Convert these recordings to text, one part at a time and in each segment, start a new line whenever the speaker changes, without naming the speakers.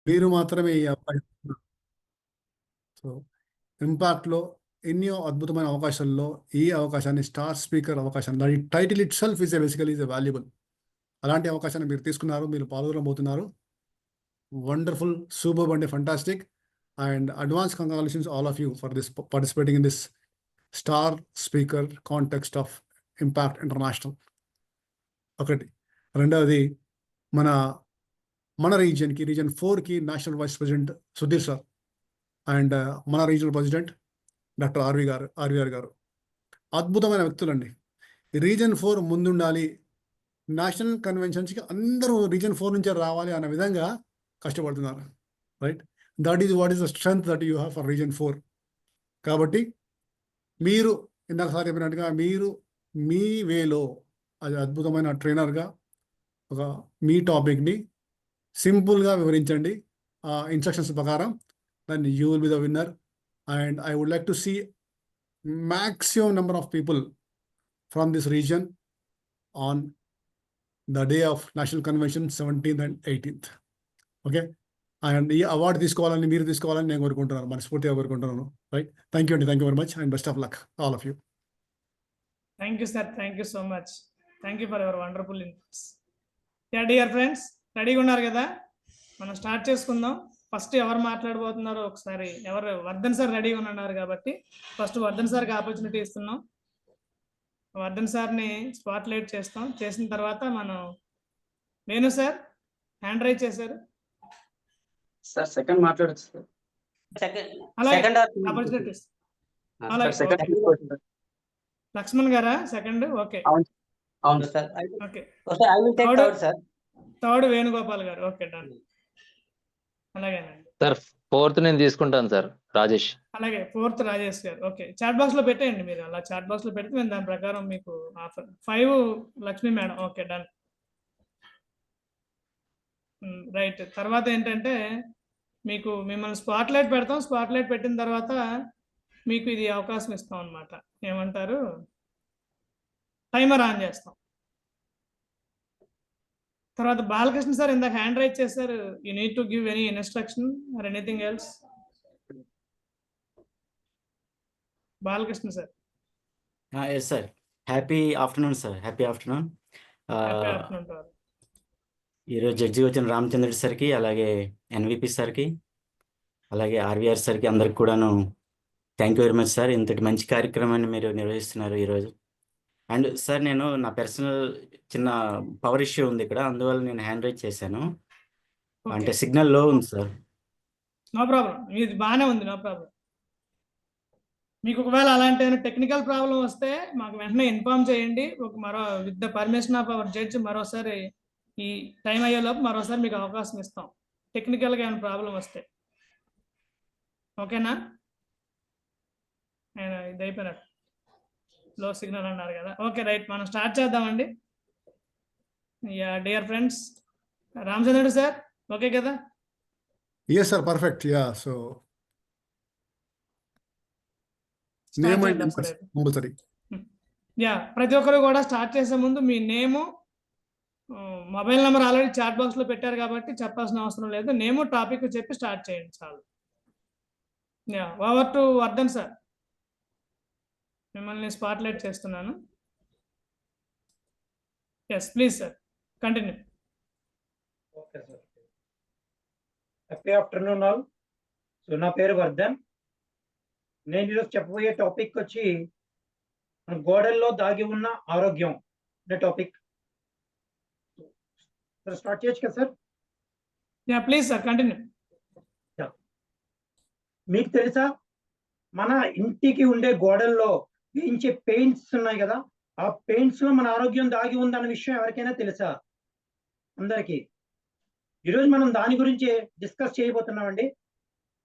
మీరు మాత్రమే ఈ అవకాశం. సో ఇంపాక్ట్లో ఎన్నో అద్భుతమైన అవకాశాల్లో ఈ అవకాశాన్ని స్టార్ స్పీకర్ అవకాశాన్ని, దాని title itself is basically is valuable. అలాంటి అవకాశాన్ని మీరు తీసుకున్నారు, మీరు పాల్గొనబోతున్నారు. వండర్ఫుల్, సూపర్ అండి, fantastic. And advance congratulations all of you for this participating in this star speaker contest of Impact International. ఒకటి. రెండవది, మన మన రీజియన్కి, రీజన్ 4కి national vice president Sudheer sir and మన regional president doctor RVR garu అద్భుతమైన వ్యక్తులండి. రీజన్ 4 ముందుండాలి, నేషనల్ కన్వెన్షన్స్కి అందరూ రీజన్ 4 నుంచే రావాలి అనే విధంగా కష్టపడుతున్నారు. Right, that is what is the strength that you have for reason 4. కాబట్టి మీరు ఇందాక సార్ చెప్పినట్టుగా మీరు మీ వేలో అది అద్భుతమైన ట్రైనర్గా ఒక మీ టాపిక్ని సింపుల్గా వివరించండి ఆ ఇన్స్ట్రక్షన్స్ ప్రకారం. Then you will be the winner. And I would like to see maximum number of people from this region on the day of National Convention 17th and 18th. Okay, and ఈ award తీసుకోవాలని మీరు తీసుకోవాలని నేను కోరుకుంటున్నాను, మనస్ఫూర్తిగా కోరుకుంటున్నాను. Right, thank you అండి, thank you very much and best of luck all of you.
Thank you sir, thank you so much. Thank you for your wonderful inputs. Yeah dear friends, రెడీగా ఉన్నారు కదా? మనం స్టార్ట్ చేసుకుందాం. First ఎవరు మాట్లాడబోతున్నారో ఒకసారి, ఎవరు? Vardhan sir రెడీగా ఉన్నారు కాబట్టి ఫస్ట్ వర్ధన్ సార్కి ఆపర్చునిటీ ఇస్తున్నాం. వర్ధన్ సార్ని స్పాట్ లైట్ చేస్తాం. చేసిన తర్వాత మనం వేణు సార్ హ్యాండ్ రైజ్ చేశారు
సార్, సెకండ్ మాట్లాడచ్చు సార్.
అలాగే ఆపర్చునిటీ లక్ష్మణ్ గారా సెకండ్? ఓకే,
అవును సార్.
ఓకే.
థర్డ్
వేణుగోపాల్ గారు. Okay, done. అలాగేనండి
సార్. ఫోర్త్ నేను తీసుకుంటాను సార్, రాజేష్.
అలాగే ఫోర్త్ రాజేష్ గారు. ఓకే, చాట్ బాక్స్ లో పెట్టేయండి మీరు. అలా చాట్ బాక్స్ లో పెడితే మేము దాని ప్రకారం మీకు offer. 5 Lakshmi madam. Okay, done. Right. తర్వాత ఏంటంటే మీకు మిమ్మల్ని స్పాట్ లైట్ పెడతాం. స్పాట్ లైట్ పెట్టిన తర్వాత మీకు ఇది అవకాశం ఇస్తాం అనమాట. ఏమంటారు, టైమర్ ఆన్ చేస్తాం. తర్వాత బాలకృష్ణ సార్ ఇందాక హ్యాండ్ రైజ్ చేశారు. You need to give any instruction or anything else? Balakrishna sir.
Yes sir. Happy afternoon sir. Happy afternoon. ఈరోజు జడ్జి వచ్చిన రామచంద్ర సార్కి, అలాగే ఎన్విపి సార్కి, అలాగే ఆర్వీఆర్ సార్కి, అందరికి కూడాను thank you very much sir. ఇంతటి మంచి కార్యక్రమాన్ని మీరు నిర్వహిస్తున్నారు ఈరోజు. అండ్ సార్, నేను నా పర్సనల్ చిన్న పవర్ ఇష్యూ ఉంది ఇక్కడ, అందువల్ల నేను హ్యాండ్ రైజ్ చేశాను. అంటే సిగ్నల్ లో ఉంది సార్.
నో ప్రాబ్లం, ఇది బాగానే ఉంది, నో ప్రాబ్లం. మీకు ఒకవేళ అలాంటి టెక్నికల్ ప్రాబ్లం వస్తే మాకు వెంటనే ఇన్ఫార్మ్ చేయండి. With the permission of our judge మరోసారి ఈ టైం అయ్యేలోపు మరోసారి మీకు అవకాశం ఇస్తాం, టెక్నికల్గా ఏమైనా ప్రాబ్లం వస్తే. ఓకేనా? ఇది అయిపోయినట్టు, లో సిగ్నల్ అన్నారు కదా. ఓకే, రైట్, మనం స్టార్ట్ చేద్దామండి. Yeah dear friends, Ramachandrudu sir okay కదా?
Yes sir, perfect. Yeah, so
yeah, ప్రతి ఒక్కరు కూడా స్టార్ట్ చేసే ముందు మీ name, mobile number already chat box లో పెట్టారు కాబట్టి చెప్పాల్సిన అవసరం లేదు. నేము, టాపిక్ చెప్పి స్టార్ట్ చేయండి చాలు. Yeah, over to Vardhan sir. మిమ్మల్ని స్పాట్ లైట్ చేస్తున్నాను. Yes please sir, continue.
Okay sir. Happy afternoon all. So నా పేరు వర్ధన్. నేను ఈరోజు చెప్పబోయే టాపిక్ వచ్చి మన గోడల్లో దాగి ఉన్న ఆరోగ్యం అనే టాపిక్. స్టార్ట్ చేయొచ్చు కదా sir?
Yeah please sir, continue.
మీకు తెలుసా, మన ఇంటికి ఉండే గోడల్లో వేయించే పెయింట్స్ ఉన్నాయి కదా, ఆ పెయింట్స్ లో మన ఆరోగ్యం దాగి ఉందన్న విషయం ఎవరికైనా తెలుసా? అందరికీ. ఈరోజు మనం దాని గురించి డిస్కస్ చేయబోతున్నామండి.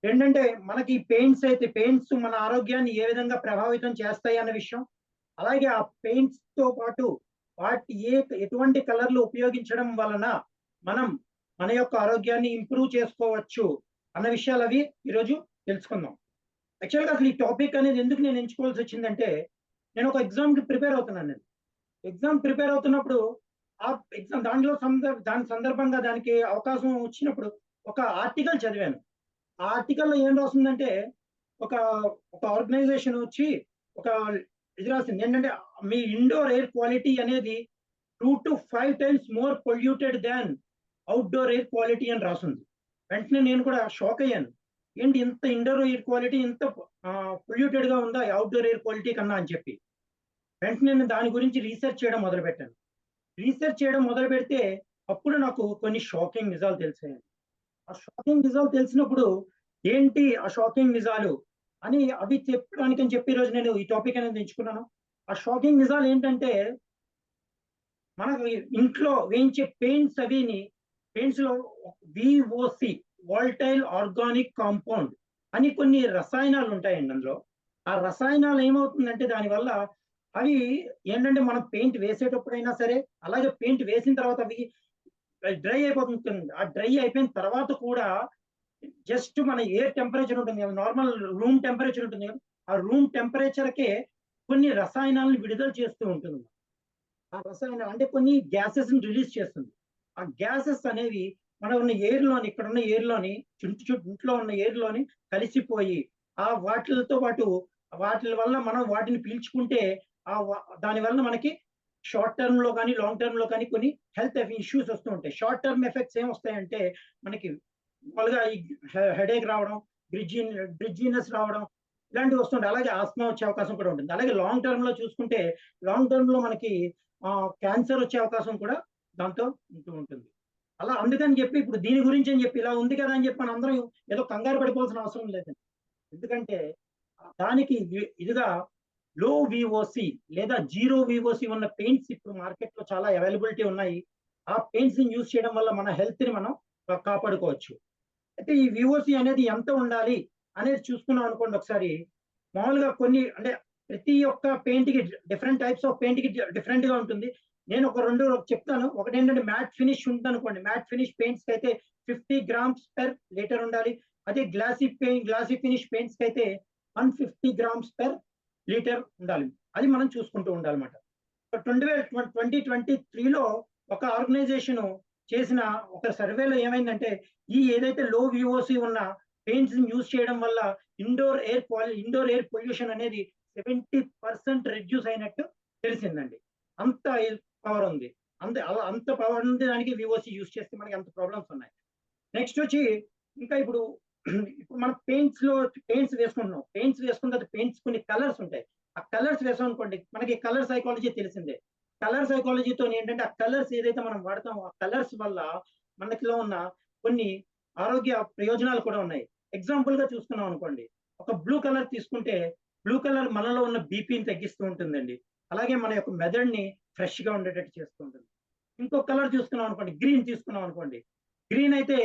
ఏంటంటే మనకి పెయింట్స్ మన ఆరోగ్యాన్ని ఏ విధంగా ప్రభావితం చేస్తాయి అన్న విషయం, అలాగే ఆ పెయింట్స్ తో పాటు ఎటువంటి కలర్లు ఉపయోగించడం వలన మనం మన యొక్క ఆరోగ్యాన్ని ఇంప్రూవ్ చేసుకోవచ్చు అన్న విషయాలు అవి ఈరోజు తెలుసుకుందాం. యాక్చువల్గా అసలు ఈ టాపిక్ అనేది ఎందుకు నేను ఎంచుకోవాల్సి వచ్చిందంటే, నేను ఒక ఎగ్జామ్కి ప్రిపేర్ అవుతున్నాను. నేను ఎగ్జామ్ ప్రిపేర్ అవుతున్నప్పుడు ఆ ఎగ్జామ్ దాని సందర్భంగా దానికి అవకాశం వచ్చినప్పుడు ఒక ఆర్టికల్ చదివాను. ఆ ఆర్టికల్లో ఏం రాస్తుందంటే ఒక ఒక ఆర్గనైజేషన్ వచ్చి ఒక ఇది రాసింది ఏంటంటే మీ ఇండోర్ ఎయిర్ క్వాలిటీ అనేది 2 to 5 times more polluted than outdoor air quality అని రాసింది. వెంటనే నేను కూడా షాక్ అయ్యాను. ఏంటి ఇంత ఇండోర్ ఎయిర్ క్వాలిటీ ఇంత పొల్యూటెడ్ గా ఉందా అవుట్డోర్ ఎయిర్ క్వాలిటీ కన్నా అని చెప్పి వెంటనే నేను దాని గురించి రీసెర్చ్ చేయడం మొదలుపెట్టాను. రీసెర్చ్ చేయడం మొదలు పెడితే అప్పుడు నాకు కొన్ని షాకింగ్ నిజాలు తెలిసాయి. ఆ షాకింగ్ నిజాలు తెలిసినప్పుడు ఏంటి ఆ షాకింగ్ నిజాలు అని అవి చెప్పడానికి అని చెప్పి ఈరోజు నేను ఈ టాపిక్ అనేది ఎంచుకున్నాను. ఆ షాకింగ్ నిజాలు ఏంటంటే మనకు ఇంట్లో వేయించే పెయింట్స్ లో విఓసి వాల్టైల్ ఆర్గానిక్ కాంపౌండ్ అని కొన్ని రసాయనాలు ఉంటాయండి. అందులో ఆ రసాయనాలు ఏమవుతుందంటే దానివల్ల అవి ఏంటంటే మనం పెయింట్ వేసేటప్పుడైనా సరే అలాగే పెయింట్ వేసిన తర్వాత అవి డ్రై అయిపోతుంది. ఆ డ్రై అయిపోయిన తర్వాత కూడా జస్ట్ మన ఎయిర్ టెంపరేచర్ ఉంటుంది కదా, నార్మల్ రూమ్ టెంపరేచర్ ఉంటుంది కదా, ఆ రూమ్ టెంపరేచర్కే కొన్ని రసాయనాలను విడుదల చేస్తూ ఉంటుంది. ఆ రసాయనం అంటే కొన్ని గ్యాసెస్ రిలీజ్ చేస్తుంది. ఆ గ్యాసెస్ అనేవి మన ఉన్న ఎయిర్ లోని ఇక్కడ ఉన్న ఎయిర్ లోని ఇంట్లో ఉన్న ఎయిర్ లోని కలిసిపోయి ఆ వాటితో పాటు వాటి వల్ల మనం వాటిని పీల్చుకుంటే దాని వల్ల మనకి షార్ట్ టర్మ్ లో కానీ లాంగ్ టర్మ్ లో కానీ కొన్ని హెల్త్ ఇష్యూస్ వస్తూ ఉంటాయి. షార్ట్ టర్మ్ ఎఫెక్ట్స్ ఏం వస్తాయంటే మనకి మామూలుగా ఈ హెడేక్ రావడం, డ్రిజ్జినెస్ రావడం ఇలాంటివి వస్తుంటాయి. అలాగే ఆస్మా వచ్చే అవకాశం కూడా ఉంటుంది. అలాగే లాంగ్ టర్మ్ లో చూసుకుంటే లాంగ్ టర్మ్ లో మనకి క్యాన్సర్ వచ్చే అవకాశం కూడా దాంతో ఉంటూ ఉంటుంది. అలా అందుకని చెప్పి ఇప్పుడు దీని గురించి అని చెప్పి ఇలా ఉంది కదా అని చెప్పి మనం అందరం ఏదో కంగారు పడిపోవాల్సిన అవసరం లేదండి. ఎందుకంటే దానికి ఇదిగా లో విఓసి లేదా జీరో విఓసి ఉన్న పెయింట్స్ ఇప్పుడు మార్కెట్ లో చాలా అవైలబిలిటీ ఉన్నాయి. ఆ పెయింట్స్ ని యూజ్ చేయడం వల్ల మన హెల్త్ ని మనం కాపాడుకోవచ్చు. అయితే ఈ విఓసి అనేది ఎంత ఉండాలి అనేది చూసుకున్నాం అనుకోండి ఒకసారి. మామూలుగా కొన్ని అంటే ప్రతి ఒక్క పెయింట్ కి డిఫరెంట్ టైప్స్ ఆఫ్ పెయింట్ కి డిఫరెంట్ గా ఉంటుంది. నేను ఒక రెండు చెప్తాను. ఒకటి ఏంటంటే మ్యాట్ ఫినిష్ ఉంటుంది అనుకోండి. మ్యాట్ ఫినిష్ పెయింట్స్ కి అయితే 50 grams per లీటర్ ఉండాలి. అదే గ్లాసీ ఫినిష్ పెయింట్స్ కి అయితే 150 grams per లీటర్ ఉండాలి. అది మనం చూసుకుంటూ ఉండాలన్నమాట. 2023లో ఒక ఆర్గనైజేషన్ చేసిన ఒక సర్వేలో ఏమైందంటే ఈ ఏదైతే లో విఓసి ఉన్న పెయింట్స్ యూజ్ చేయడం వల్ల ఇండోర్ ఎయిర్ పొల్యూషన్ అనేది 70% రిడ్యూస్ అయినట్టు తెలిసిందండి. అంత పవర్ ఉంది. అంత పవర్ ఉంది దానికి విఓసి యూజ్ చేస్తే మనకి అంత ప్రాబ్లమ్స్ ఉన్నాయి. నెక్స్ట్ వచ్చి ఇంకా ఇప్పుడు మన పెయింట్స్ వేసుకుంటున్నాం. పెయింట్స్ వేసుకున్న తర్వాత పెయింట్స్ కొన్ని కలర్స్ ఉంటాయి. ఆ కలర్స్ వేసాం అనుకోండి, మనకి కలర్ సైకాలజీ తెలిసిందే. కలర్ సైకాలజీతో ఏంటంటే ఆ కలర్స్ ఏదైతే మనం వాడతామో ఆ కలర్స్ వల్ల మనకిలో ఉన్న కొన్ని ఆరోగ్య ప్రయోజనాలు కూడా ఉన్నాయి. ఎగ్జాంపుల్ గా చూసుకున్నాం అనుకోండి, ఒక బ్లూ కలర్ తీసుకుంటే బ్లూ కలర్ మనలో ఉన్న బీపీని తగ్గిస్తూ ఉంటుందండి. అలాగే మన యొక్క మెదడుని ఫ్రెష్ గా ఉండేటట్టు చేస్తూ ఉంటుంది. ఇంకొక కలర్ చూసుకున్నాం అనుకోండి, గ్రీన్ తీసుకున్నాం అనుకోండి, గ్రీన్ అయితే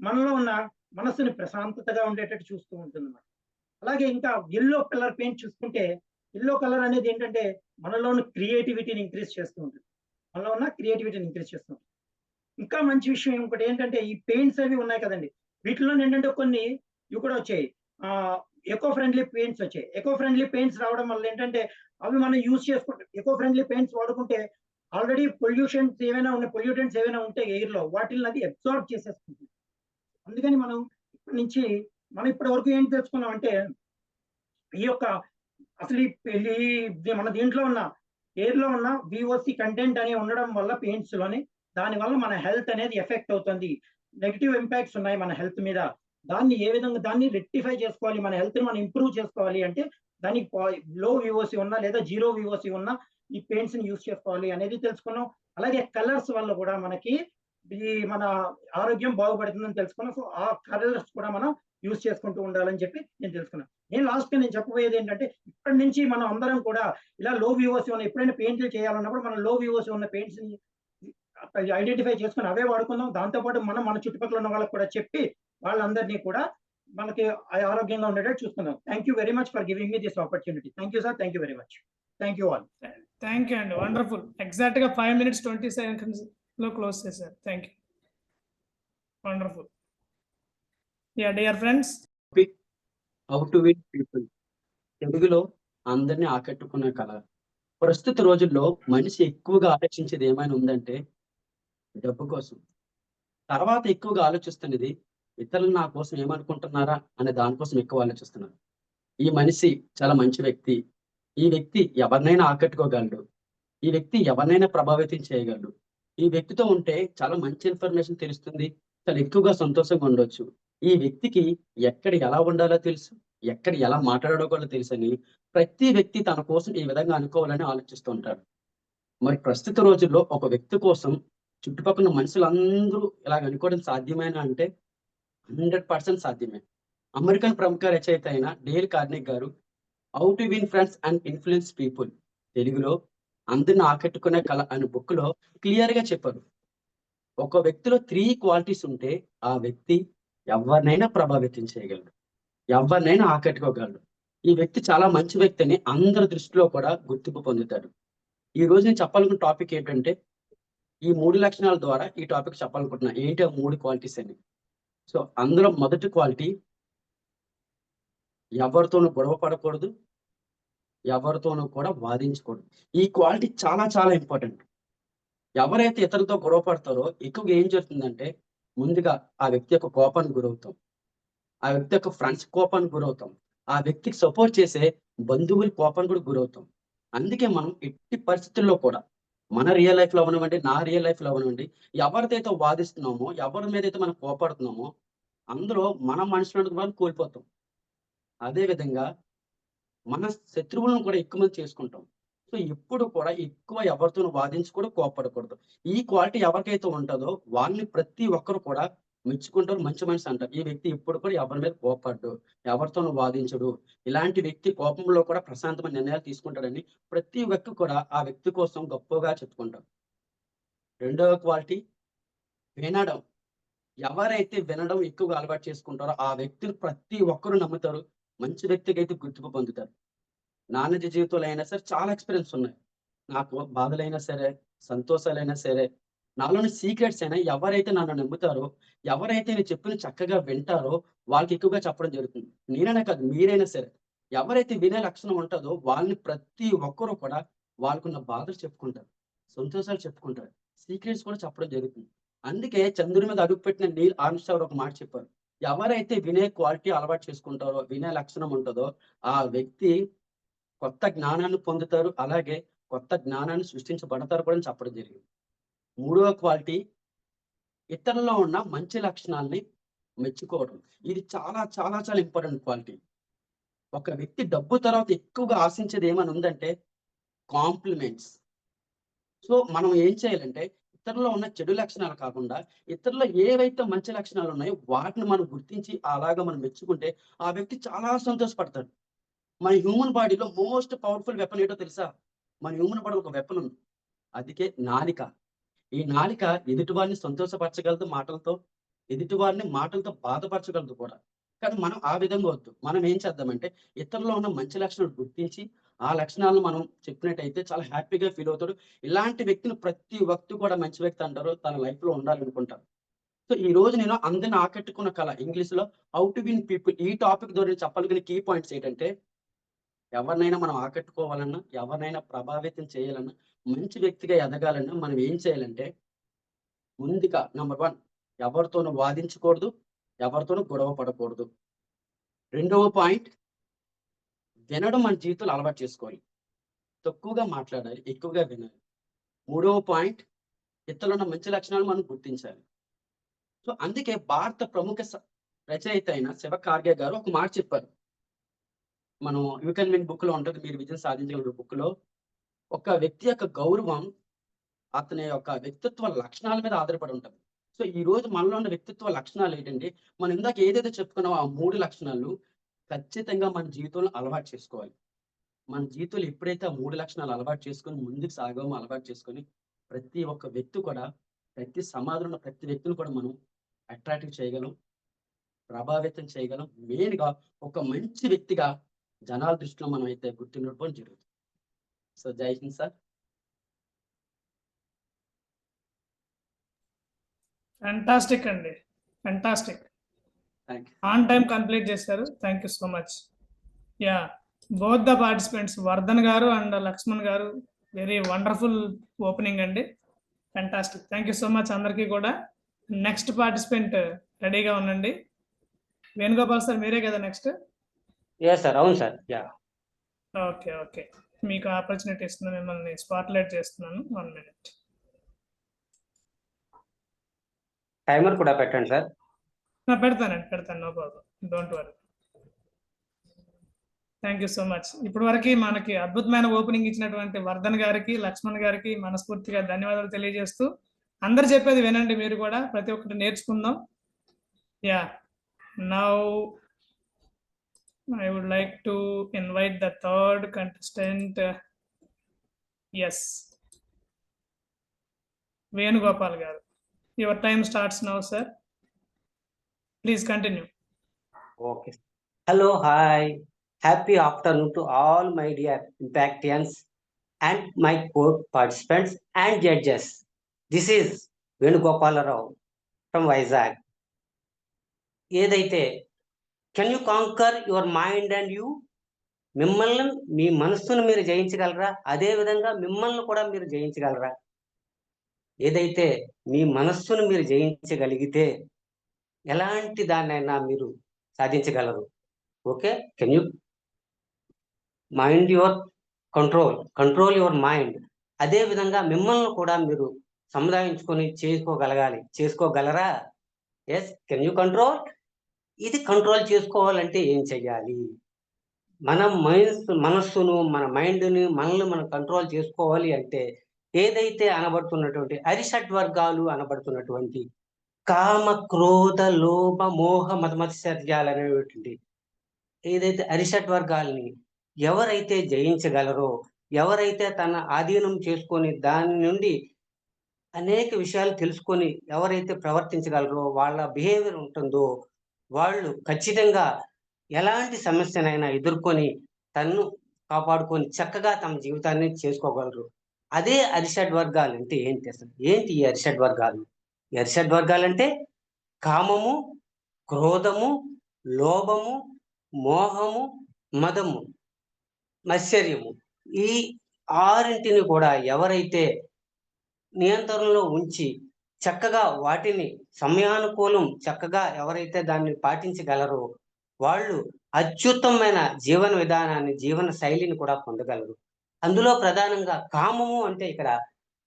మనలో ఉన్న మనసుని ప్రశాంతతగా ఉండేటట్టు చూస్తూ ఉంటుంది. అలాగే ఇంకా ఎల్లో కలర్ పెయింట్ చూసుకుంటే ఎల్లో కలర్ అనేది ఏంటంటే మనలో ఉన్న క్రియేటివిటీని ఇంక్రీజ్ చేస్తూ ఉంటుంది. ఇంకా మంచి విషయం ఇంకోటి ఏంటంటే ఈ పెయింట్స్ అవి ఉన్నాయి కదండి, వీటిలో ఏంటంటే కొన్ని ఇవి కూడా వచ్చాయి. ఎకో ఫ్రెండ్లీ పెయింట్స్ వచ్చాయి. ఎకో ఫ్రెండ్లీ పెయింట్స్ రావడం వల్ల ఏంటంటే అవి మనం యూజ్ చేసుకుంటే ఎకో ఫ్రెండ్లీ పెయింట్స్ వాడుకుంటే ఆల్రెడీ పొల్యూటెంట్స్ ఏమైనా ఉంటే ఎయిర్ లో వాటిని అది అబ్జార్బ్ చేసేసుకుంటుంది. అందుకని మనం ఇప్పటి వరకు ఏం తెలుసుకున్నాం అంటే ఈ యొక్క అసలు మన దీంట్లో ఉన్న ఎయిర్ లో ఉన్న విఓసి కంటెంట్ అని ఉండడం వల్ల పెయింట్స్ లోని దాని వల్ల మన హెల్త్ అనేది ఎఫెక్ట్ అవుతుంది. నెగిటివ్ ఇంపాక్ట్స్ ఉన్నాయి మన హెల్త్ మీద. దాన్ని రెక్టిఫై చేసుకోవాలి. మన హెల్త్ ని మనం ఇంప్రూవ్ చేసుకోవాలి అంటే దానికి లో విఓసి ఉన్నా లేదా జీరో విఓసి ఉన్నా ఈ పెయింట్స్ ని యూజ్ చేసుకోవాలి అనేది తెలుసుకున్నాం. అలాగే కలర్స్ వల్ల కూడా మనకి మన ఆరోగ్యం బాగుపడుతుందని తెలుసుకున్నాం. సో ఆ కలర్స్ కూడా మనం యూజ్ చేసుకుంటూ ఉండాలని చెప్పి నేను తెలుసుకున్నాను. నేను చెప్పబోయేది ఏంటంటే ఇప్పటి నుంచి మనం అందరం కూడా ఇలా లో విఓసి ఉన్న ఎప్పుడైనా పెయింట్లు చేయాలన్నప్పుడు మనం లో విఓసి ఉన్న పెయింట్స్ ని ఐడెంటిఫై చేసుకుని అవే వాడుకుందాం. దాంతోపాటు మన చుట్టుపక్కల ఉన్న వాళ్ళకి కూడా చెప్పి వాళ్ళందరినీ కూడా మనకి ఆరోగ్యంగా ఉండేటట్టు చూసుకుందాం. Thank you very much for giving me this opportunity. Thank you sir. Thank you very much. Thank you all.
Thank you అండి. వండర్ఫుల్. ఎగ్జాక్ట్ గా 5 minutes 20 seconds లో క్లోజ్ చేశారు. Thank you. Wonderful. Yeah dear friends,
how to win people. తెలుగులో అందరినీ ఆకట్టుకునే కళ. ప్రస్తుత రోజుల్లో మనిషి ఎక్కువగా ఆలోచించేది ఏమైనా ఉందంటే డబ్బు కోసం. తర్వాత ఎక్కువగా ఆలోచిస్తున్నది ఇతరులు నా కోసం ఏమనుకుంటున్నారా అనే దానికోసం ఎక్కువ ఆలోచిస్తున్నారు. ఈ మనిషి చాలా మంచి వ్యక్తి, ఈ వ్యక్తి ఎవరినైనా ఆకట్టుకోగలడు, ఈ వ్యక్తి ఎవరినైనా ప్రభావితం చేయగలడు, ఈ వ్యక్తితో ఉంటే చాలా మంచి ఇన్ఫర్మేషన్ తెలుస్తుంది, చాలా ఎక్కువగా సంతోషంగా ఉండొచ్చు, ఈ వ్యక్తికి ఎక్కడ ఎలా ఉండాలో తెలుసు, ఎక్కడ ఎలా మాట్లాడాలో కూడా తెలుసు అని ప్రతి వ్యక్తి తన కోసం ఈ విధంగా అనుకోవాలని ఆలోచిస్తూ ఉంటాడు. మరి ప్రస్తుత రోజుల్లో ఒక వ్యక్తి కోసం చుట్టుపక్కల మనుషులందరూ ఇలాగ అనుకోవడం సాధ్యమేనా అంటే 100% సాధ్యమే. అమెరికన్ ప్రముఖ రచయిత అయిన డేల్ కార్నెగీ గారు how to win friends and influence people, తెలుగులో అందరిని ఆకట్టుకునే కళ అనే బుక్ లో క్లియర్ గా చెప్పారు. ఒక వ్యక్తిలో 3 క్వాలిటీస్ ఉంటే ఆ వ్యక్తి ఎవరినైనా ప్రభావితం చేయగలడు, ఎవరినైనా ఆకట్టుకోగలడు. ఈ వ్యక్తి చాలా మంచి వ్యక్తి అని అందరి దృష్టిలో కూడా గుర్తింపు పొందుతాడు. ఈ రోజు నేను చెప్పాలనుకున్న టాపిక్ ఏంటంటే ఈ 3 లక్షణాల ద్వారా ఈ టాపిక్ చెప్పాలనుకుంటున్నా. ఏంటి ఆ 3 క్వాలిటీస్ అని? సో అందులో మొదటి క్వాలిటీ, ఎవరితోనూ గొడవ పడకూడదు, ఎవరితోనూ కూడా వాదించకూడదు. ఈ క్వాలిటీ చాలా చాలా ఇంపార్టెంట్. ఎవరైతే ఇతరులతో గొడవ పడతారో ఎక్కువగా ఏం జరుగుతుందంటే ముందుగా ఆ వ్యక్తి యొక్క కోపానికి గురవుతాం, ఆ వ్యక్తి యొక్క ఫ్రెండ్స్ కోపానికి గురవుతాం, ఆ వ్యక్తికి సపోర్ట్ చేసే బంధువుల కోపానికి కూడా గురవుతాం. అందుకే మనం ఎట్టి పరిస్థితుల్లో కూడా మన రియల్ లైఫ్ లో అవనివ్వండి, నా రియల్ లైఫ్ లో అవనివ్వండి, ఎవరితో వాదిస్తున్నామో, ఎవరి మీద అయితే మనం కోపడుతున్నామో అందులో మన మనుషులను మనం కోల్పోతాం. అదే విధంగా మన శత్రువులను కూడా ఎక్కువ మంది చేసుకుంటాం. సో ఎప్పుడు కూడా ఎక్కువ ఎవరితోనూ వాదించి కూడా కోపడకూడదు. ఈ క్వాలిటీ ఎవరికైతే ఉంటుందో వాళ్ళని ప్రతి ఒక్కరు కూడా మెచ్చుకుంటారు, మంచి మనిషి అంటారు. ఈ వ్యక్తి ఎప్పుడు కూడా ఎవరి మీద కోపడ్డు, ఎవరితోనూ వాదించడు, ఇలాంటి వ్యక్తి కోపంలో కూడా ప్రశాంతమైన నిర్ణయాలు తీసుకుంటాడని ప్రతి వ్యక్తి కూడా ఆ వ్యక్తి కోసం గొప్పగా చెప్పుకుంటారు. రెండవ క్వాలిటీ వినడం. ఎవరైతే వినడం ఎక్కువగా అలవాటు చేసుకుంటారో ఆ వ్యక్తిని ప్రతి ఒక్కరు నమ్ముతారు, మంచి వ్యక్తికి అయితే గుర్తింపు పొందుతారు. నా నిజ జీవితంలో అయినా సరే చాలా ఎక్స్పీరియన్స్ ఉన్నాయి. నాకు బాధలైనా సరే, సంతోషాలైనా సరే, నాలోని సీక్రెట్స్ అయినా ఎవరైతే నన్ను నమ్ముతారో, ఎవరైతే నేను చెప్పిన చక్కగా వింటారో వాళ్ళకి ఎక్కువగా చెప్పడం జరుగుతుంది. నేనైనా కాదు, మీరైనా సరే ఎవరైతే వినే లక్షణం ఉంటుందో వాళ్ళని ప్రతి ఒక్కరూ కూడా వాళ్ళకున్న బాధలు చెప్పుకుంటారు, సంతోషాలు చెప్పుకుంటారు, సీక్రెట్స్ కూడా చెప్పడం జరుగుతుంది. అందుకే చంద్రుడి మీద అడుగుపెట్టిన నీల్ ఆర్మ్స్ట్రాంగ్ ఒక మాట చెప్పారు, ఎవరైతే వినే క్వాలిటీ అలవాటు చేసుకుంటారో, వినే లక్షణం ఉంటుందో ఆ వ్యక్తి కొత్త జ్ఞానాన్ని పొందుతారు, అలాగే కొత్త జ్ఞానాన్ని సృష్టించబడతారు కూడా అని చెప్పడం జరిగింది. మూడవ క్వాలిటీ ఇతరుల్లో ఉన్న మంచి లక్షణాలని మెచ్చుకోవడం. ఇది చాలా చాలా చాలా ఇంపార్టెంట్ క్వాలిటీ. ఒక వ్యక్తి డబ్బు తర్వాత ఎక్కువగా ఆశించేది ఏమని ఉందంటే కాంప్లిమెంట్స్. సో మనం ఏం చేయాలంటే ఇతరుల్లో ఉన్న చెడు లక్షణాలు కాకుండా ఇతరుల్లో ఏవైతే మంచి లక్షణాలు ఉన్నాయో వాటిని మనం గుర్తించి అలాగా మనం మెచ్చుకుంటే ఆ వ్యక్తి చాలా సంతోషపడతాడు. మన హ్యూమన్ బాడీలో మోస్ట్ పవర్ఫుల్ వెపన్ ఏంటో తెలుసా? మన హ్యూమన్ బాడీ ఒక వెపన్ ఉంది, అందుకే నాలిక. ఈ నాలిక ఎదుటివారిని సంతోషపరచగలదు మాటలతో, ఎదుటివారిని మాటలతో బాధపరచగలదు కూడా. కానీ మనం ఆ విధంగా వద్దు. మనం ఏం చేద్దామంటే ఇతరులో ఉన్న మంచి లక్షణాలు గుర్తించి ఆ లక్షణాలను మనం చెప్పినట్టయితే చాలా హ్యాపీగా ఫీల్ అవుతాడు. ఇలాంటి వ్యక్తిని ప్రతి వ్యక్తి కూడా మంచి వ్యక్తి అంటారు, తన లైఫ్ లో ఉండాలనుకుంటారు. సో ఈ రోజు నేను అందరిని ఆకట్టుకున్న కళ ఇంగ్లీష్ లో హౌ టు విన్ పీపుల్, ఈ టాపిక్ ద్వారా చెప్పాలనుకునే కీ పాయింట్స్ ఏంటంటే ఎవరినైనా మనం ఆకట్టుకోవాలన్నా, ఎవరినైనా ప్రభావితం చేయాలన్నా, మంచి వ్యక్తిగా ఎదగాలన్నా మనం ఏం చేయాలంటే ముందుగా నెంబర్ 1 ఎవరితోనూ వాదించకూడదు, ఎవరితోనూ గొడవ పడకూడదు. రెండవ పాయింట్ వినడం మన జీవితంలో అలవాటు చేసుకోవాలి, తక్కువగా మాట్లాడాలి, ఎక్కువగా వినాలి. మూడవ పాయింట్ ఇతరులున్న మంచి లక్షణాలు మనం గుర్తించాలి. సో అందుకే భారత ప్రముఖ రచయిత అయిన శివ కార్గే గారు ఒక మాట చెప్పారు. మనం యూ కెన్ విన్ బుక్ లో ఉంటుంది, మీరు విజయం సాధించగలరు బుక్ లో. ఒక వ్యక్తి యొక్క గౌరవం అతని యొక్క వ్యక్తిత్వ లక్షణాల మీద ఆధారపడి ఉంటుంది. సో ఈ రోజు మనలో ఉన్న వ్యక్తిత్వ లక్షణాలు ఏంటంటే మనం ఇందాక ఏదైతే చెప్పుకున్నామో ఆ 3 లక్షణాలు ఖచ్చితంగా మన జీవితంలో అలవాటు చేసుకోవాలి. మన జీవితంలో ఎప్పుడైతే ఆ 3 లక్షణాలు అలవాటు చేసుకొని ముందుకు సాగామో, అలవాటు చేసుకొని ప్రతి ఒక్క వ్యక్తి కూడా, ప్రతి సమాజంలో ఉన్న ప్రతి వ్యక్తిని కూడా మనం అట్రాక్టివ్ చేయగలం, ప్రభావితం చేయగలం. మెయిన్ గా ఒక మంచి వ్యక్తిగా జనాల దృష్టిలో మనం అయితే గుర్తుండడం జరుగుతుంది. So Jai Hind sir.
Fantastic అండి, fantastic.
Thank you.
On time complete చేశారు. Thank you so much. Yeah, both the participants Vardhan గారు అండ్ లక్ష్మణ్ గారు, వెరీ వండర్ఫుల్ ఓపెనింగ్ అండి, fantastic. Thank you so much అందరికీ కూడా. నెక్స్ట్ పార్టిసిపెంట్ రెడీగా ఉండండి. వేణుగోపాల్ సార్ మీరే కదా నెక్స్ట్?
ఎస్ సార్, అవును సార్. యా,
ఓకే ఓకే, మీకు ఆపర్చునిటీ ఇస్తున్నాను, మిమ్మల్ని స్పాట్లైట్ చేస్తున్నాను. 1 minute.
టైమర్ కూడా పెట్టండి సార్.
పెడతాను, no problem, don't worry. Thank you so much. ఇప్పటి వరకు మనకి అద్భుతమైన ఓపెనింగ్ ఇచ్చినటువంటి వర్ధన్ గారికి, లక్ష్మణ్ గారికి మనస్ఫూర్తిగా ధన్యవాదాలు తెలియజేస్తూ, అందరు చెప్పేది వినండి, మీరు కూడా ప్రతి ఒక్కటి నేర్చుకుందాం. Yeah, now I would like to invite the third contestant. Yes, Venugopal garu. Your time starts now, sir. Please continue.
Okay. Hello, hi. Happy afternoon to all my dear Impactians and my co-participants and judges. This is Venugopal Rao from Vizag. ఏదైతే can you canker your mind and you, మిమ్మల్ని మీ మనస్సును మీరు జయించగలరా? అదే విధంగా మిమ్మల్ని కూడా మీరు జయించగలరా? ఏదైతే మీ మనస్సును మీరు జయించగలిగితే ఎలాంటి దాన్నైనా మీరు సాధించగలరు. Okay, can you mind your control your mind. అదే విధంగా మిమ్మల్ని కూడా మీరు సముదాయించుకొని చేసుకోగలరా? Yes, can you control? ఇది కంట్రోల్ చేసుకోవాలంటే ఏం చెయ్యాలి? మన మనస్సును, మన మైండ్ని, మనల్ని మనం కంట్రోల్ చేసుకోవాలి అంటే ఏదైతే అనబడుతున్నటువంటి అరిషడ్ వర్గాలు అనబడుతున్నటువంటి కామ, క్రోధ, లోభ, మోహ, మదమత్సర్యాలు అనేటువంటి ఏదైతే అరిషడ్ వర్గాల్ని ఎవరైతే జయించగలరో, ఎవరైతే తన ఆధీనం చేసుకొని దాని నుండి అనేక విషయాలు తెలుసుకొని ఎవరైతే ప్రవర్తించగలరో, వాళ్ళ బిహేవియర్ ఉంటుందో, వాళ్ళు ఖచ్చితంగా ఎలాంటి సమస్యనైనా ఎదుర్కొని తన్ను కాపాడుకొని చక్కగా తమ జీవితాన్ని చేసుకోగలరు. అదే అరిషడ్ వర్గాలు అంటే ఏంటి? అసలు ఏంటి ఈ అరిషడ్ వర్గాలు? ఈ అరిషడ్ వర్గాలు అంటే కామము, క్రోధము, లోభము, మోహము, మదము, మత్సర్యము. ఈ ఆరింటిని కూడా ఎవరైతే నియంత్రణలో ఉంచి చక్కగా వాటిని సమయానుకూలం చక్కగా ఎవరైతే దాన్ని పాటించగలరో వాళ్ళు అత్యుత్తమమైన జీవన విధానాన్ని, జీవన శైలిని కూడా పొందగలరు. అందులో ప్రధానంగా కామము అంటే ఇక్కడ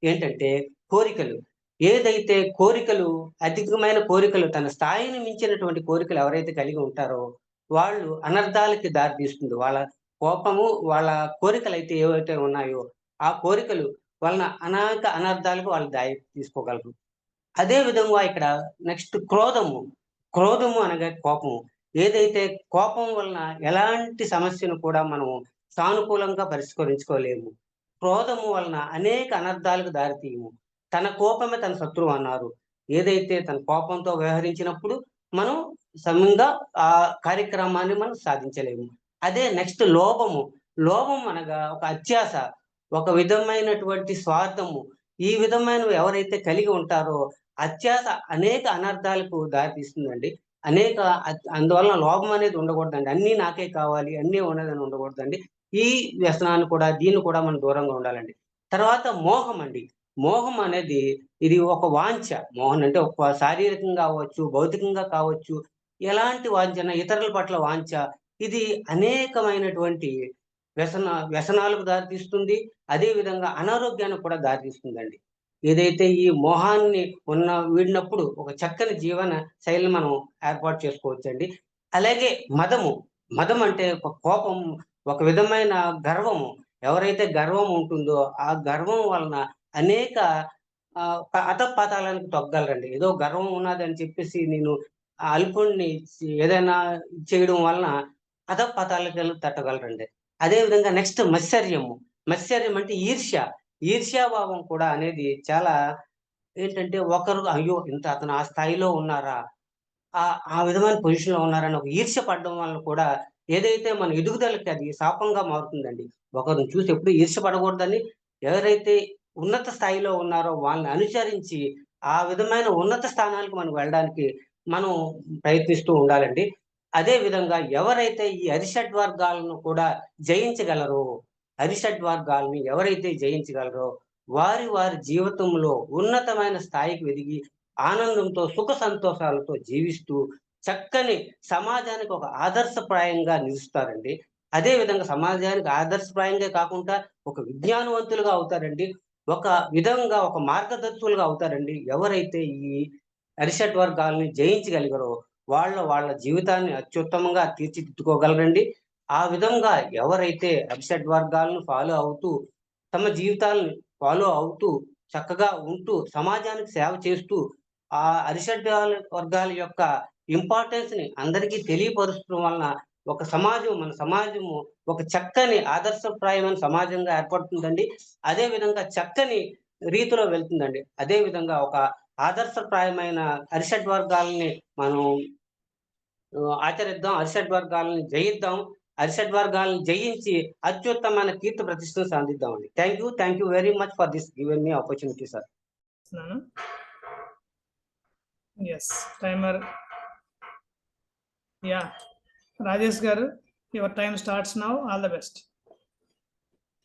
ఏంటంటే కోరికలు. ఏదైతే కోరికలు, అధికమైన కోరికలు, తన స్థాయిని మించినటువంటి కోరికలు ఎవరైతే కలిగి ఉంటారో వాళ్ళు అనర్థాలకి దారి తీస్తుంది. వాళ్ళ కోపము, వాళ్ళ కోరికలు అయితే ఏవైతే ఉన్నాయో ఆ కోరికలు వలన అనేక అనర్థాలకు వాళ్ళు దారి తీసుకోగలరు. అదే విధంగా ఇక్కడ నెక్స్ట్ క్రోధము అనగా కోపము. ఏదైతే కోపం వలన ఎలాంటి సమస్యను కూడా మనము సానుకూలంగా పరిష్కరించుకోలేము. క్రోధము వలన అనేక అనర్థాలకు దారితీయము. తన కోపమే తన శత్రువు అన్నారు. ఏదైతే తన కోపంతో వ్యవహరించినప్పుడు మనం సమంగా ఆ కార్యక్రమాన్ని మనం సాధించలేము. అదే నెక్స్ట్ లోభం అనగా ఒక అత్యాశ, ఒక విధమైనటువంటి స్వార్థము. ఈ విధమైనవి ఎవరైతే కలిగి ఉంటారో అత్యాశ అనేక అనర్థాలకు దారితీస్తుందండి. అందువలన లోభం అనేది ఉండకూడదండి. అన్నీ నాకే కావాలి, అన్నీ ఉన్నదని ఉండకూడదండి. ఈ వ్యసనాన్ని కూడా, దీన్ని కూడా మనం దూరంగా ఉండాలండి. తర్వాత మోహం అండి. మోహం అనేది ఇది ఒక వాంఛ. మోహం అంటే ఒక శారీరకంగా కావచ్చు, భౌతికంగా కావచ్చు, ఎలాంటి వాంఛన, ఇతరుల పట్ల వాంఛ. ఇది అనేకమైనటువంటి వ్యసనాలకు దారితీస్తుంది. అదే విధంగా అనారోగ్యానికి కూడా దారితీస్తుందండి. ఏదైతే ఈ మోహాన్ని వీడినప్పుడు ఒక చక్కని జీవన శైలిని మనం ఏర్పాటు చేసుకోవచ్చండి. అలాగే మదం అంటే ఒక కోపం, ఒక విధమైన గర్వము. ఎవరైతే గర్వం ఉంటుందో ఆ గర్వం వలన అనేక అధపాతాళానికి తొక్కగలరండి. ఏదో గర్వం ఉన్నదని చెప్పేసి నేను అల్పుణ్ణి ఏదైనా చేయడం వలన అధపాతాళాలకు తట్టగలరండి. అదే విధంగా నెక్స్ట్ మత్సర్యం అంటే ఈర్ష్యాభావం కూడా అనేది చాలా ఏంటంటే ఒకరు అయ్యో ఇంత అతను ఆ స్థాయిలో ఉన్నారా, ఆ విధమైన పొజిషన్ లో ఉన్నారని ఒక ఈర్ష్య పడడం వలన కూడా ఏదైతే మన ఎదుగుదలకి అది శాపంగా మారుతుందండి. ఒకరిని చూసి ఎప్పుడు ఈర్ష్య పడకూడదని, ఎవరైతే ఉన్నత స్థాయిలో ఉన్నారో వాళ్ళని అనుసరించి ఆ విధమైన ఉన్నత స్థానాలకు మనం వెళ్ళడానికి మనం ప్రయత్నిస్తూ ఉండాలండి. అదే విధంగా ఎవరైతే ఈ అరిషడ్ వర్గాలను కూడా జయించగలరో, అరిషడ్ వర్గాల్ని ఎవరైతే జయించగలరో వారి జీవితంలో ఉన్నతమైన స్థాయికి ఎదిగి ఆనందంతో సుఖ సంతోషాలతో జీవిస్తూ చక్కని సమాజానికి ఒక ఆదర్శప్రాయంగా నిలుస్తారండి. అదే విధంగా సమాజానికి ఆదర్శప్రాయంగా కాకుండా ఒక విజ్ఞానవంతులుగా అవుతారండి. ఒక విధంగా ఒక మార్గదర్శకులుగా అవుతారండి. ఎవరైతే ఈ అరిషడ్ వర్గాల్ని జయించగలిగారో వాళ్ళ జీవితాన్ని అత్యుత్తమంగా తీర్చిదిద్దుకోగలరండి. ఆ విధంగా ఎవరైతే అరిషడ్ వర్గాలను ఫాలో అవుతూ తమ జీవితాలను ఫాలో అవుతూ చక్కగా ఉంటూ సమాజానికి సేవ చేస్తూ ఆ అరిషడ్ వర్గాల యొక్క ఇంపార్టెన్స్ ని అందరికీ తెలియపరచడం వలన మన సమాజము ఒక చక్కని ఆదర్శప్రాయమైన సమాజంగా ఏర్పడుతుందండి. అదే విధంగా చక్కని రీతిలో వెళ్తుందండి. అదే విధంగా ఒక ఆదర్శప్రాయమైన అరిషడ్ వర్గాలని మనం ఆచరిద్దాం, అరిషడ్ వర్గాలను జయిద్దాం, అరిషడ్ వర్గాలను జయించి అత్యుత్తమైన కీర్తి ప్రతిష్టలు సాధిద్దామండి. Thank you very much for this given me opportunity sir.
Yes timer. Yeah Rajesh గారు, your time starts now. All the best.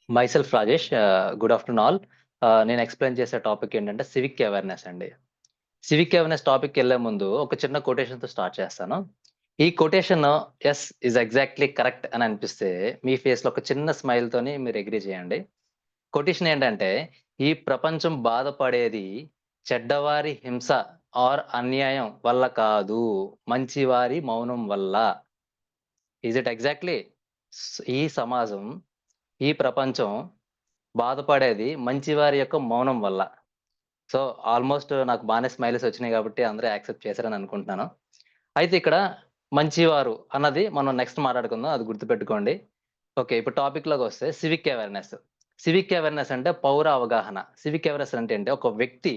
Myself Rajesh. Good afternoon all. నేను ఎక్స్ప్లెయిన్ చేసే టాపిక్ ఏంటంటే సివిక్ అవేర్నెస్ అండి. సివిక్ అవేర్నెస్ టాపిక్ వెళ్ళే ముందు ఒక చిన్న కొటేషన్తో స్టార్ట్ చేస్తాను. ఈ quotation yes is exactly correct అని అనిపిస్తే మీ ఫేస్లో ఒక చిన్న స్మైల్తోని మీరు అగ్రీ చేయండి. కొటేషన్ ఏంటంటే, ఈ ప్రపంచం బాధపడేది చెడ్డవారి హింస ఆర్ అన్యాయం వల్ల కాదు, మంచివారి మౌనం వల్ల. Is it exactly? ఈ సమాజం, ఈ ప్రపంచం బాధపడేది మంచివారి యొక్క మౌనం వల్ల. సో ఆల్మోస్ట్ నాకు బాగానే స్మైల్స్ వచ్చినాయి కాబట్టి అందరూ యాక్సెప్ట్ చేశారని అనుకుంటున్నాను. అయితే ఇక్కడ మంచివారు అన్నది మనం నెక్స్ట్ మాట్లాడుకుందాం, అది గుర్తుపెట్టుకోండి. ఓకే, ఇప్పుడు టాపిక్లోకి వస్తే సివిక్ అవేర్నెస్. సివిక్ అవేర్నెస్ అంటే పౌర అవగాహన. సివిక్ అవేర్నెస్ అంటే ఒక వ్యక్తి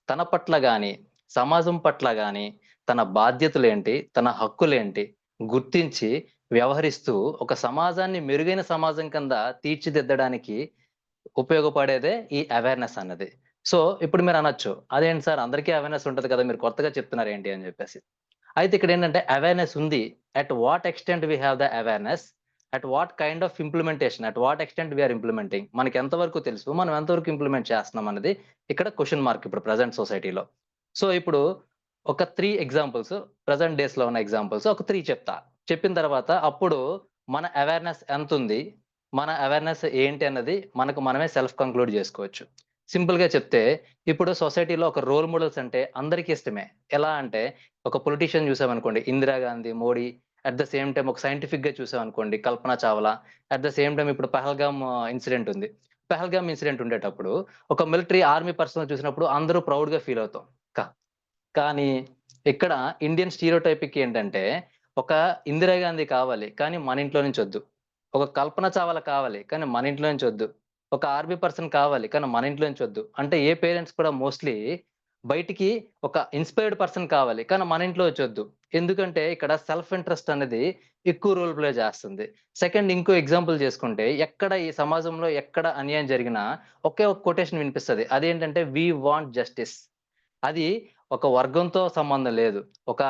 తన పట్ల కానీ సమాజం పట్ల కానీ తన బాధ్యతలేంటి, తన హక్కులేంటి గుర్తించి వ్యవహరిస్తూ ఒక సమాజాన్ని మెరుగైన సమాజం కింద తీర్చిదిద్దడానికి ఉపయోగపడేదే ఈ అవేర్నెస్ అన్నది. సో ఇప్పుడు మీరు అనొచ్చు, అదేంటి సార్ అందరికీ అవేర్నెస్ ఉంటుంది కదా, మీరు కొత్తగా చెప్తున్నారు ఏంటి అని చెప్పేసి. అయితే ఇక్కడ ఏంటంటే అవేర్నెస్ ఉంది. At what extent we have the awareness, at what kind of implementation, at what extent we are implementing. మనకి ఎంతవరకు తెలుసు, మనం ఎంతవరకు ఇంప్లిమెంట్ చేస్తున్నాం అనేది ఇక్కడ క్వశ్చన్ మార్క్ ఇప్పుడు ప్రజెంట్ సొసైటీలో. సో ఇప్పుడు ఒక 3 ఎగ్జాంపుల్స్, ప్రజెంట్ డేస్ లో ఉన్న ఎగ్జాంపుల్స్ ఒక 3 చెప్తా. చెప్పిన తర్వాత అప్పుడు మన అవేర్నెస్ ఎంత ఉంది, మన అవేర్నెస్ ఏంటి అన్నది మనకు మనమే సెల్ఫ్ కంక్లూడ్ చేసుకోవచ్చు. సింపుల్ గా చెప్తే, ఇప్పుడు సొసైటీలో ఒక రోల్ మోడల్స్ అంటే అందరికీ ఇష్టమే. ఎలా అంటే ఒక పొలిటీషియన్ చూసామనుకోండి, Indira Gandhi, Modi. At the same time ఒక సైంటిఫిక్ గా చూసామనుకోండి, Kalpana Chawla. At the same time ఇప్పుడు పహల్గామ్ ఇన్సిడెంట్ ఉంది. పహల్గామ్ ఇన్సిడెంట్ ఉండేటప్పుడు ఒక మిలిటరీ ఆర్మీ పర్సన్ చూసినప్పుడు అందరూ ప్రౌడ్ గా ఫీల్ అవుతాం. కానీ ఇక్కడ ఇండియన్ స్టీరియోటైపిక్ ఏంటంటే, ఒక ఇందిరాగాంధీ కావాలి కానీ మన ఇంట్లో నుంచి వద్దు, ఒక కల్పన చావ్లా కావాలి కానీ మన ఇంట్లో నుంచి వద్దు, ఒక ఆర్మీ పర్సన్ కావాలి కానీ మన ఇంట్లో నుంచి వద్దు. అంటే ఏ పేరెంట్స్ కూడా మోస్ట్లీ బయటికి ఒక ఇన్స్పైర్డ్ పర్సన్ కావాలి కానీ మన ఇంట్లో వచ్చొద్దు. ఎందుకంటే ఇక్కడ సెల్ఫ్ ఇంట్రెస్ట్ అనేది ఎక్కువ రోల్ ప్లే చేస్తుంది. సెకండ్, ఇంకో ఎగ్జాంపుల్ చేసుకుంటే, ఎక్కడ ఈ సమాజంలో ఎక్కడ అన్యాయం జరిగినా ఒకే ఒక కొటేషన్ వినిపిస్తుంది. అదేంటంటే వి వాంట్ జస్టిస్. అది ఒక వర్గంతో సంబంధం లేదు, ఒక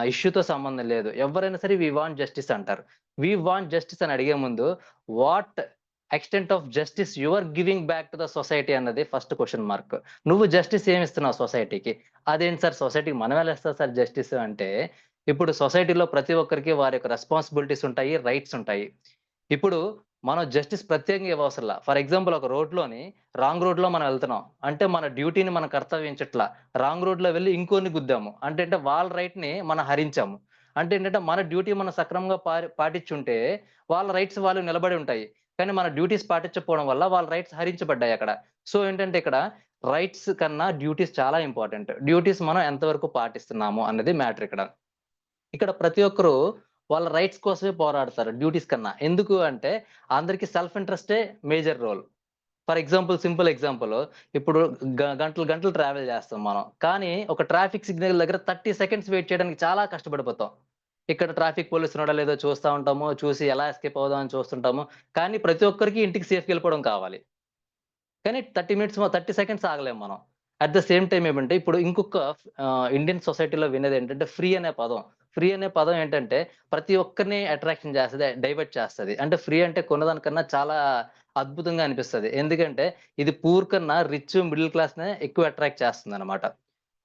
ఇష్యూతో సంబంధం లేదు. ఎవరైనా సరే వి వాంట్ జస్టిస్ అంటారు. వి వాంట్ జస్టిస్ అని అడిగే ముందు what extent of justice you are giving back to the society అన్నది ఫస్ట్ క్వశ్చన్ మార్క్. నువ్వు జస్టిస్ ఏమి ఇస్తున్నావు సొసైటీకి? అదేంటి సార్ సొసైటీకి మనం ఎలా ఇస్తాం సార్ జస్టిస్ అంటే, ఇప్పుడు సొసైటీలో ప్రతి ఒక్కరికి వారి యొక్క రెస్పాన్సిబిలిటీస్ ఉంటాయి, రైట్స్ ఉంటాయి. ఇప్పుడు మనం జస్టిస్ ప్రత్యేకంగా ఇవ్వవసరంలా. ఫర్ ఎగ్జాంపుల్, ఒక రోడ్లోని రాంగ్ రోడ్ లో మనం వెళ్తున్నాం అంటే మన డ్యూటీని మనం కర్తవ్యించట్లా, రాంగ్ రోడ్ లో వెళ్ళి ఇంకోని గుద్దాము అంటే వాళ్ళ రైట్ ని మనం హరించాము. అంటే ఏంటంటే మన డ్యూటీ మనం సక్రమంగా పాటించుంటే వాళ్ళ రైట్స్ వాళ్ళు నిలబడి ఉంటాయి. కానీ మన డ్యూటీస్ పాటించకపోవడం వల్ల వాళ్ళ రైట్స్ హరించబడ్డాయి అక్కడ. సో ఏంటంటే ఇక్కడ రైట్స్ కన్నా డ్యూటీస్ చాలా ఇంపార్టెంట్. డ్యూటీస్ మనం ఎంతవరకు పాటిస్తున్నాము అన్నది మ్యాటర్ ఇక్కడ. ఇక్కడ ప్రతి ఒక్కరు వాళ్ళ రైట్స్ కోసమే పోరాడతారు డ్యూటీస్ కన్నా. ఎందుకు అంటే అందరికి సెల్ఫ్ ఇంట్రెస్టే major role. For example, simple example, ఇప్పుడు గంటలు ట్రావెల్ చేస్తాం మనం, కానీ ఒక ట్రాఫిక్ సిగ్నల్ దగ్గర 30 సెకండ్స్ వెయిట్ చేయడానికి చాలా కష్టపడిపోతాం. ఇక్కడ ట్రాఫిక్ పోలీసు ఉన్నాడో లేదో చూస్తూ ఉంటాము, చూసి ఎలా ఎస్కేప్ అవుదాం అని చూస్తుంటాము. కానీ ప్రతి ఒక్కరికి ఇంటికి సేఫ్కి వెళ్ళిపోవడం కావాలి, కానీ 30 సెకండ్స్ ఆగలేము మనం. అట్ ద సేమ్ టైం ఏమంటే, ఇప్పుడు ఇంకొక ఇండియన్ సొసైటీలో వినేది ఏంటంటే ఫ్రీ అనే పదం. ఫ్రీ అనే పదం ఏంటంటే ప్రతి ఒక్కరిని అట్రాక్షన్ చేస్తుంది, డైవర్ట్ చేస్తుంది. అంటే ఫ్రీ అంటే కొన్నదానికన్నా చాలా అద్భుతంగా అనిపిస్తుంది. ఎందుకంటే ఇది పూర్ కన్నా రిచ్, మిడిల్ క్లాస్ నే ఎక్కువ అట్రాక్ట్ చేస్తుంది అనమాట.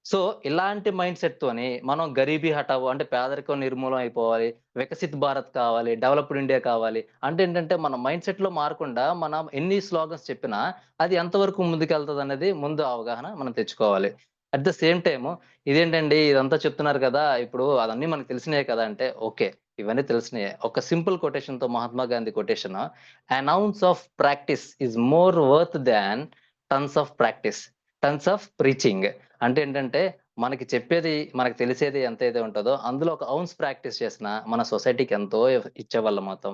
సో ఇలాంటి మైండ్ సెట్ తోని మనం గరీబీ హటావో అంటే పేదరికం నిర్మూలన అయిపోవాలి, వికసిత్ భారత్ కావాలి, డెవలప్డ్ ఇండియా కావాలి అంటే ఏంటంటే మన మైండ్ సెట్ లో మారకుండా మనం ఎన్ని స్లోగన్స్ చెప్పినా అది ఎంతవరకు ముందుకెళ్తుంది అనేది ముందు అవగాహన మనం తెచ్చుకోవాలి. అట్ ద సేమ్ టైమ్ ఇదేంటండి ఇదంతా చెప్తున్నారు కదా, ఇప్పుడు అదన్నీ మనకు తెలిసినాయి కదా అంటే ఓకే, ఇవన్నీ తెలిసినాయి. ఒక సింపుల్ కొటేషన్ తో Mahatma Gandhi quotation, an ounce of practice is more worth than tons of practice, tons of preaching. అంటే ఏంటంటే మనకి చెప్పేది మనకు తెలిసేది ఎంతైతే ఉంటుందో అందులో ఒక ఔన్స్ ప్రాక్టీస్ చేసిన మన సొసైటీకి ఎంతో ఇచ్చేవాళ్ళం మొత్తం.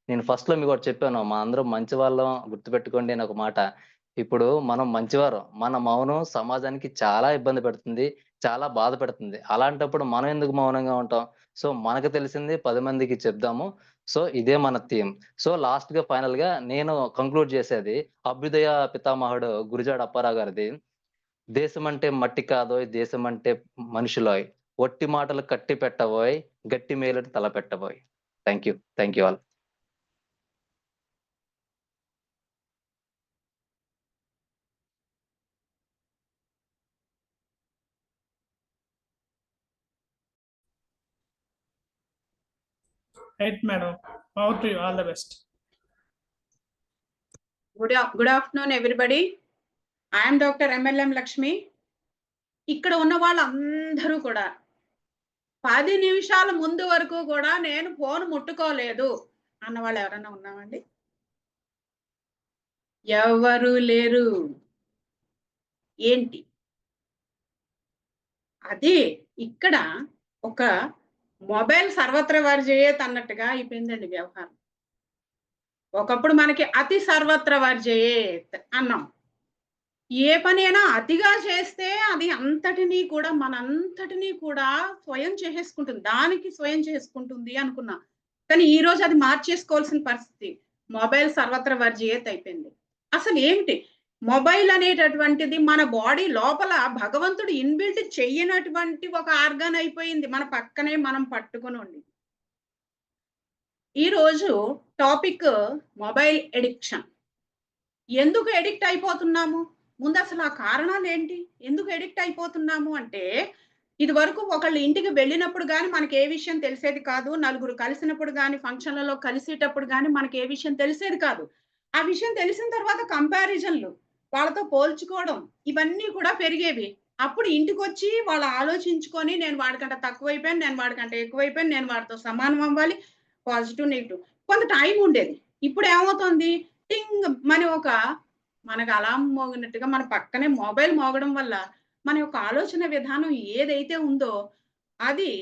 నేను ఫస్ట్ లో మీకు ఒకటి చెప్పాను, మా అందరం మంచి వాళ్ళం గుర్తుపెట్టుకోండి అని ఒక మాట. ఇప్పుడు మనం మంచివారం, మన మౌనం సమాజానికి చాలా ఇబ్బంది పెడుతుంది, చాలా బాధ పెడుతుంది. అలాంటప్పుడు మనం ఎందుకు మౌనంగా ఉంటాం? సో మనకు తెలిసింది 10 మందికి చెప్దాము. సో ఇదే మన థీమ్. సో లాస్ట్ గా ఫైనల్ గా నేను కంక్లూడ్ చేసేది అభ్యుదయ పితామహుడు గురుజాడ అప్పారావు గారిది, దేశమంటే మట్టి కాదోయ్, దేశమంటే మనుషులోయ్, ఒట్టి మాటలు కట్టి పెట్టబోయ్, గట్టి మేలుని తల పెట్టబోయ్. Thank you all.
Right madam, power to you, all the best.
Good afternoon, everybody. I am Dr. MLM Lakshmi. ఇక్కడ ఉన్న వాళ్ళందరూ కూడా 10 నిమిషాల ముందు వరకు కూడా నేను ఫోన్ ముట్టుకోలేదు అన్న వాళ్ళు ఎవరైనా ఉన్నామండి? ఎవరు లేరు. ఏంటి అది? ఇక్కడ ఒక మొబైల్ సర్వత్ర వర్జయేత్ అన్నట్టుగా అయిపోయిందండి వ్యవహారం. ఒకప్పుడు మనకి అతి సర్వత్ర వర్జయేత్ అన్నాం. ఏ పనైనా అతిగా చేస్తే అది అంతటినీ కూడా మనంతటినీ కూడా స్వయం చేసేసుకుంటుంది, దానికి స్వయం చేసుకుంటుంది అనుకున్నా. కానీ ఈ రోజు అది మార్చేసుకోవాల్సిన పరిస్థితి. మొబైల్ సర్వత్ర వర్జయేత్ అయిపోయింది. అసలు ఏమిటి మొబైల్ అనేటటువంటిది? మన బాడీ లోపల భగవంతుడు ఇన్బిల్ట్ చెయ్యనటువంటి ఒక ఆర్గాన్ అయిపోయింది, మన పక్కనే మనం పట్టుకొని ఉండి. ఈ రోజు టాపిక్ మొబైల్ ఎడిక్షన్. ఎందుకు ఎడిక్ట్ అయిపోతున్నాము? ముందు అసలు ఆ కారణాలు ఏంటి? ఎందుకు ఎడిక్ట్ అయిపోతున్నాము అంటే, ఇది వరకు ఒకళ్ళు ఇంటికి వెళ్ళినప్పుడు కానీ మనకి ఏ విషయం తెలిసేది కాదు, నలుగురు కలిసినప్పుడు కానీ ఫంక్షన్లలో కలిసేటప్పుడు కానీ మనకి ఏ విషయం తెలిసేది కాదు. ఆ విషయం తెలిసిన తర్వాత కంపారిజన్లు, వాళ్ళతో పోల్చుకోవడం, ఇవన్నీ కూడా పెరిగేవి. అప్పుడు ఇంటికి వచ్చి వాళ్ళు ఆలోచించుకొని నేను వాడికంటే తక్కువైపోయాను, నేను వాడికంటే ఎక్కువైపోయాను, నేను వాడితో సమానం అవ్వాలి, పాజిటివ్ నెగిటివ్. కొంత టైం ఉండేది. ఇప్పుడు ఏమవుతుంది? టింగ్ మన ఒక మనకు అలాం మోగినట్టుగా మన పక్కనే మొబైల్ మోగడం వల్ల మన యొక్క ఆలోచన విధానం ఏదైతే ఉందో అది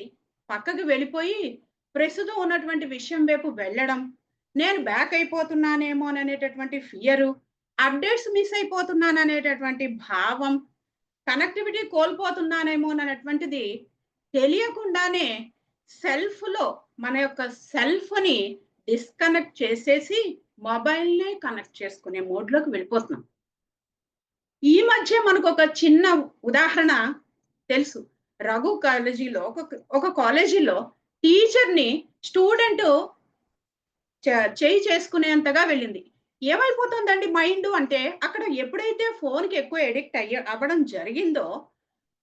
పక్కకి వెళ్ళిపోయి ప్రస్తుతం ఉన్నటువంటి విషయం వైపు వెళ్ళడం, నేను బ్యాక్ అయిపోతున్నానేమో అనేటటువంటి ఫియరు, అప్డేట్స్ మిస్ అయిపోతున్నాను అనేటటువంటి భావం, కనెక్టివిటీ కోల్పోతున్నానేమో అనేటువంటిది తెలియకుండానే సెల్ఫ్లో మన యొక్క సెల్ఫ్ని డిస్కనెక్ట్ చేసేసి మొబైల్నే కనెక్ట్ చేసుకునే మోడ్లోకి వెళ్ళిపోతున్నాం. ఈ మధ్య మనకు ఒక చిన్న ఉదాహరణ తెలుసు. రఘు కాలేజీలో ఒక కాలేజీలో టీచర్ని స్టూడెంట్ చేయి చేసుకునేంతగా వెళ్ళింది. ఏమైపోతుందండి మైండ్ అంటే, అక్కడ ఎప్పుడైతే ఫోన్కి ఎక్కువ ఎడిక్ట్ అవ్వడం జరిగిందో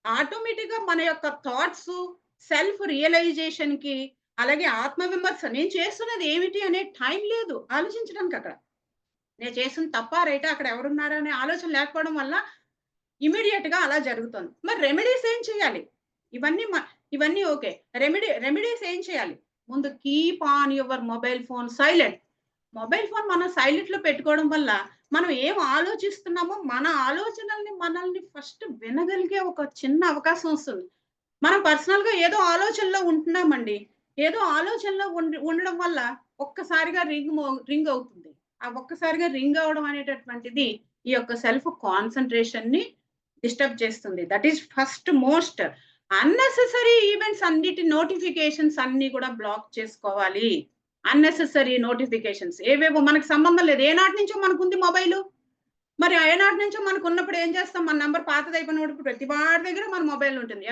ఆటోమేటిక్గా మన యొక్క థాట్స్, సెల్ఫ్ రియలైజేషన్కి, అలాగే ఆత్మవిమర్శ, నేను చేస్తున్నది ఏమిటి అనే టైం లేదు ఆలోచించడానికి. అక్కడ నేను చేసిన తప్ప రైటా, అక్కడ ఎవరున్నారా అనే ఆలోచన లేకపోవడం వల్ల ఇమీడియట్ గా అలా జరుగుతుంది. మరి రెమెడీస్ ఏం చేయాలి? ఇవన్నీ ఓకే, రెమెడీస్ ఏం చేయాలి? ముందు keep on your mobile phone silent. Mobile phone మనం సైలెంట్ లో పెట్టుకోవడం వల్ల మనం ఏం ఆలోచిస్తున్నామో మన ఆలోచనల్ని మనల్ని ఫస్ట్ వినగలిగే ఒక చిన్న అవకాశం వస్తుంది. మనం పర్సనల్ గా ఏదో ఆలోచనలో ఉంటున్నామండి, ఏదో ఆలోచనలో ఉండడం వల్ల ఒక్కసారిగా రింగ్ అవుతుంది. ఆ ఒక్కసారిగా రింగ్ అవడం అనేటటువంటిది ఈ యొక్క సెల్ఫ్ కాన్సన్ట్రేషన్ ని డిస్టర్బ్ చేస్తుంది. That is first most. Unnecessary events అన్నిటి నోటిఫికేషన్స్ అన్ని కూడా బ్లాక్ చేసుకోవాలి. అన్నెసెసరీ నోటిఫికేషన్స్ ఏవేవో మనకు సంబంధం లేదు. ఏనాటి నుంచో మనకు ఉంది మొబైల్, మరి ఏనాటి నుంచో మనకు ఉన్నప్పుడు ఏం చేస్తాం? మన నెంబర్ పాతదైపోయినప్పుడు ప్రతి వాడి దగ్గర మన మొబైల్ ఉంటుంది.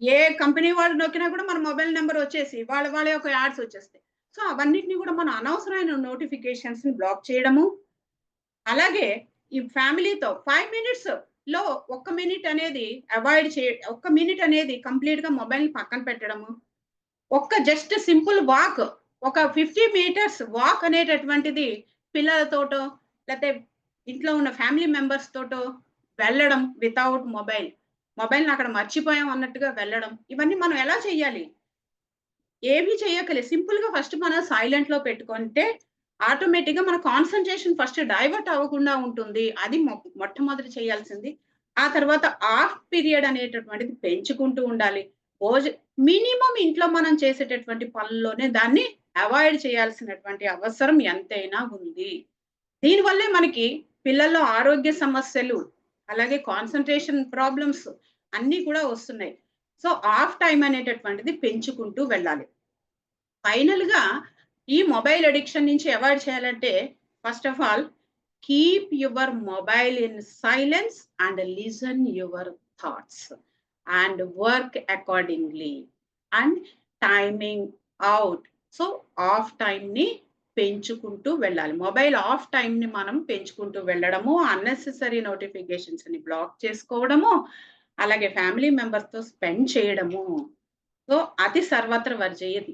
ఏ కంపెనీ వాళ్ళు నొక్కినా కూడా మన మొబైల్ నెంబర్ వచ్చేసి వాళ్ళ యొక్క యాడ్స్ వచ్చేస్తాయి. సో అవన్నిటిని కూడా మన అనవసరమైన నోటిఫికేషన్స్ ని బ్లాక్ చేయడము, అలాగే ఈ ఫ్యామిలీతో 5 minutes లో ఒక్క మినిట్ అనేది ఒక్క మినిట్ అనేది కంప్లీట్ గా మొబైల్ పక్కన పెట్టడము, ఒక్క జస్ట్ సింపుల్ వాక్, ఒక 50 మీటర్స్ వాక్ అనేటటువంటిది పిల్లలతోటో లేకపోతే ఇంట్లో ఉన్న ఫ్యామిలీ మెంబర్స్ తోటో వెళ్ళడం వితౌట్ మొబైల్ అక్కడ మర్చిపోయాం అన్నట్టుగా వెళ్ళడం, ఇవన్నీ మనం ఎలా చెయ్యాలి? ఏమీ చేయక్కర్లేదు. సింపుల్ గా ఫస్ట్ మనం సైలెంట్ లో పెట్టుకుంటే ఆటోమేటిక్ గా మన కాన్సన్ట్రేషన్ ఫస్ట్ డైవర్ట్ అవ్వకుండా ఉంటుంది. అది మొట్టమొదటి చేయాల్సింది. ఆ తర్వాత ఆఫ్ పీరియడ్ అనేటటువంటిది పెంచుకుంటూ ఉండాలి. మినిమం ఇంట్లో మనం చేసేటటువంటి పనుల్లోనే దాన్ని అవాయిడ్ చేయాల్సినటువంటి అవసరం ఎంతైనా ఉంది. దీనివల్లే మనకి పిల్లల్లో ఆరోగ్య సమస్యలు, అలాగే కాన్సన్ట్రేషన్ ప్రాబ్లమ్స్ అన్నీ కూడా వస్తున్నాయి. సో ఆఫ్ టైం అనేటటువంటిది పెంచుకుంటూ వెళ్ళాలి. ఫైనల్ గా ఈ మొబైల్ అడిక్షన్ నుంచి అవాయిడ్ చేయాలంటే first of all keep your mobile in silence and listen your thoughts and work accordingly and timing out. So of time ని పెంచుకుంటూ వెళ్ళాలి. మొబైల్ ఆఫ్ టైం ని మనం పెంచుకుంటూ వెళ్ళడము, అన్నెసెసరీ నోటిఫికేషన్స్ ని బ్లాక్ చేసుకోవడము, అలాగే ఫ్యామిలీ మెంబర్స్ తో స్పెండ్ చేయడము. సో అతి సర్వత్ర వర్జయతి.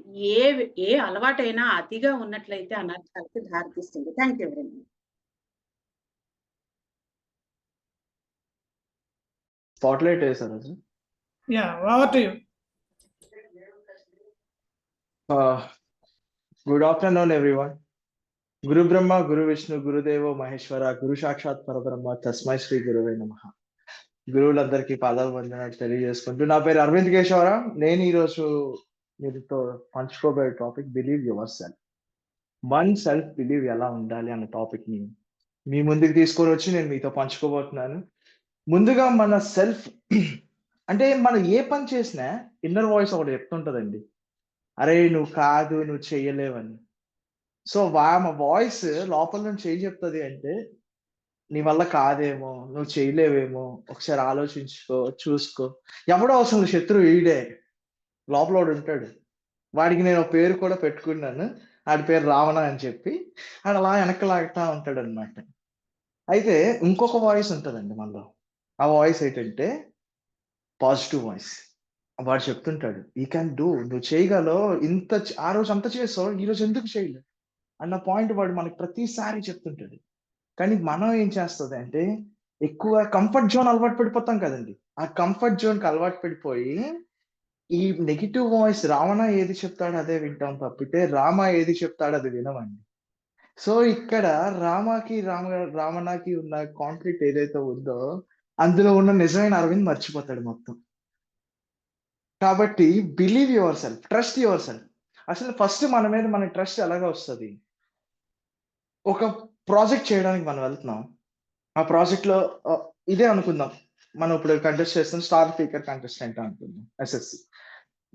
ఏ అలవాటైనా అతిగా ఉన్నట్లయితే అనర్థాలకు దారితీస్తుంది. Thank you very much.
Spotlight వేసారు అది.
Yeah, over to you.
Good afternoon, everyone. Guru Brahma, Guru Vishnu, Guru Deva, Maheshwara, Guru Sakshat Parabrahma, Tasmai Shri Guruve Namaha. గురువులందరికీ పాదాలు వందనాలు తెలియజేసుకుంటూ, నా పేరు అరవింద్ కేశవరావు. నేను ఈరోజు మీతో పంచుకోబోయే topic believe yourself. Oneself believe ఎలా ఉండాలి అన్న టాపిక్ ని మీ ముందుకు తీసుకొని వచ్చి నేను మీతో పంచుకోబోతున్నాను. ముందుగా మన సెల్ఫ్ అంటే మనం ఏ పని చేసినా ఇన్నర్ వాయిస్ ఒకటి చెప్తుంటదండి, అరే నువ్వు కాదు, నువ్వు చెయ్యలేవని. సో వాయిస్ లోపల నుంచి ఏం చెప్తుంది అంటే, నీ వల్ల కాదేమో, నువ్వు చేయలేవేమో, ఒకసారి ఆలోచించుకో, చూసుకో. ఎవడో అవసరం శత్రువు ఈడే, లోపల వాడు ఉంటాడు. వాడికి నేను పేరు కూడా పెట్టుకున్నాను, ఆడి పేరు రావణ అని చెప్పి. ఆడు అలా వెనక్కి లాగుతా ఉంటాడు అనమాట. అయితే ఇంకొక వాయిస్ ఉంటుందండి మనలో. ఆ వాయిస్ ఏంటంటే పాజిటివ్ వాయిస్. వాడు చెప్తుంటాడు, యూ క్యాన్ డూ, నువ్వు చేయగలవు, ఆ రోజు అంత చేసావు, ఈ రోజు ఎందుకు చేయలేవు అన్న పాయింట్ వాడు మనకి ప్రతిసారి చెప్తుంటాడు. కానీ మనం ఏం చేస్తుంది అంటే, ఎక్కువ కంఫర్ట్ జోన్ అలవాటు పడిపోతాం కదండి. ఆ కంఫర్ట్ జోన్ కి అలవాటు పడిపోయి ఈ నెగిటివ్ వాయిస్ రావణ ఏది చెప్తాడో అదే వింటాం తప్పితే రామ ఏది చెప్తాడో అది వినమండి. సో ఇక్కడ రావణకి ఉన్న కాన్ఫ్లిక్ట్ ఏదైతే ఉందో అందులో ఉన్న నిజమైన అరవింద్ మర్చిపోతాడు మొత్తం. కాబట్టి believe your self, trust your self. అసలు ఫస్ట్ మన మీద మన ట్రస్ట్ ఎలాగా వస్తుంది? ఒక ప్రాజెక్ట్ చేయడానికి మనం వెళ్తున్నాం. ఆ ప్రాజెక్ట్ లో ఇదే అనుకుందాం, మనం ఇప్పుడు కంటెస్ట్ చేస్తాం, స్టార్ స్పీకర్ కంటెస్టెంట్ అనుకుందాం, ఎస్ఎస్సి.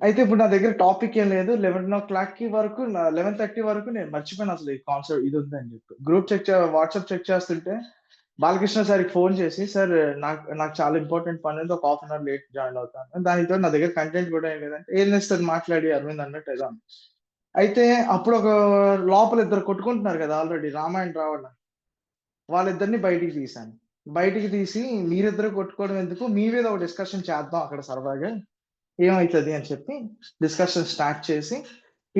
అయితే ఇప్పుడు నా దగ్గర టాపిక్ ఏం లేదు. 11:00 వరకు 11:30 వరకు నేను మర్చిపోయాను అసలు ఈ కాన్సెప్ట్ ఇది ఉందని చెప్పి. గ్రూప్ వాట్సాప్ చెక్ చేస్తుంటే బాలకృష్ణ సార్కి ఫోన్ చేసి, సార్ నాకు చాలా ఇంపార్టెంట్ పని ఉంది, ఒక half an hour late join అవుతాను. దానితో నా దగ్గర కంటెంట్ కూడా ఏం లేదంటే, ఏం చేస్తుంది మాట్లాడి అరవింద్ అన్నట్టు ఏదో. అయితే అప్పుడు ఒక లోపల ఇద్దరు కొట్టుకుంటున్నారు కదా ఆల్రెడీ, రామాయణ రావణ. వాళ్ళిద్దరిని బయటికి తీశాను. బయటికి తీసి మీరిద్దరు కొట్టుకోవడం ఎందుకు, మీ మీద ఒక డిస్కషన్ చేద్దాం అక్కడ సరదాగా, ఏమవుతుంది అని చెప్పి డిస్కషన్ స్టార్ట్ చేసి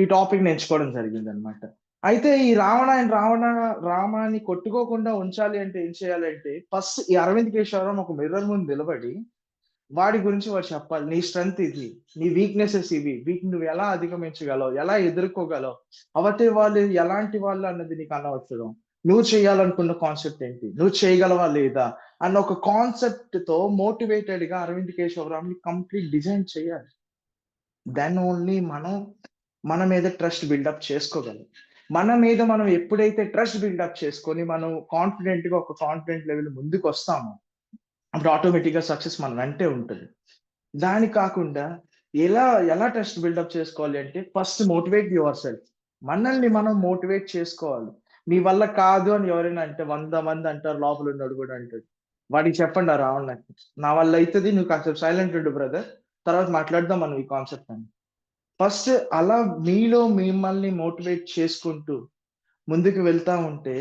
ఈ టాపిక్ ఎంచుకోవడం జరిగింది అనమాట. అయితే ఈ రామాని కొట్టుకోకుండా ఉంచాలి అంటే ఏం చేయాలంటే, ఫస్ట్ ఈ అరవింద్ కేశవరావు ఒక మిర్రర్ ముందు నిలబడి వాడి గురించి వాడు చెప్పాలి. నీ స్ట్రెంగ్త్ ఇది, నీ వీక్నెసెస్ ఇవి, వీటిని నువ్వు ఎలా అధిగమించగలవు, ఎలా ఎదుర్కోగలవు, అవతే వాళ్ళు ఎలాంటి వాళ్ళు అన్నది నీకు అనవసరం. నువ్వు చేయాలనుకున్న కాన్సెప్ట్ ఏంటి, నువ్వు చేయగలవా లేదా అన్న ఒక కాన్సెప్ట్ తో మోటివేటెడ్ గా అరవింద్ కేశవరావుని కంప్లీట్ డిజైన్ చేయాలి. దెన్ ఓన్లీ మనం మన మీద ట్రస్ట్ బిల్డప్ చేసుకోగలం. మన మీద మనం ఎప్పుడైతే ట్రస్ట్ బిల్డప్ చేసుకొని మనం కాన్ఫిడెంట్ గా ఒక కాన్ఫిడెంట్ లెవెల్ ముందుకు వస్తామో అప్పుడు ఆటోమేటిక్ గా సక్సెస్ మన వెంటే ఉంటుంది. దాని కాకుండా ఎలా ట్రస్ట్ బిల్డప్ చేసుకోవాలి అంటే, ఫస్ట్ మోటివేట్ యువర్ సెల్ఫ్. మనల్ని మనం మోటివేట్ చేసుకోవాలి. మీ వల్ల కాదు అని ఎవరైనా అంటే 100 మంది అంటారు, లోపల ఉన్నాడు కూడా అంటాడు. వాడికి చెప్పండి ఆ రావణకి, నా వల్ల అవుతుంది, నువ్వు కాసేపు సైలెంట్ ఉండు బ్రదర్, తర్వాత మాట్లాడదాం మనం ఈ కాన్సెప్ట్ అని. ఫస్ట్ అలా మీలో మిమ్మల్ని మోటివేట్ చేసుకుంటూ ముందుకు వెళ్తా ఉంటే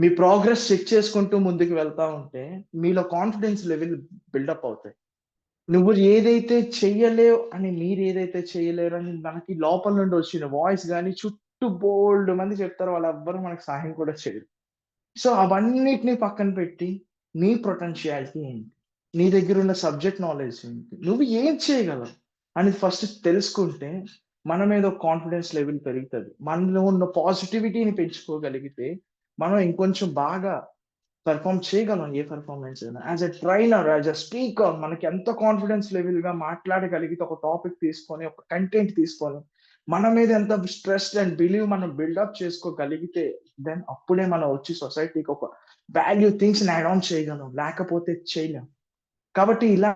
మీ ప్రోగ్రెస్ చెక్ చేసుకుంటూ ముందుకు వెళ్తా ఉంటే మీలో కాన్ఫిడెన్స్ లెవెల్ బిల్డప్ అవుతాయి. నువ్వు ఏదైతే చెయ్యలేవు అని, మీరు ఏదైతే చేయలేరు అని మనకి లోపల నుండి వచ్చిన వాయిస్ కానీ చుట్టూ బోల్డ్ మంది చెప్తారు, వాళ్ళు ఎవ్వరు మనకు సహాయం కూడా చేయరు. సో అవన్నిటిని పక్కన పెట్టి నీ పొటెన్షియాలిటీ ఏంటి, నీ దగ్గర ఉన్న సబ్జెక్ట్ నాలెడ్జ్ ఏంటి, నువ్వు ఏం చేయగలవు అని ఫస్ట్ తెలుసుకుంటే మన మీద కాన్ఫిడెన్స్ లెవెల్ పెరుగుతుంది. మనలో ఉన్న పాజిటివిటీని పెంచుకోగలిగితే మనం ఇంకొంచెం బాగా పెర్ఫామ్ చేయగలం. ఏ పెర్ఫార్మెన్స్ అయినా as a trainer, as a speaker మనకి ఎంత కాన్ఫిడెన్స్ లెవెల్ గా మాట్లాడగలిగితే, ఒక టాపిక్ తీసుకొని, ఒక కంటెంట్ తీసుకొని మన మీద ఎంత స్ట్రెస్ అండ్ బిలీవ్ మనం బిల్డప్ చేసుకోగలిగితే, దెన్ అప్పుడే మనం వచ్చి సొసైటీకి ఒక వాల్యూ థింగ్స్ యాడ్ ఆన్ చేయగలం, లేకపోతే చేయలేం. కాబట్టి ఇలా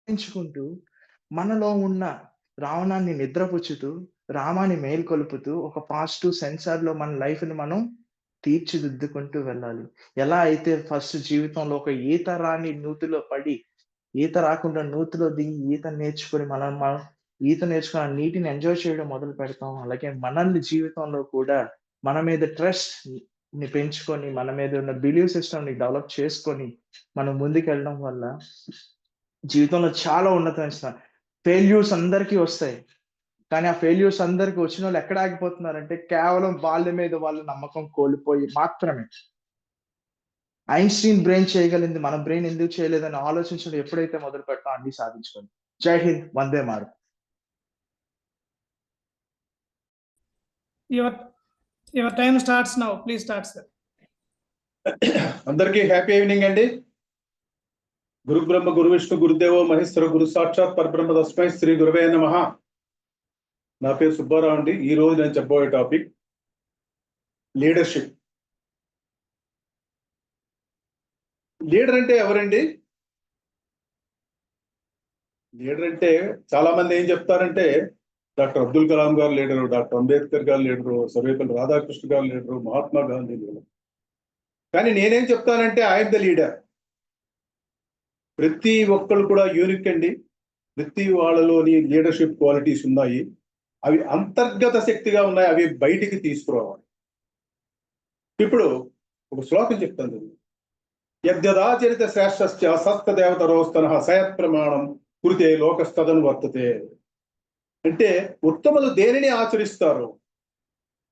ఎంచుకుంటూ మనలో ఉన్న రావణాన్ని నిద్రపుచ్చుతూ రామాన్ని మేల్కొలుపుతూ ఒక పాజిటివ్ సెన్సార్ లో మన లైఫ్ ని మనం తీర్చిదిద్దుకుంటూ వెళ్ళాలి. ఎలా అయితే ఫస్ట్ జీవితంలో ఒక ఈత రాని నూతిలో పడి, ఈత రాకుండా నూతిలో దిగి ఈత నేర్చుకుని మనం ఈత నేర్చుకుని నీటిని ఎంజాయ్ చేయడం మొదలు పెడతాం, అలాగే మనల్ని జీవితంలో కూడా మన మీద ట్రస్ట్ ని పెంచుకొని, మన మీద ఉన్న బిలీవ్ సిస్టమ్ ని డెవలప్ చేసుకొని మనం ముందుకు వెళ్ళడం వల్ల జీవితంలో చాలా ఉన్నతమైన ఫెయిల్యూర్స్ అందరికీ వస్తాయి. కానీ ఆ ఫెయిల్యూర్స్ అందరికి వచ్చిన వాళ్ళు ఎక్కడ ఆగిపోతున్నారంటే కేవలం వాళ్ళ మీద వాళ్ళ నమ్మకం కోల్పోయి మాత్రమే. ఐన్స్టీన్ బ్రెయిన్ చేయగలిగింది, మన బ్రెయిన్ ఎందుకు చేయలేదని ఆలోచించడం ఎప్పుడైతే మొదలు పెడతాం అన్ని సాధించుకోండి. Jai Hind, Vande Mataram.
Your time starts now, please start sir.
అందరికీ హ్యాపీ ఈవినింగ్ అండి. గురు బ్రహ్మ గురు విష్ణు గురుదేవో మహేశ్వర గురు సాక్షాత్ పరబ్రహ్మ తస్మై శ్రీ గురువే నమః. నా పేరు సుబ్బారావు అండి. ఈ రోజు నేను చెప్పబోయే టాపిక్ లీడర్షిప్. లీడర్ అంటే ఎవరండి? లీడర్ అంటే చాలా మంది ఏం చెప్తారంటే డాక్టర్ అబ్దుల్ కలాం గారు లీడరు, డాక్టర్ అంబేద్కర్ గారు లీడరు, సర్వేపల్లి రాధాకృష్ణ గారు లీడరు, మహాత్మా గాంధీ లీడరు. కానీ నేనేం చెప్తానంటే ఐఎమ్ ద లీడర్. ప్రతి ఒక్కరు కూడా యూనిక్ అండి. ప్రతి వాళ్ళలోని లీడర్షిప్ క్వాలిటీస్ ఉన్నాయి. అవి అంతర్గత శక్తిగా ఉన్నాయి, అవి బయటికి తీసుకురావాలి. ఇప్పుడు ఒక శ్లోకం చెప్తాను. యద్యదాచరిత శ్రేష్ఠస్య సస్త దేవతరోస్తనః సయత్ ప్రమాణం కృతే లోకస్తదను వర్తతే. అంటే ఉత్తములు దేనిని ఆచరిస్తారు,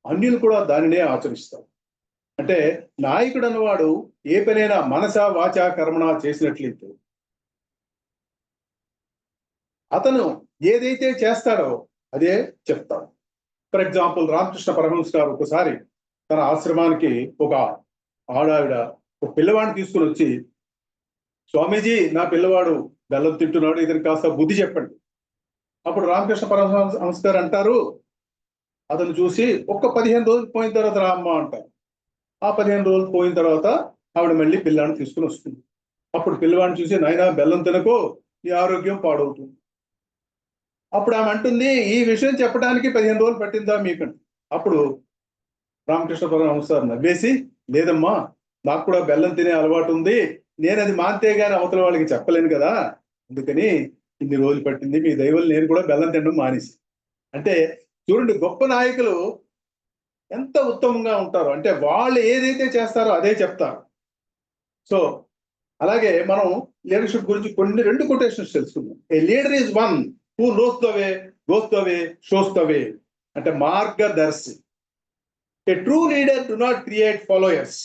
అన్యులు కూడా దానినే ఆచరిస్తారు. అంటే నాయకుడు అన్నవాడు ఏ పనైనా మనస వాచ కర్మణ చేసినట్లయితే అతను ఏదైతే చేస్తాడో అదే చెప్తాడు. ఫర్ ఎగ్జాంపుల్ రామకృష్ణ పరమహంస గారు ఒకసారి తన ఆశ్రమానికి ఒక ఆడావిడ ఒక పిల్లవాడిని తీసుకుని వచ్చి, స్వామీజీ నా పిల్లవాడు బెల్లం తింటున్నాడు, ఇతను కాస్త బుద్ధి చెప్పండి. అప్పుడు రామకృష్ణ పరమహంస గారు అంటారు, అతను చూసి ఒక్క 15 రోజులు పోయిన తర్వాత రామ్మ అంటారు. ఆ 15 రోజులు పోయిన తర్వాత ఆవిడ మళ్ళీ పిల్లాడిని తీసుకుని వస్తుంది. అప్పుడు పిల్లవాడిని చూసి, నాయనా బెల్లం తినకో, నీ ఆరోగ్యం పాడవుతుంది. అప్పుడు ఆమె అంటుంది, ఈ విషయం చెప్పడానికి 15 రోజులు పట్టిందా మీకంటే? అప్పుడు రామకృష్ణ పరమహంస నవ్వేసి, లేదమ్మా నాకు కూడా బెల్లం తినే అలవాటు ఉంది, నేను అది మాంతే గాని అవతల వాళ్ళకి చెప్పలేను కదా, అందుకని ఇన్ని రోజులు పట్టింది, మీ దైవం నేను కూడా బెల్లం తినడం మానేసి. అంటే చూడండి, గొప్ప నాయకులు ఎంత ఉత్తమంగా ఉంటారు అంటే వాళ్ళు ఏదైతే చేస్తారో అదే చెప్తారు. సో అలాగే మనం లీడర్షిప్ గురించి కొన్ని 2 కొటేషన్స్ తెలుసుకుందాం. A leader is one who knows the way, goes the way, shows the way. అంటే మార్గదర్శి. A true leader do not create followers,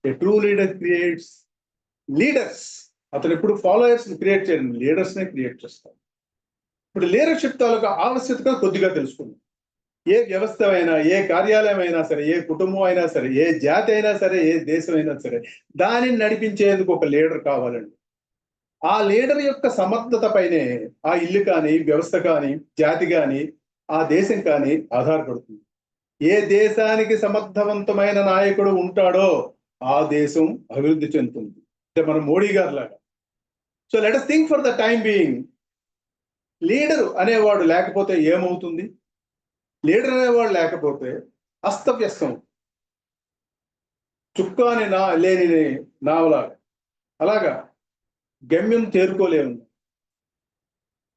a true leader creates leaders. అతను ఎప్పుడు ఫాలోయర్స్ ని క్రియేట్ చేయడం, లీడర్స్ నే క్రియేట్ చేస్తాడు. ఇప్పుడు లీడర్షిప్ తాలూకా ఆవశ్యకత కొద్దిగా తెలుసుకుందాం. ఏ వ్యవస్థ అయినా, ఏ కార్యాలయం అయినా సరే, ఏ కుటుంబం అయినా సరే, ఏ జాతి అయినా సరే, ఏ దేశం అయినా సరే, దానిని నడిపించేందుకు ఒక లీడర్ కావాలండి. ఆ లీడర్ యొక్క సమర్థత పైనే ఆ ఇల్లు కానీ, వ్యవస్థ కానీ, జాతి కానీ, ఆ దేశం కానీ ఆధారపడుతుంది. ఏ దేశానికి సమర్థవంతమైన నాయకుడు ఉంటాడో ఆ దేశం అభివృద్ధి చెందుతుంది. అంటే మన మోడీ గారు లాగా. So let us think for the time being. Leader అనేవాడు లేకపోతే ఏమవుతుంది? లీడర్ అనేవాడు లేకపోతే అస్తవ్యస్తం, చుక్కాని లేని నావలాగా, అలాగా గమ్యం చేరుకోలేము.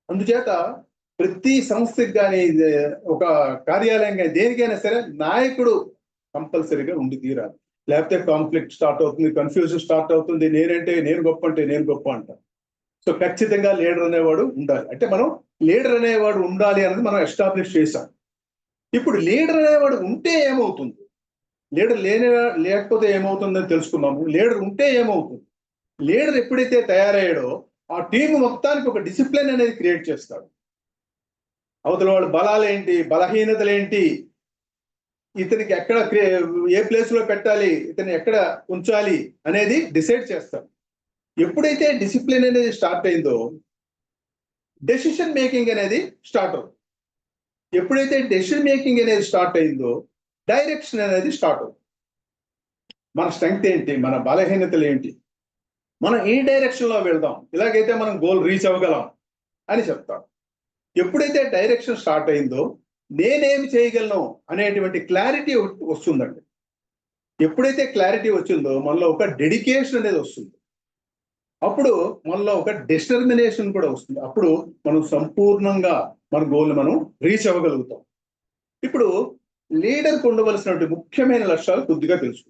అందుచేత ప్రతి సంస్థకి కానీ, ఒక కార్యాలయం కానీ, దేనికైనా సరే నాయకుడు కంపల్సరీగా ఉండి తీరాలి. లేకపోతే కాన్ఫ్లిక్ట్ స్టార్ట్ అవుతుంది, కన్ఫ్యూజన్ స్టార్ట్ అవుతుంది. నేనంటే నేను గొప్ప అంటే నేను గొప్ప అంటాను. సో ఖచ్చితంగా లీడర్ అనేవాడు ఉండాలి. అంటే మనం లీడర్ అనేవాడు ఉండాలి అనేది మనం ఎస్టాబ్లిష్ చేశాం. ఇప్పుడు లీడర్ అనేవాడు ఉంటే ఏమవుతుంది, లీడర్ లేకపోతే ఏమవుతుందని తెలుసుకున్నాము. లీడర్ ఉంటే ఏమవుతుంది, లీడర్ ఎప్పుడైతే తయారయ్యాడో ఆ టీం మొత్తానికి ఒక డిసిప్లిన్ అనేది క్రియేట్ చేస్తాడు. అవతల వాడు బలాలేంటి, బలహీనతలేంటి, ఇతనికి ఎక్కడ ఏ ప్లేస్ లో పెట్టాలి, ఇతన్ని ఎక్కడ ఉంచాలి అనేది డిసైడ్ చేస్తాడు. ఎప్పుడైతే డిసిప్లిన్ అనేది స్టార్ట్ అయిందో డెసిషన్ మేకింగ్ అనేది స్టార్ట్ అవుతుంది. ఎప్పుడైతే డెసిషన్ మేకింగ్ అనేది స్టార్ట్ అయిందో డైరెక్షన్ అనేది స్టార్ట్ అవుతుంది. మన స్ట్రెంగ్త్ ఏంటి, మన బలహీనతలు ఏంటి, మనం ఈ డైరెక్షన్ లో వెళ్దాం, ఇలాగైతే మనం గోల్ రీచ్ అవ్వగలం అని చెప్తాం. ఎప్పుడైతే డైరెక్షన్ స్టార్ట్ అయిందో నేనేమి చేయగలను అనేటువంటి క్లారిటీ వస్తుందండి. ఎప్పుడైతే క్లారిటీ వచ్చిందో మనలో ఒక డెడికేషన్ అనేది వస్తుంది. అప్పుడు మనలో ఒక డిటర్మినేషన్ కూడా వస్తుంది. అప్పుడు మనం సంపూర్ణంగా మన గోల్ మనం రీచ్ అవ్వగలుగుతాం. ఇప్పుడు లీడర్కి ఉండవలసినటువంటి ముఖ్యమైన లక్ష్యాలు కొద్దిగా తెలుసు.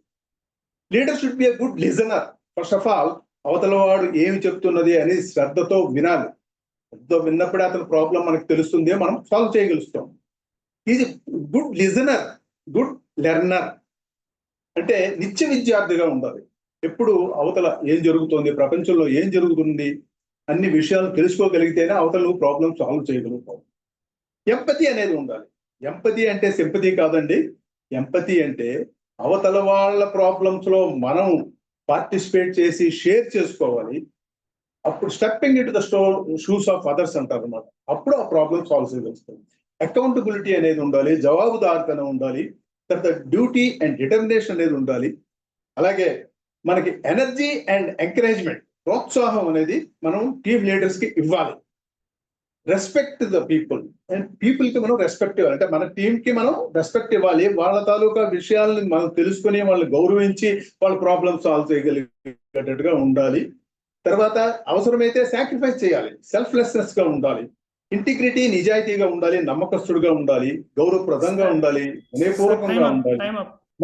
Leader should be a good listener. First of all అవతల వాడు ఏమి చెప్తున్నది అని శ్రద్ధతో వినాలి. శ్రద్ధతో విన్నప్పుడే అతని ప్రాబ్లం మనకు తెలుస్తుంది, మనం సాల్వ్ చేయగలుగుతాం. Is good listener, good learner. అంటే నిత్య విద్యార్థిగా ఉండాలి. ఎప్పుడు అవతల ఏం జరుగుతుంది, ప్రపంచంలో ఏం జరుగుతుంది అన్ని విషయాలు తెలుసుకోగలిగితేనే అవతల నువ్వు ప్రాబ్లం సాల్వ్ చేయగలుగుతావు. ఎంపతి అనేది ఉండాలి. ఎంపతి అంటే సింపతి కాదండి. ఎంపతి అంటే అవతల వాళ్ళ ప్రాబ్లమ్స్ లో మనం పార్టిసిపేట్ చేసి షేర్ చేసుకోవాలి. అప్పుడు stepping in to the shoes of others అంటారు అన్నమాట. అప్పుడు ఆ ప్రాబ్లం సాల్వ్ చేయగలుగుతాం. అకౌంటబిలిటీ అనేది ఉండాలి, జవాబుదారితనం ఉండాలి, తర్వాత డ్యూటీ అండ్ డిటర్మినేషన్ అనేది ఉండాలి. అలాగే మనకి ఎనర్జీ అండ్ ఎంకరేజ్మెంట్, ప్రోత్సాహం అనేది మనం టీమ్ లీడర్స్ కి ఇవ్వాలి. Respect the people and people కి మనం రెస్పెక్ట్ ఇవ్వాలి. అంటే మన టీం కి మనం రెస్పెక్ట్ ఇవ్వాలి. వాళ్ళ తాలూకా విషయాలను మనం తెలుసుకుని వాళ్ళని గౌరవించి వాళ్ళ ప్రాబ్లమ్ సాల్వ్ చేయగలిగేటట్టుగా ఉండాలి. తర్వాత అవసరమైతే సాక్రిఫైస్ చేయాలి, సెల్ఫ్లెస్నెస్ గా ఉండాలి, ఇంటిగ్రిటీ నిజాయితీగా ఉండాలి, నమ్మకస్తుడుగా ఉండాలి, గౌరవప్రదంగా ఉండాలి, వినయపూర్వకంగా ఉండాలి,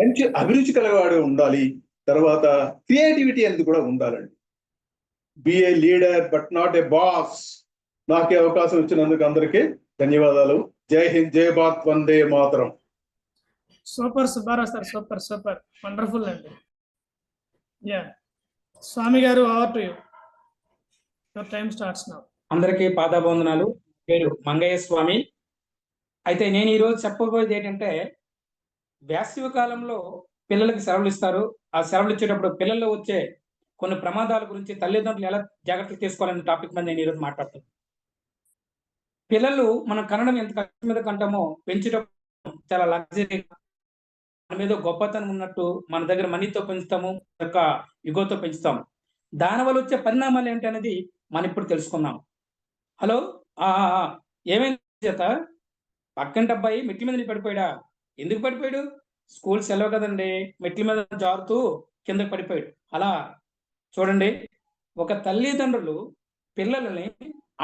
మంచి అభిరుచి కలవాడు ఉండాలి. తర్వాత క్రియేటివిటీ అనేది కూడా ఉండాలండి. Be a leader but not a boss. నాకే అవకాశం ఇచ్చినందుకు అందరికీ ధన్యవాదాలు. Jai Hind, Jai Bharat, Vande Mataram.
Super Subbarao sir, super super wonderful అండి. యా స్వామి గారు, over to you. Your time starts now.
అందరికీ పాదాభివందనాలు. పేరు మంగయ్య స్వామి. అయితే నేను ఈరోజు చెప్పబోయేది ఏంటంటే, వేసవి కాలంలో పిల్లలకి సెలవులు ఇస్తారు. ఆ సెలవులు ఇచ్చేటప్పుడు పిల్లల్లో వచ్చే కొన్ని ప్రమాదాల గురించి తల్లిదండ్రులు ఎలా జాగ్రత్తలు తీసుకోవాలనే టాపిక్ మీద నేను ఈరోజు మాట్లాడుతాను. పిల్లలు మనం కనడం ఎంత కష్టం మీద కంటామో పెంచేటప్పుడు చాలా లగ్జరీగా మన మీద గొప్పతనం ఉన్నట్టు మన దగ్గర మనీతో పెంచుతాము, యొక్క ఇగోతో పెంచుతాము. దానివల్ల వచ్చే పరిణామాలు ఏంటి అనేది మనం ఇప్పుడు తెలుసుకుందాం. హలో, ఏమైంది చేత? పక్కంటి అబ్బాయి మెట్ల మీద పడిపోయాడా? ఎందుకు పడిపోయాడు? స్కూల్ సెలవు కదండి, మెట్ల మీద జారుతూ కిందకి పడిపోయాడు. అలా చూడండి, ఒక తల్లిదండ్రులు పిల్లలని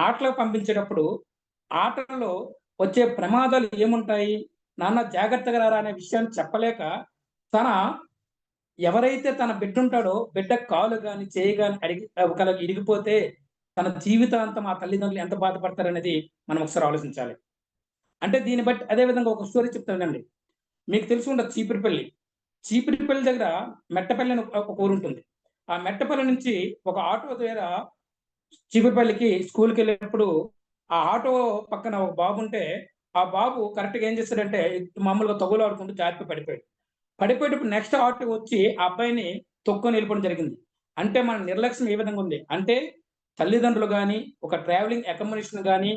ఆటలకు పంపించేటప్పుడు ఆటల్లో వచ్చే ప్రమాదాలు ఏముంటాయి, నాన్న జాగ్రత్తగా రారా అనే విషయాన్ని చెప్పలేక ఎవరైతే తన బిడ్డ ఉంటాడో బిడ్డ కాలు కానీ చేయి కానీ ఒకరికి ఇరిగిపోతే తన జీవితాంతం ఆ తల్లిదండ్రులు ఎంత బాధపడతారనేది మనం ఒకసారి ఆలోచించాలి. అంటే దీన్ని బట్టి అదే విధంగా ఒక స్టోరీ చెప్తానండి. మీకు తెలిసి ఉండదు, చీపురిపల్లి. చీపురిపల్లి దగ్గర మెట్టపల్లి అని ఒక ఊరు ఉంటుంది. ఆ మెట్టపల్లి నుంచి ఒక ఆటో ద్వారా చీపురిపల్లికి స్కూల్కి వెళ్ళేటప్పుడు ఆ ఆటో పక్కన ఒక బాబు ఉంటే ఆ బాబు కరెక్ట్గా ఏం చేస్తాడంటే మామూలుగా తగులు ఆడుకుంటూ జారిపోయి పడిపోయాడు. పడిపోయేటప్పుడు నెక్స్ట్ ఆటో వచ్చి ఆ అబ్బాయిని తొక్కుని వెళ్ళిపోవడం జరిగింది. అంటే మన నిర్లక్ష్యం ఏ విధంగా ఉంది అంటే, తల్లిదండ్రులు కానీ, ఒక ట్రావెలింగ్ అకామిడేషన్ కానీ,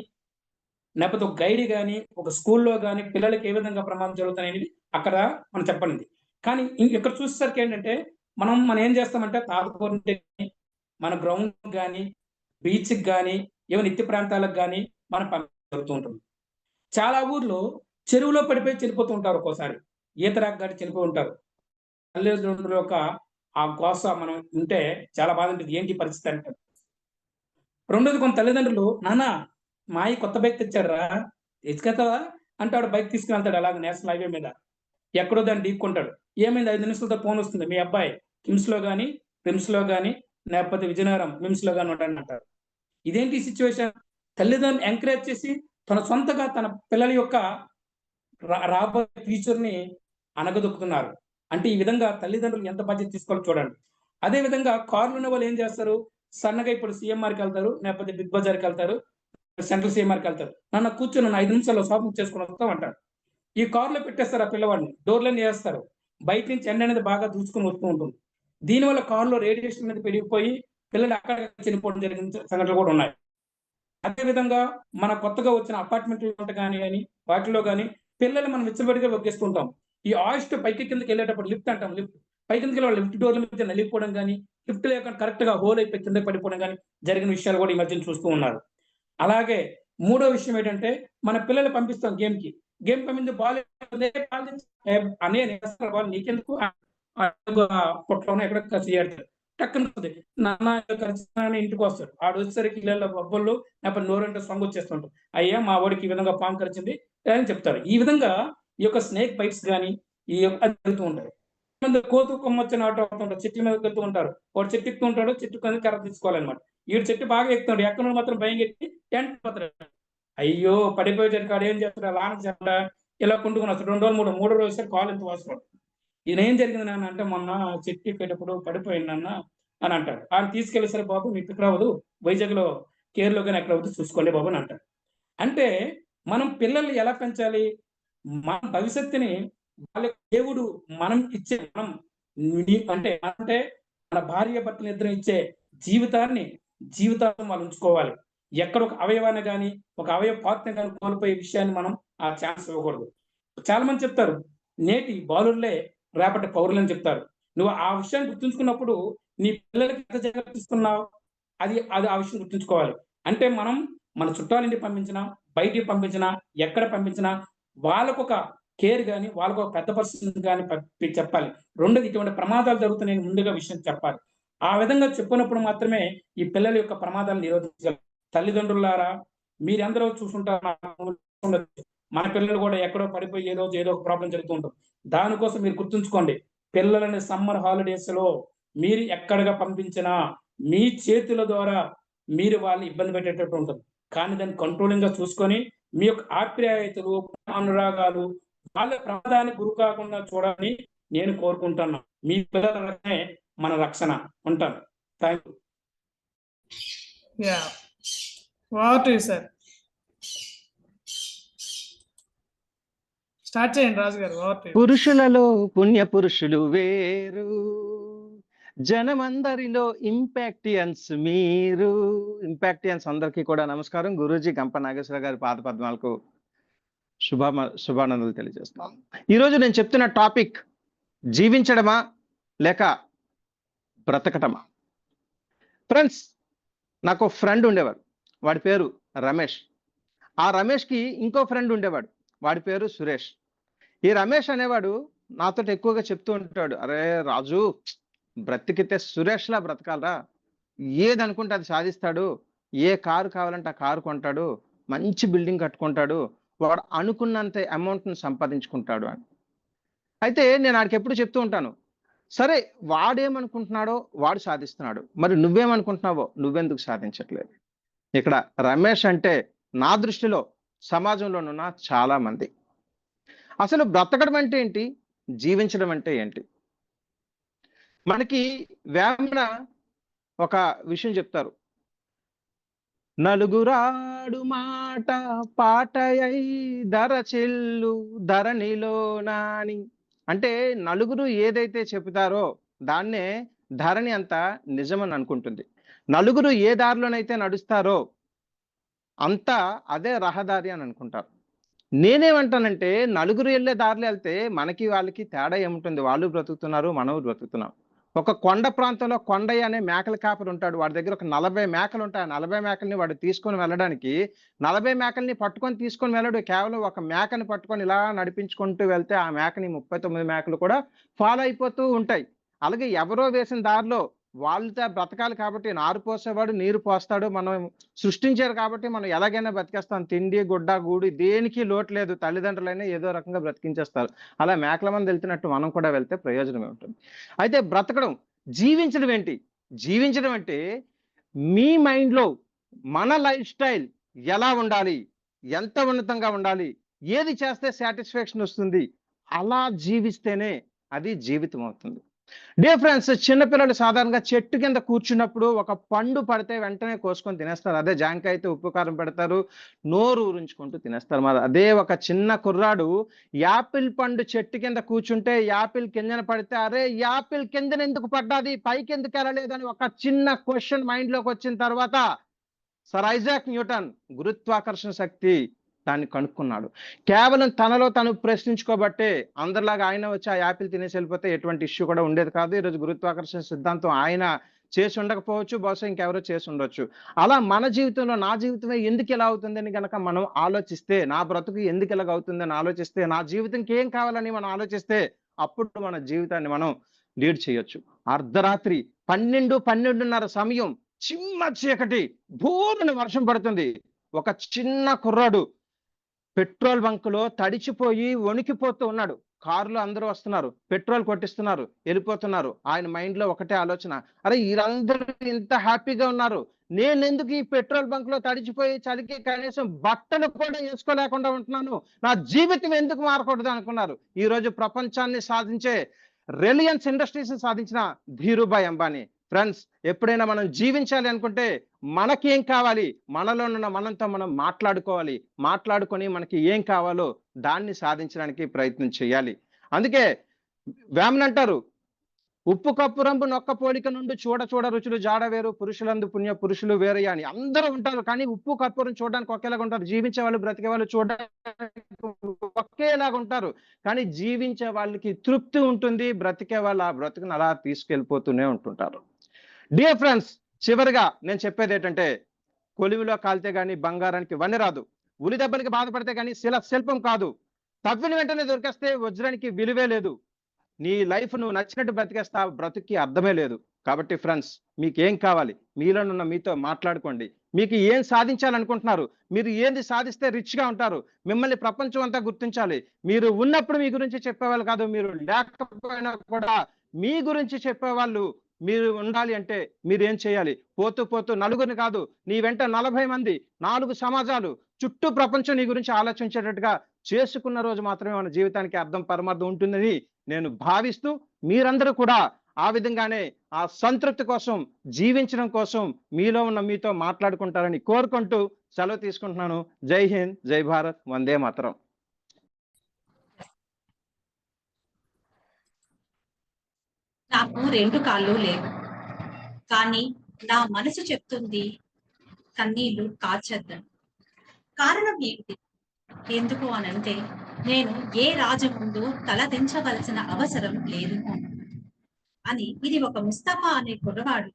లేకపోతే ఒక గైడ్ కానీ, ఒక స్కూల్లో కానీ పిల్లలకి ఏ విధంగా ప్రమాదం జరుగుతాయనేది అక్కడ మనం చెప్పండి. కానీ ఇక్కడ చూసేసరికి ఏంటంటే మనం ఏం చేస్తామంటే తాతపూర్ మన గ్రౌండ్ కానీ, బీచ్కి కానీ, ఏమైనా నిత్య ప్రాంతాలకు కానీ మనం జరుగుతూ ఉంటుంది. చాలా ఊర్లో చెరువులో పడిపోయి చనిపోతూ ఉంటారు. ఒక్కోసారి ఈతరాకు కానీ చనిపోయి ఉంటారు. తల్లిదండ్రుల యొక్క ఆ గోస మనం ఉంటే చాలా బాధ ఉంటుంది. ఏంటి పరిస్థితి అంటే, రెండోది కొన్ని తల్లిదండ్రులు, నాన్న మాయి కొత్త బైక్ తెచ్చాడు రా, తెచ్చుకెళ్తావా అంటాడు. బైక్ తీసుకుని వెళ్తాడు అలాగే నేషనల్ హైవే మీద. ఎక్కడో దాన్ని ఢీక్కుంటాడు. ఏమైంది 5 నిమిషాలతో ఫోన్ వస్తుంది, మీ అబ్బాయి కిమ్స్లో కానీ రిమ్స్లో కానీ లేకపోతే విజయనగరం మిమ్స్లో కానీ ఉంటాడని అంటారు. ఇదేంటి సిచ్యువేషన్? తల్లిదండ్రులు ఎంకరేజ్ చేసి తన సొంతగా తన పిల్లల యొక్క రాబోయే ఫ్యూచర్ని అనగదొక్కుతున్నారు. అంటే ఈ విధంగా తల్లిదండ్రులు ఎంత బాధ్యత తీసుకోవాలో చూడండి. అదే విధంగా కార్లు ఉన్న వాళ్ళు ఏం చేస్తారు? సన్నగా ఇప్పుడు సిఎంఆర్కి వెళ్తారు, లేకపోతే బిగ్ బజార్కి వెళ్తారు, సెంట్రల్ సిఎంఆర్కి వెళ్తారు. నన్ను కూర్చొని 5 నిమిషాల్లో షాపింగ్ చేసుకుని వస్తాం అంటారు. ఈ కారులో పెట్టేస్తారు ఆ పిల్లవాడిని, డోర్లన్నీ వేస్తారు. బయట నుంచి ఎండ అనేది బాగా దూసుకుని వస్తూ ఉంటుంది. దీనివల్ల కారులో రేడియేషన్ అనేది పెరిగిపోయి పిల్లలు అక్కడ చనిపోవడం జరిగిన సంఘటనలు కూడా ఉన్నాయి. అదేవిధంగా మన కొత్తగా వచ్చిన అపార్ట్మెంట్లో కానీ వాటిలో కానీ పిల్లలు మనం విచ్చలబడిగా ఒగ్గేస్తుంటాం. ఈ ఆయిస్ట్ పైకి కిందకి వెళ్ళేటప్పుడు లిఫ్ట్ అంటాం, లిఫ్ట్ పైకి కిందకి వెళ్ళి లిఫ్ట్ డోర్ల మీద నలిగిపోవడం కానీ, లిఫ్ట్ లేకుండా కరెక్ట్గా హోల్ అయిపోయి కిందకి పడిపోవడం కానీ జరిగిన విషయాలు కూడా ఈ మధ్యన చూస్తూ ఉన్నారు. అలాగే మూడో విషయం ఏంటంటే, మన పిల్లలు పంపిస్తాం గేమ్ పంపింది బాల్ అనే బాల్ నీకెందుకు పొట్టలోనే ఎక్కడ చేయడతారు, టక్కున నాన్న ఇంటికి వస్తాడు. ఆడు వచ్చేసరికి ఇళ్ళ బొబ్బళ్ళు లేకపోతే నోరంటే సొంగ వచ్చేస్తుంటారు. అయ్యా మా వాడికి ఈ విధంగా పాము కరిచింది అని చెప్తారు. ఈ విధంగా ఈ యొక్క స్నేక్ బైట్స్ కానీ ఈ యొక్క జరుగుతూ ఉంటాయి. కోతు కొమ్మొచ్చిన ఆట అవుతుంటారు, చెట్ల మీద వెళ్తూ ఉంటారు. వాడు చెట్టు ఎక్కుతూ ఉంటాడు, చెట్టు కింద కర్ర తీసుకోవాలన్నమాట. వీడు చెట్టు బాగా ఎక్కుతాడు, ఎక్కడ మాత్రం భయం ఎక్కి ఎండిపోతాడు. అయ్యో పడిపోయేటాడు కాడు ఏం చేస్తాడు, లాన చేస్తాడా ఇలా కుంటుకుని వస్తాడు. 2 రోజులు 3 రోజులు కాలు ఎంత వాసుకోడు. ఈయన ఏం జరిగింది నాన్న అంటే, మొన్న చెట్టు ఎక్కేటప్పుడు పడిపోయింది నాన్న అని అంటాడు. ఆయన తీసుకెళ్ళి సరే బాబు మీకు ఇక్కడ అవ్వదు, వైజాగ్లో కేర్లో కానీ ఎక్కడ అవ్వదు చూసుకోండి బాబు అని అంటాడు. అంటే మనం పిల్లల్ని ఎలా పెంచాలి? మన భవిష్యత్తుని వాళ్ళ దేవుడు మనం ఇచ్చే అంటే మన భార్య భర్తలు ఇద్దరు ఇచ్చే జీవితాలను వాళ్ళు ఉంచుకోవాలి. ఎక్కడ ఒక అవయవాన్ని కానీ ఒక అవయవ పాత్రని కానీ కోల్పోయే విషయాన్ని మనం ఆ ఛాన్స్ ఇవ్వకూడదు. చాలా మంది చెప్తారు నేటి బాలుర్లే రేపటి పౌరులు అని చెప్తారు. నువ్వు ఆ విషయాన్ని గుర్తుంచుకున్నప్పుడు నీ పిల్లలకి ఎంత జాగ్రత్త ఇస్తున్నావు అది ఆ విషయం గుర్తుంచుకోవాలి. అంటే మనం మన చుట్టాలింటికి పంపించినా, బయటికి పంపించినా, ఎక్కడ పంపించినా వాళ్ళకు ఒక కేర్ కానీ వాళ్ళకు ఒక పెద్ద పర్సన్ కానీ చెప్పాలి. రెండోది ఇటువంటి ప్రమాదాలు జరుగుతున్నాయని ముందుగా విషయం చెప్పాలి. ఆ విధంగా చెప్పినప్పుడు మాత్రమే ఈ పిల్లల యొక్క ప్రమాదాలను నిరోధించగలరు. తల్లిదండ్రులారా మీరందరూ చూసుంటారు, మన పిల్లలు కూడా ఎక్కడో పడిపోయి ఏదో ఒక ప్రాబ్లం జరుగుతూ ఉంటుంది. దానికోసం మీరు గుర్తుంచుకోండి, పిల్లలని సమ్మర్ హాలిడేస్ లో మీరు ఎక్కడగా పంపించినా మీ చేతుల ద్వారా మీరు వాళ్ళని ఇబ్బంది పెట్టేటట్టు ఉంటుంది. కానీ దాన్ని కంట్రోలింగ్ గా చూసుకొని మీ యొక్క ఆప్యాయతలు, అనురాగాలు వాళ్ళ ప్రమాదానికి గురి కాకుండా చూడాలని నేను కోరుకుంటున్నాను. మీ పిల్లలనే మన రక్షణ. ఉంటాను. Thank
you sir. స్టార్ట్ చేయండి రాజు గారు.
పురుషులలో పుణ్య పురుషులు వేరు, జనమందరిలో ఇంపాక్టియన్స్ మీరు. ఇంపాక్టియన్స్ అందరికీ కూడా నమస్కారం. గురూజీ గంప నాగేశ్వర గారి పాద పద్మాలకు శుభానందనలు తెలియజేస్తున్నాం. ఈరోజు నేను చెప్తున్న టాపిక్ జీవించడమా లేక బ్రతకటమా. ఫ్రెండ్స్, నాకు ఫ్రెండ్ ఉండేవాడు, వాడి పేరు రమేష్. ఆ రమేష్కి ఇంకో ఫ్రెండ్ ఉండేవాడు, వాడి పేరు సురేష్. ఈ రమేష్ అనేవాడు నాతో ఎక్కువగా చెప్తూ ఉంటాడు, అరే రాజు బ్రతికితే సురేష్లా బ్రతకాలరా, ఏది అనుకుంటే అది సాధిస్తాడు, ఏ కారు కావాలంటే ఆ కారు కొంటాడు, మంచి బిల్డింగ్ కట్టుకుంటాడు, వాడు అనుకున్నంత అమౌంట్ని సంపాదించుకుంటాడు అని. అయితే నేను ఆడికి ఎప్పుడు చెప్తూ ఉంటాను, సరే వాడేమనుకుంటున్నాడో వాడు సాధిస్తున్నాడు, మరి నువ్వేమనుకుంటున్నావో నువ్వెందుకు సాధించట్లేదు. ఇక్కడ రమేష్ అంటే నా దృష్టిలో సమాజంలోనున్న చాలా మంది. అసలు బ్రతకడం అంటే ఏంటి, జీవించడం అంటే ఏంటి? మనకి వేమన ఒక విషయం చెప్తారు, నలుగురాడు మాట పాటయై ధర చెల్లు ధరణిలో నాని. అంటే నలుగురు ఏదైతే చెబుతారో దాన్నే ధరణి అంతా నిజమని అనుకుంటుంది. నలుగురు ఏ దారిలోనైతే నడుస్తారో అంతా అదే రహదారి అని అనుకుంటారు. నేనేమంటానంటే నలుగురు వెళ్ళే దారిలో వెళ్తే మనకి వాళ్ళకి తేడా ఏముంటుంది? వాళ్ళు బ్రతుకుతున్నారు, మనం బ్రతుకుతున్నాం. ఒక కొండ ప్రాంతంలో కొండయ్య అనే మేకల కాపరి ఉంటాడు, వాడి దగ్గర ఒక 40 మేకలు ఉంటాయి. 40 మేకల్ని వాడు తీసుకొని వెళ్ళడానికి 40 మేకల్ని పట్టుకొని తీసుకొని వెళ్ళడు, కేవలం ఒక మేకని పట్టుకొని ఇలా నడిపించుకుంటూ వెళ్తే ఆ మేకని 39 మేకలు కూడా ఫాలో అయిపోతూ ఉంటాయి. అలాగే ఎవరో వేసిన దారిలో వాళ్ళతో బ్రతకాలి కాబట్టి నారు పోసేవాడు నీరు పోస్తాడు. మనం సృష్టించారు కాబట్టి మనం ఎలాగైనా బ్రతికేస్తాం. తిండి, గుడ్డ, గూడు దేనికి లోటు లేదు. తల్లిదండ్రులైనా ఏదో రకంగా బ్రతికించేస్తారు. అలా మేకల మంది వెళ్తున్నట్టు మనం కూడా వెళ్తే ప్రయోజనం ఉంటుంది. అయితే బ్రతకడం, జీవించడం ఏంటి? జీవించడం అంటే మీ మైండ్లో మన లైఫ్ స్టైల్ ఎలా ఉండాలి, ఎంత ఉన్నతంగా ఉండాలి, ఏది చేస్తే సాటిస్ఫాక్షన్ వస్తుంది, అలా జీవిస్తేనే అది జీవితం అవుతుంది. డియర్ ఫ్రెండ్స్, చిన్నపిల్లలు సాధారణంగా చెట్టు కింద కూర్చున్నప్పుడు ఒక పండు పడితే వెంటనే కోసుకొని తినేస్తారు. అదే జాంకాయ అయితే ఉప్పు కారం పెడతారు, నోరు ఊరించుకుంటూ తినేస్తారు. మరి అదే ఒక చిన్న కుర్రాడు యాపిల్ పండు చెట్టు కింద కూర్చుంటే యాపిల్ కిందన పడితే, అరే యాపిల్ కిందన ఎందుకు పడ్డాది, పైకి ఎందుకు వెళ్ళలేదని ఒక చిన్న క్వశ్చన్ మైండ్లోకి వచ్చిన తర్వాత సర్ ఐజాక్ న్యూటన్ గురుత్వాకర్షణ శక్తి దాన్ని కనుక్కున్నాడు. కేవలం తనలో తను ప్రశ్నించుకోబట్టే అందరిలాగా ఆయన వచ్చి ఆ యాపిల్ తినేసి వెళ్ళిపోతే ఎటువంటి ఇష్యూ కూడా ఉండేది కాదు. ఈరోజు గురుత్వాకర్షణ సిద్ధాంతం ఆయన చేసి ఉండకపోవచ్చు, బహుశా ఇంకెవరో చేసి ఉండొచ్చు. అలా మన జీవితంలో నా జీవితమే ఎందుకు ఇలా అవుతుందని కనుక మనం ఆలోచిస్తే, నా బ్రతుకు ఎందుకు ఇలాగ అవుతుందని ఆలోచిస్తే, నా జీవితంకి ఏం కావాలని మనం ఆలోచిస్తే, అప్పుడు మన జీవితాన్ని మనం లీడ్ చేయొచ్చు. అర్ధరాత్రి 12:30 సమయం, చిమ్మ చీకటి, భూమిని వర్షం పడుతుంది. ఒక చిన్న కుర్రాడు పెట్రోల్ బంకులో తడిచిపోయి వణికిపోతూ ఉన్నాడు. కారులో అందరూ వస్తున్నారు, పెట్రోల్ కొట్టిస్తున్నారు, వెళ్ళిపోతున్నారు. ఆయన మైండ్ లో ఒకటే ఆలోచన, అరే వీళ్ళందరూ ఇంత హ్యాపీగా ఉన్నారు, నేనెందుకు ఈ పెట్రోల్ బంక్ లో తడిచిపోయి చలికి కనీసం బట్టలు కూడా వేసుకోలేకుండా ఉంటున్నాను, నా జీవితం ఎందుకు మారకూడదు అనుకున్నారు. ఈ రోజు ప్రపంచాన్ని సాధించే రిలయన్స్ ఇండస్ట్రీస్ సాధించిన ధీరుభాయ్ అంబానీ. ఫ్రెండ్స్, ఎప్పుడైనా మనం జీవించాలి అనుకుంటే మనకేం కావాలి, మనలో ఉన్న మనంతో మనం మాట్లాడుకొని మనకి ఏం కావాలో దాన్ని సాధించడానికి ప్రయత్నం చేయాలి. అందుకే వేమన అంటారు, ఉప్పు కప్పు రంబు నొక్క పోలిక నుండి చూడ చూడ రుచులు జాడ వేరు, పురుషులందు పుణ్య పురుషులు వేరయ్య అని. అందరూ ఉంటారు కానీ ఉప్పు కప్పురం చూడడానికి ఒకేలాగా ఉంటారు. జీవించే వాళ్ళు, బ్రతికే వాళ్ళు చూడడానికి ఒకేలాగా ఉంటారు. కానీ జీవించే వాళ్ళకి తృప్తి ఉంటుంది, బ్రతికే వాళ్ళు ఆ బ్రతుకుని అలా తీసుకెళ్ళిపోతూనే ఉంటుంటారు. డియర్ ఫ్రెండ్స్, చివరిగా నేను చెప్పేది ఏంటంటే, కొలిమిలో కాలితే గానీ బంగారానికి వన్నె రాదు, ఉలి దెబ్బలకి బాధపడితే గానీ శిల్పం కాదు, తవ్విన వెంటనే దొరికేస్తే వజ్రానికి విలువే లేదు, నీ లైఫ్ నువ్వు నచ్చినట్టు బ్రతికేస్తా, బ్రతుక్కి అర్థమే లేదు. కాబట్టి ఫ్రెండ్స్, మీకు ఏం కావాలి, మీలోనున్న మీతో మాట్లాడుకోండి. మీకు ఏం సాధించాలనుకుంటున్నారు, మీరు ఏంది సాధిస్తే రిచ్గా ఉంటారు, మిమ్మల్ని ప్రపంచం అంతా గుర్తించాలి. మీరు ఉన్నప్పుడు మీ గురించి చెప్పేవాళ్ళు కాదు, మీరు లేకపోయినా కూడా మీ గురించి చెప్పేవాళ్ళు మీరు ఉండాలి అంటే మీరు ఏం చేయాలి? పోతూ పోతూ నలుగురిని కాదు, నీ వెంట 40 మంది, 4 సమాజాలు, చుట్టూ ప్రపంచం నీ గురించి ఆలోచించేటట్టుగా చేసుకున్న రోజు మాత్రమే మన జీవితానికి అర్థం పరమార్థం ఉంటుందని నేను భావిస్తూ, మీరందరూ కూడా ఆ విధంగానే ఆ సంతృప్తి కోసం, జీవించడం కోసం మీలో ఉన్న మీతో మాట్లాడుకుంటారని కోరుకుంటూ సెలవు తీసుకుంటున్నాను. జై హింద్, జై భారత్, వందే మాతరం.
నాకు 2 కాళ్ళు లేవు, కానీ నా మనసు చెప్తుంది కన్నీళ్లు కార్చొద్దని. కారణం ఏంటి? ఎందుకు అనంటే, నేను ఏ రాజు ముందు తలదించవలసిన అవసరం లేదు అని. ఇది ఒక ముస్తఫా అనే కుర్రవాడు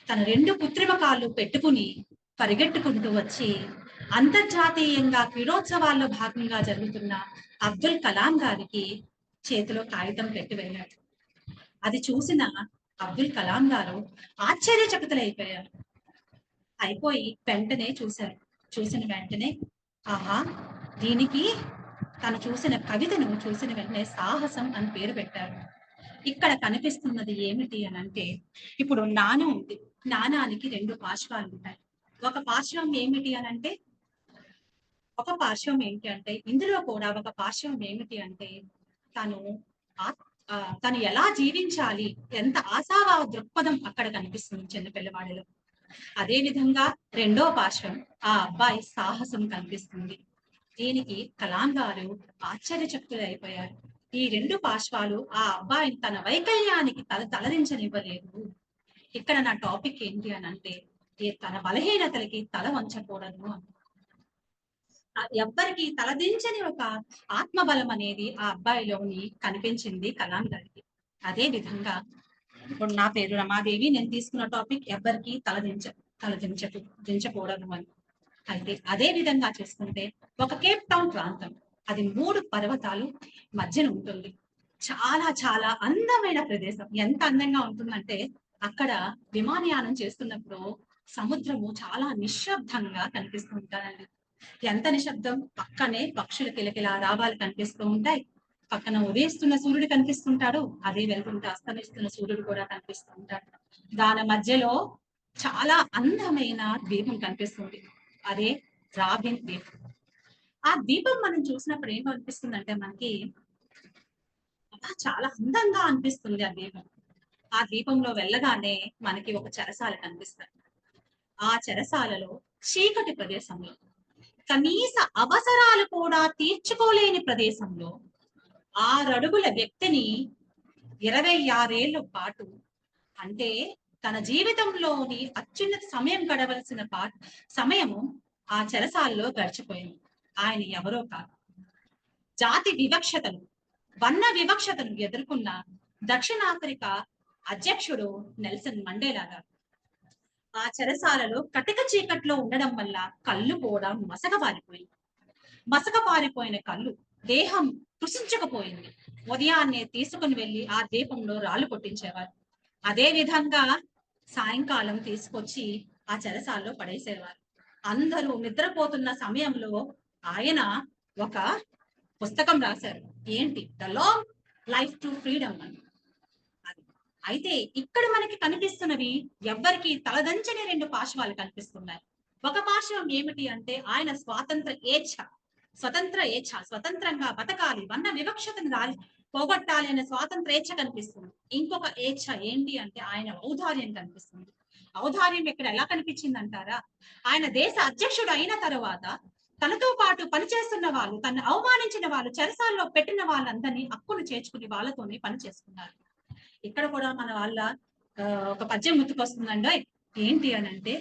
తన 2 కృత్రిమ కాళ్ళు పెట్టుకుని పరిగెట్టుకుంటూ వచ్చి అంతర్జాతీయంగా క్రీడోత్సవాల్లో భాగంగా జరుగుతున్న అబ్దుల్ కలాం గారికి చేతిలో కాగితం పెట్టి వెళ్ళాడు. అది చూసిన అబ్దుల్ కలాం గారు ఆశ్చర్యచకితులైపోయారు. అయిపోయి వెంటనే చూశారు. చూసిన వెంటనే, ఆహా, దీనికి తను చూసిన కవితను చూసిన వెంటనే సాహసం అని పేరు పెట్టారు. ఇక్కడ కనిపిస్తున్నది ఏమిటి అని అంటే, ఇప్పుడు నాణం ఉంది, నాణానికి 2 పార్శ్వాలు ఉంటాయి. ఒక పార్శ్వం ఏమిటి అని అంటే, ఇందులో కూడా ఒక పార్శ్వం ఏమిటి అంటే, తను ఎలా జీవించాలి, ఎంత ఆశావాద దృక్పథం అక్కడ కనిపిస్తుంది చిన్నపిల్లవాడిలో. అదే విధంగా రెండో పార్శ్వం, ఆ అబ్బాయి సాహసం కనిపిస్తుంది. దీనికి కలాం గారు ఆశ్చర్యచకితులైపోయారు. ఈ 2 పార్శ్వాలు ఆ అబ్బాయిని తన వైకల్యానికి తలదించనివ్వలేదు. ఇక్కడ నా టాపిక్ ఏంటి అని అంటే, తన బలహీనతలకి తల వంచకూడదు అని. ఎవ్వరికి తలదించని ఒక ఆత్మబలం అనేది ఆ అబ్బాయిలోని కనిపించింది కలాం గారికి. అదే విధంగా ఇప్పుడు నా పేరు రమాదేవి, నేను తీసుకున్న టాపిక్ ఎవ్వరికి దించకూడదు అని. అయితే అదే విధంగా చూసుకుంటే, ఒక కేప్ టౌన్ ప్రాంతం, అది 3 పర్వతాలు మధ్యన ఉంటుంది. చాలా చాలా అందమైన ప్రదేశం. ఎంత అందంగా ఉంటుందంటే, అక్కడ విమానయానం చేస్తున్నప్పుడు సముద్రము చాలా నిశ్శబ్దంగా కనిపిస్తూ ఉంటారండి. ఎంత నిశ్శబ్దం! పక్కనే పక్షుల కిలకిల రావాలు కనిపిస్తూ ఉంటాయి. పక్కన ఉదయిస్తున్న సూర్యుడు కనిపిస్తుంటాడు, అదే వెళ్తుంటే అస్తమిస్తున్న సూర్యుడు కూడా కనిపిస్తూ ఉంటాడు. దాని మధ్యలో చాలా అందమైన ద్వీపం కనిపిస్తుంది, అదే రాబిన్ ద్వీపం. ఆ ద్వీపం మనం చూసినప్పుడు ఏమనిపిస్తుందంటే మనకి చాలా అందంగా అనిపిస్తుంది ఆ ద్వీపం. ఆ ద్వీపంలో వెళ్ళగానే మనకి ఒక చెరసాల కనిపిస్తుంది. ఆ చెరసాలలో చీకటి ప్రదేశంలో, కనీస అవసరాలు కూడా తీర్చుకోలేని ప్రదేశంలో 6 అడుగుల వ్యక్తిని 26 ఏళ్ల పాటు, అంటే తన జీవితంలోని అత్యున్నత సమయం గడవలసిన సమయము ఆ చెరసాలలో గడిచిపోయింది. ఆయన ఎవరో కాదు, జాతి వివక్షతను, వర్ణ వివక్షతను ఎదుర్కొన్న దక్షిణాఫ్రికా అధ్యక్షుడు నెల్సన్ మండేలా గారు. ఆ చెరసాలలో కటిక చీకట్లో ఉండడం వల్ల కళ్ళు కూడా మసకబారిపోయిన కళ్ళు, దేహం కృషించకపోయింది. ఉదయాన్నే తీసుకుని వెళ్ళి ఆ దీపంలో రాళ్ళు కొట్టించేవారు. అదే విధంగా సాయంకాలం తీసుకొచ్చి ఆ చెరసాల్లో పడేసేవారు. అందరూ నిద్రపోతున్న సమయంలో ఆయన ఒక పుస్తకం రాశారు. ఏంటి? The long life to freedom అని. అయితే ఇక్కడ మనకి కనిపిస్తున్నవి ఎవ్వరికి తలదంచని 2 పార్శ్వాలు కనిపిస్తున్నాయి. ఒక పార్శ్వం ఏమిటి అంటే ఆయన స్వతంత్రంగా బతకాలి, వర్ణ వివక్షతను పోగొట్టాలి అనే స్వాతంత్రేచ్ఛ కనిపిస్తుంది. ఇంకొక ఏచ్ఛ ఏంటి అంటే ఆయన ఔదార్యం కనిపిస్తుంది. ఔదార్యం ఇక్కడ ఎలా కనిపించింది అంటారా? ఆయన దేశ అధ్యక్షుడు అయిన తర్వాత తనతో పాటు పనిచేస్తున్న వాళ్ళు, తను అవమానించిన వాళ్ళు, చెరసాల్లో పెట్టిన వాళ్ళందరినీ హక్కును చేర్చుకుని వాళ్ళతోనే పని చేసుకున్నారు. ఇక్కడ కూడా మన వాళ్ళ ఒక పద్యం గుర్తుకొస్తుందండి. ఏంటి అని అంటే,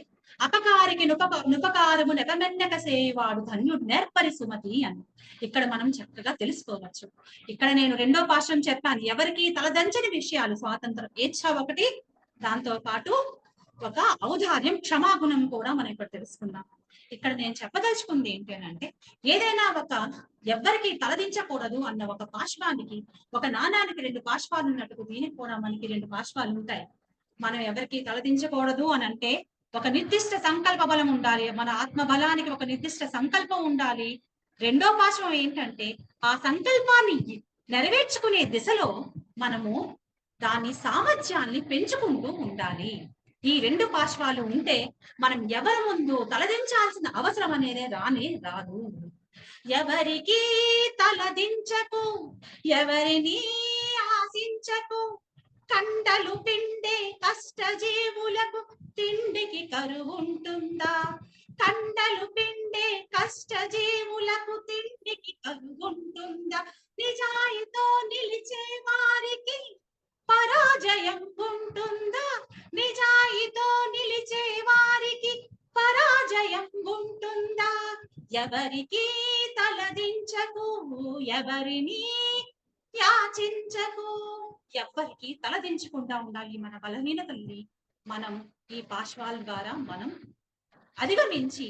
అపకారికి నుపకారము నెపమెన్నక సేవాడు ధన్యుడు నేర్పరి సుమతి అని. ఇక్కడ మనం చక్కగా తెలుసుకోవచ్చు. ఇక్కడ నేను 2వ పాఠం చెప్పాను, ఎవరికి తలదంచని విషయాలు, స్వాతంత్రం ఏచ్ఛ ఒకటి, దాంతో పాటు ఒక ఔదార్యం, క్షమాగుణం కూడా మనం ఇక్కడ తెలుసుకుందాం. ఇక్కడ నేను చెప్పదలుచుకుంది ఏంటి అని అంటే, ఏదైనా ఎవ్వరికి తలదించకూడదు అన్న ఒక పార్శ్వానికి, ఒక నాణానికి 2 పార్శ్వాలు ఉన్నట్టుగా దీనికి కూడా మనకి 2 పార్శ్వాలు ఉంటాయి. మనం ఎవరికి తలదించకూడదు అని అంటే ఒక నిర్దిష్ట సంకల్ప బలం ఉండాలి. మన ఆత్మ బలానికి ఒక నిర్దిష్ట సంకల్పం ఉండాలి. 2వ పార్శ్వం ఏంటంటే ఆ సంకల్పాన్ని నెరవేర్చుకునే దిశలో మనము దాని సామర్థ్యాన్ని పెంచుకుంటూ ఉండాలి. ఈ 2 పార్శ్వాలు ఉంటే మనం ఎవరి ముందు తలదించాల్సిన అవసరం అనేది రాదు. ఎవరికి తలదించకు, ఎవరిని ఆశించకు, కండలు పిండే కష్టజీవులకు తిండికి కరువుంటుందా? కండలు పిండే కష్టజీవులకు తిండికి కరువుంటుందా? నిజాయితో నిలిచే వారికి పరాజయం ఉంటుందా? నిజాయితో నిలిచే వారికి పరాజయం ఉంటుందా? ఎవరికి తలదించకు, ఎవరిని యాచించకు. ఎవ్వరికి తలదించకుండా ఉండాలి. మన బలహీనతల్ని మనం ఈ పార్శ్వాల ద్వారా మనం అధిగమించి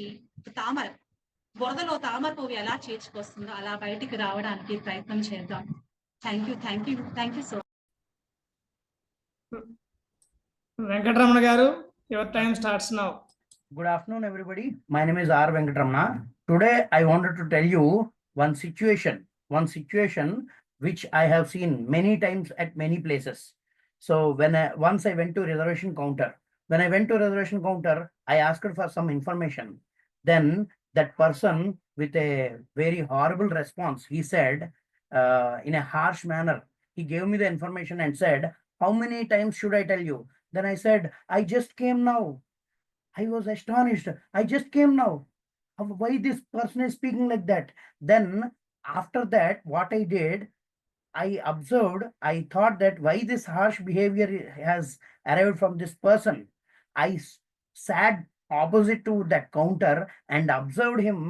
బురదలో తామర పువ్వు ఎలా చేర్చుకొస్తుందో అలా బయటికి రావడానికి ప్రయత్నం చేద్దాం. Thank you so.
వెంకటరమణ గారు, your time starts now.
Good afternoon, everybody. My name is R. Venkatramana. Today, I wanted to tell you one situation which I have seen many times at many places. So once I went to reservation counter. When I went to reservation counter, I asked for some information. Then that person with a very horrible response, he said, in a harsh manner, he gave me the information and said, "How many times should I tell you?" Then I said, "I just came now." I was astonished. I just came now. Why this person is speaking like that? Then after that, what I did, I observed, I thought that why this harsh behavior has arrived from this person. I sat opposite to that counter and observed him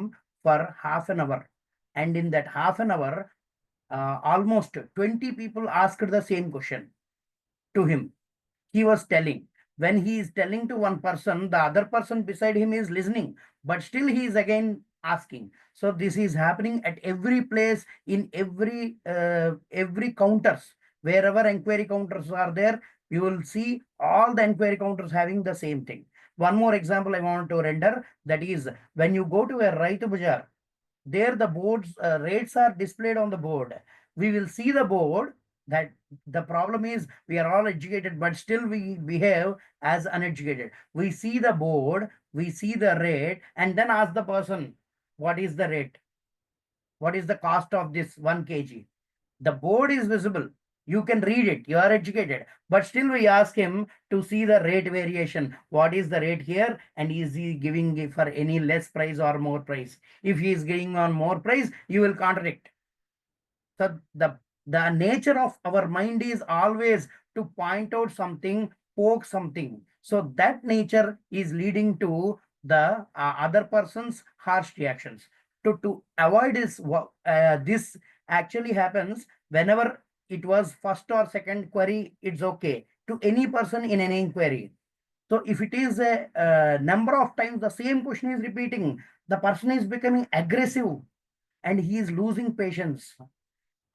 for half an hour. And in that half an hour, almost 20 people asked the same question to him. He was telling. When he is telling to one person, the other person beside him is listening, but still he is again asking. So this is happening at every place, in every counters. Wherever inquiry counters are there, you will see all the inquiry counters having the same thing. One more example I want to render, that is when you go to a Raitu Bazaar, there the boards rates are displayed on the board. We will see the board. That the problem is we are all educated, but still we behave as uneducated. We see the board, we see the rate, and then ask the person, what is the rate? What is the cost of this 1 kg? The board is visible. You can read it. You are educated, but still we ask him to see the rate variation. What is the rate here? And is he giving it for any less price or more price? If he is giving on more price, you will contradict. So the nature of our mind is always to point out something, poke something. So that nature is leading to the other person's harsh reactions. To avoid this actually happens whenever it was first or second query, it's okay to any person in any inquiry. So if it is a number of times the same question is repeating, the person is becoming aggressive and he is losing patience.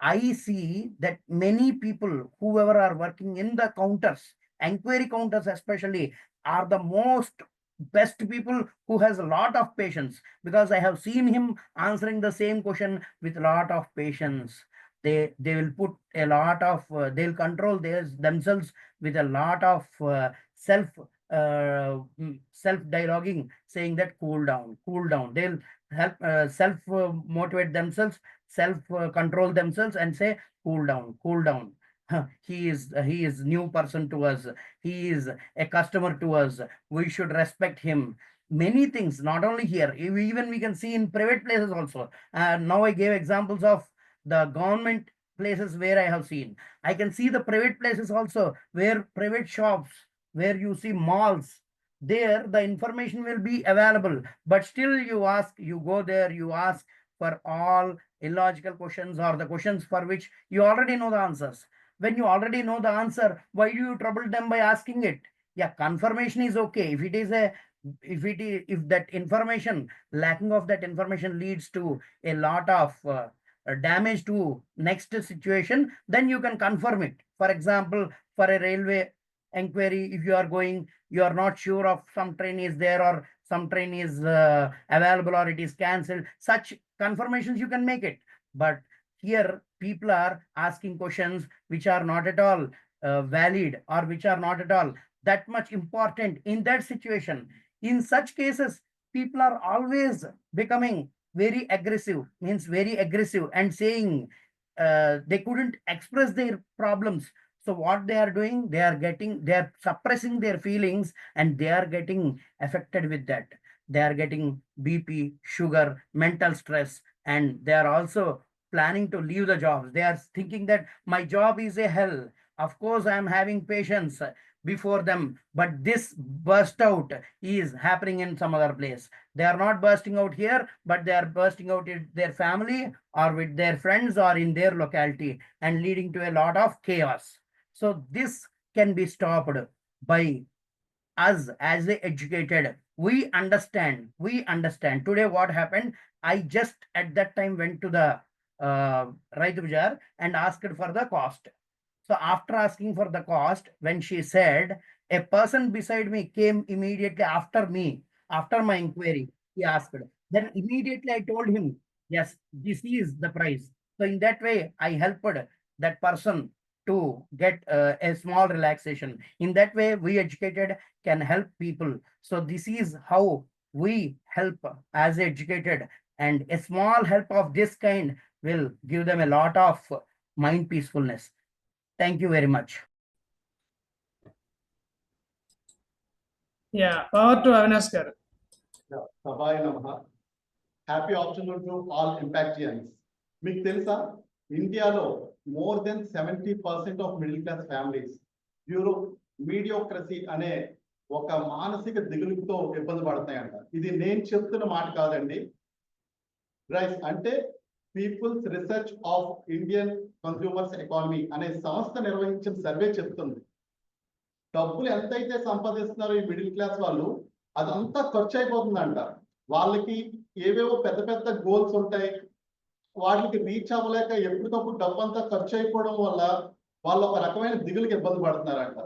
I see that many people, whoever are working in the counters, inquiry counters especially, are the most best people who has a lot of patience, because I have seen him answering the same question with a lot of patience. They will put a lot of, they'll control themselves with a lot of self-dialoguing, saying that cool down. They'll help self-motivate themselves, self-control themselves and say, cool down. He is new person to us. He is a customer to us. We should respect him. Many things, not only here, even we can see in private places also. Now I gave examples of the government places where I have seen. I can see the private places also, where private shops, where you see malls, there the information will be available, but still you go there, you ask for all illogical questions or the questions for which you already know the answers. When you already know the answer, why do you trouble them by asking it? Yeah, confirmation is okay. If that information, lacking of that information leads to a lot of damage to next situation, then you can confirm it. For example, for a railway inquiry, if you are going, you are not sure of some train is there or some train is available or it is cancelled, such confirmations you can make it. But here people are asking questions which are not at all valid, or which are not at all that much important in that situation. In such cases, people are always becoming very aggressive, and saying they couldn't express their problems. So what they are doing, they are suppressing their feelings, and they are getting affected with that. They are getting BP, sugar, mental stress, and they are also planning to leave the jobs. They are thinking that my job is a hell. Of course, I am having patience before them, but this burst out is happening in some other place. They are not bursting out here, but they are bursting out in their family or with their friends or in their locality, and leading to a lot of chaos. So this can be stopped by us as a educated. We understand. Today what happened, I just at that time went to the Raitu Bazaar and asked for the cost. So after asking for the cost, when she said, a person beside me came immediately after me, after my inquiry, he asked. Then immediately I told him, yes, this is the price. So in that way, I helped that person to get a small relaxation. In that way, we educated can help people. So this is how we help as educated, and a small help of this kind will give them a lot of mind peacefulness. Thank you very much.
Yeah, power to Avinash garu.
Sabhaya Namaha. Happy afternoon to all Impactians. మీకు తెలుసా, ఇండియాలో more than 70% of middle class families mediocrity అనే ఒక మానసిక దిగులుతో ఇబ్బంది పడుతున్నాయంట. ఇది నేను చెప్తున్న మాట కాదండి. రైట్, అంటే people's research of Indian consumers economy అనే సంస్థ నిర్వహించిన సర్వే చెప్తుంది, డబ్బులు ఎంతైతే సంపాదిస్తున్నారో ఈ మిడిల్ క్లాస్ వాళ్ళు, అదంతా ఖర్చు అయిపోతుందంట. వాళ్ళకి ఏవేవో పెద్ద పెద్ద గోల్స్ ఉంటాయి, వాటికి రీచ్ అవ్వలేక ఎప్పటికప్పుడు డబ్బు అంతా ఖర్చు అయిపోవడం వల్ల వాళ్ళు ఒక రకమైన దిగులుకి ఇబ్బంది పడుతున్నారంట.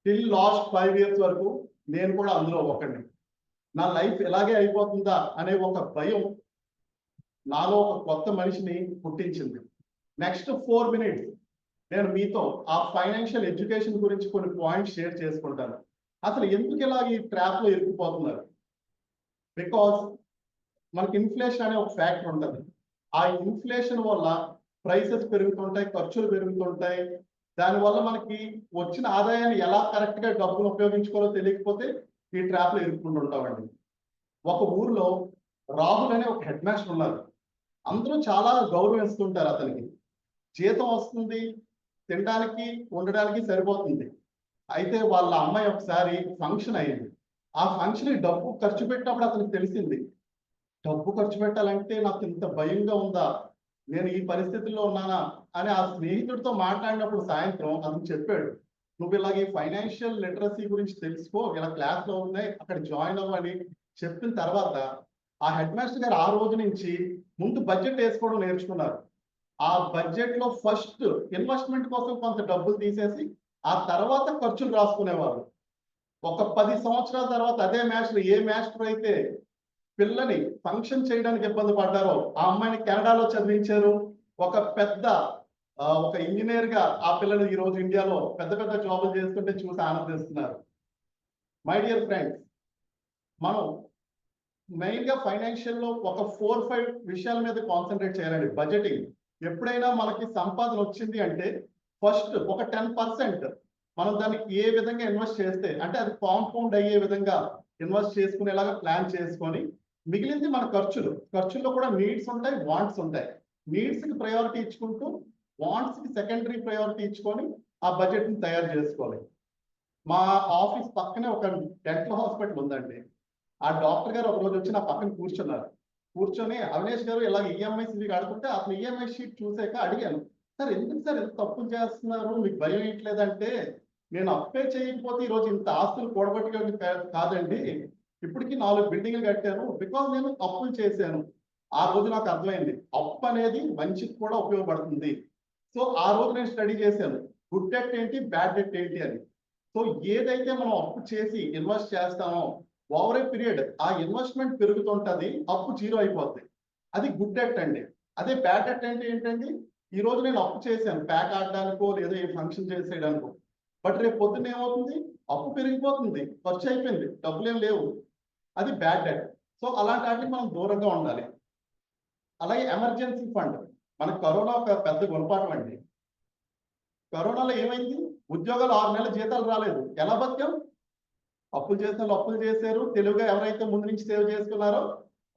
టిల్ లాస్ట్ 5 years వరకు నేను కూడా అందులో ఒకడిని. నా లైఫ్ ఎలాగే అయిపోతుందా అనే ఒక భయం నాలో ఒక కొత్త మనిషిని పుట్టించింది. నెక్స్ట్ 4 minutes నేను మీతో ఆ ఫైనాన్షియల్ ఎడ్యుకేషన్ గురించి కొన్ని పాయింట్స్ షేర్ చేసుకుంటాను. అసలు ఎందుకు ఇలా ఈ ట్రాప్ లో ఇరుక్కుపోతున్నారు? బికాస్ మనకి ఇన్ఫ్లేషన్ అనే ఒక ఫ్యాక్టర్ ఉంటుంది. ఆ ఇన్ఫ్లేషన్ వల్ల ప్రైసెస్ పెరుగుతుంటాయి, ఖర్చులు పెరుగుతుంటాయి. దానివల్ల మనకి వచ్చిన ఆదాయాన్ని ఎలా కరెక్ట్ గా డబ్బులు ఉపయోగించుకోవాలో తెలియకపోతే ఈ ట్రాప్ లో ఇరుక్కుంటుంటామండి. ఒక ఊర్లో రాహుల్ అనే ఒక హెడ్ మాస్టర్ ఉన్నారు. అందరూ చాలా గౌరవిస్తుంటారు. అతనికి జీతం వస్తుంది, తినడానికి ఉండడానికి సరిపోతుంది. అయితే వాళ్ళ అమ్మాయి ఒకసారి ఫంక్షన్ అయింది. ఆ ఫంక్షన్ డబ్బు ఖర్చు పెట్టినప్పుడు అతనికి తెలిసింది, డబ్బు ఖర్చు పెట్టాలంటే నాకు ఇంత భయంగా ఉందా, నేను ఈ పరిస్థితుల్లో ఉన్నానా అని ఆ స్నేహితుడితో మాట్లాడినప్పుడు సాయంత్రం అతను చెప్పాడు, నువ్వు ఇలాగ ఈ ఫైనాన్షియల్ లిటరసీ గురించి తెలుసుకో, ఇలా క్లాస్లో ఉన్నాయి అక్కడ జాయిన్ అవ్వని చెప్పిన తర్వాత ఆ హెడ్ మాస్టర్ గారు ఆ రోజు నుంచి ముందు బడ్జెట్ వేసుకోవడం నేర్చుకున్నారు. ఆ బడ్జెట్ లో ఫస్ట్ ఇన్వెస్ట్మెంట్ కోసం కొంత డబ్బులు తీసేసి ఆ తర్వాత ఖర్చులు రాసుకునేవారు. ఒక 10 సంవత్సరాల తర్వాత అదే మాస్టర్, ఏ మాస్టర్ అయితే పిల్లని ఫంక్షన్ చేయడానికి ఇబ్బంది పడ్డారో ఆ అమ్మాయిని కెనడాలో చదివించారు. ఒక పెద్ద ఒక ఇంజనీర్ గా ఆ పిల్లలు ఈ రోజు ఇండియాలో పెద్ద పెద్ద జాబులు చేస్తుంటే చూసి ఆనందిస్తున్నారు. మై డియర్ ఫ్రెండ్స్, మనం మెయిన్ గా ఫైనాన్షియల్ లో ఒక 4-5 విషయాల మీద కాన్సన్ట్రేట్ చేయాలండి. బడ్జెటింగ్ ఎప్పుడైనా మనకి సంపాదన వచ్చింది అంటే ఫస్ట్ ఒక 10% మనం దానికి ఏ విధంగా ఇన్వెస్ట్ చేస్తే అంటే అది కాంపౌండ్ అయ్యే విధంగా ఇన్వెస్ట్ చేసుకునేలాగా ప్లాన్ చేసుకొని మిగిలింది మన ఖర్చుల్లో కూడా నీడ్స్ ఉంటాయి, వాంట్స్ ఉంటాయి. నీడ్స్ కి ప్రయారిటీ ఇచ్చుకుంటూ వాంట్స్ కి సెకండరీ ప్రయారిటీ ఇచ్చుకొని ఆ బడ్జెట్ ని తయారు చేసుకోవాలి. మా ఆఫీస్ పక్కనే ఒక డెంటల్ హాస్పిటల్ ఉందండి. ఆ డాక్టర్ గారు ఒక రోజు వచ్చి నా పక్కన కూర్చొని అవినేష్ గారు ఇలా ఈఎంఐస్ ఇవి కడుతుంటే అతను ఈఎంఐ షీట్ చూసాక అడిగాను, సార్ ఎందుకు సార్ ఎంత తప్పులు చేస్తున్నారు, మీకు భయం ఏంట్లేదంటే, నేను అప్పే చేయకపోతే ఈరోజు ఇంత ఆస్తులు కూడబెట్టుకోవడం కాదండి, ఇప్పటికీ 4 బిల్డింగ్లు కట్టాను బికాజ్ నేను అప్పులు చేశాను. ఆ రోజు నాకు అర్థమైంది అప్పు అనేది మంచికి కూడా ఉపయోగపడుతుంది. సో ఆ రోజు నేను స్టడీ చేశాను గుడ్ డెట్ ఏంటి, బ్యాడ్ డెట్ ఏంటి అని. సో ఏదైతే మనం అప్పు చేసి ఇన్వెస్ట్ చేస్తామో ఓవర్ ఏ పీరియడ్ ఆ ఇన్వెస్ట్మెంట్ పెరుగుతుంటది, అప్పు 0 అయిపోతుంది. అది గుడ్ డెట్ అండి. అదే బ్యాడ్ డెట్ అంటే ఏంటండి, ఈ రోజు నేను అప్పు చేశాను ప్యాక్ ఆడడానికో లేదా ఏ ఫంక్షన్ చేసేయడానికో, బట్ రేపు పొద్దున్న ఏమవుతుంది, అప్పు పెరిగిపోతుంది, ఖర్చు అయిపోయింది, డబ్బులు ఏం లేవు, అది బ్యాడ్ డెట్. సో అలాంటి వాటికి మనం దూరంగా ఉండాలి. అలాగే ఎమర్జెన్సీ ఫండ్, మనకు కరోనా ఒక పెద్ద గుణపాఠం అండి. కరోనాలో ఏమైంది, ఉద్యోగాలు 6 నెలల జీతాలు రాలేదు, ఎలా బతికాం? అప్పులు చేసిన వాళ్ళు అప్పులు చేశారు, తెలుగుగా ఎవరైతే ముందు నుంచి సేవ్ చేసుకున్నారో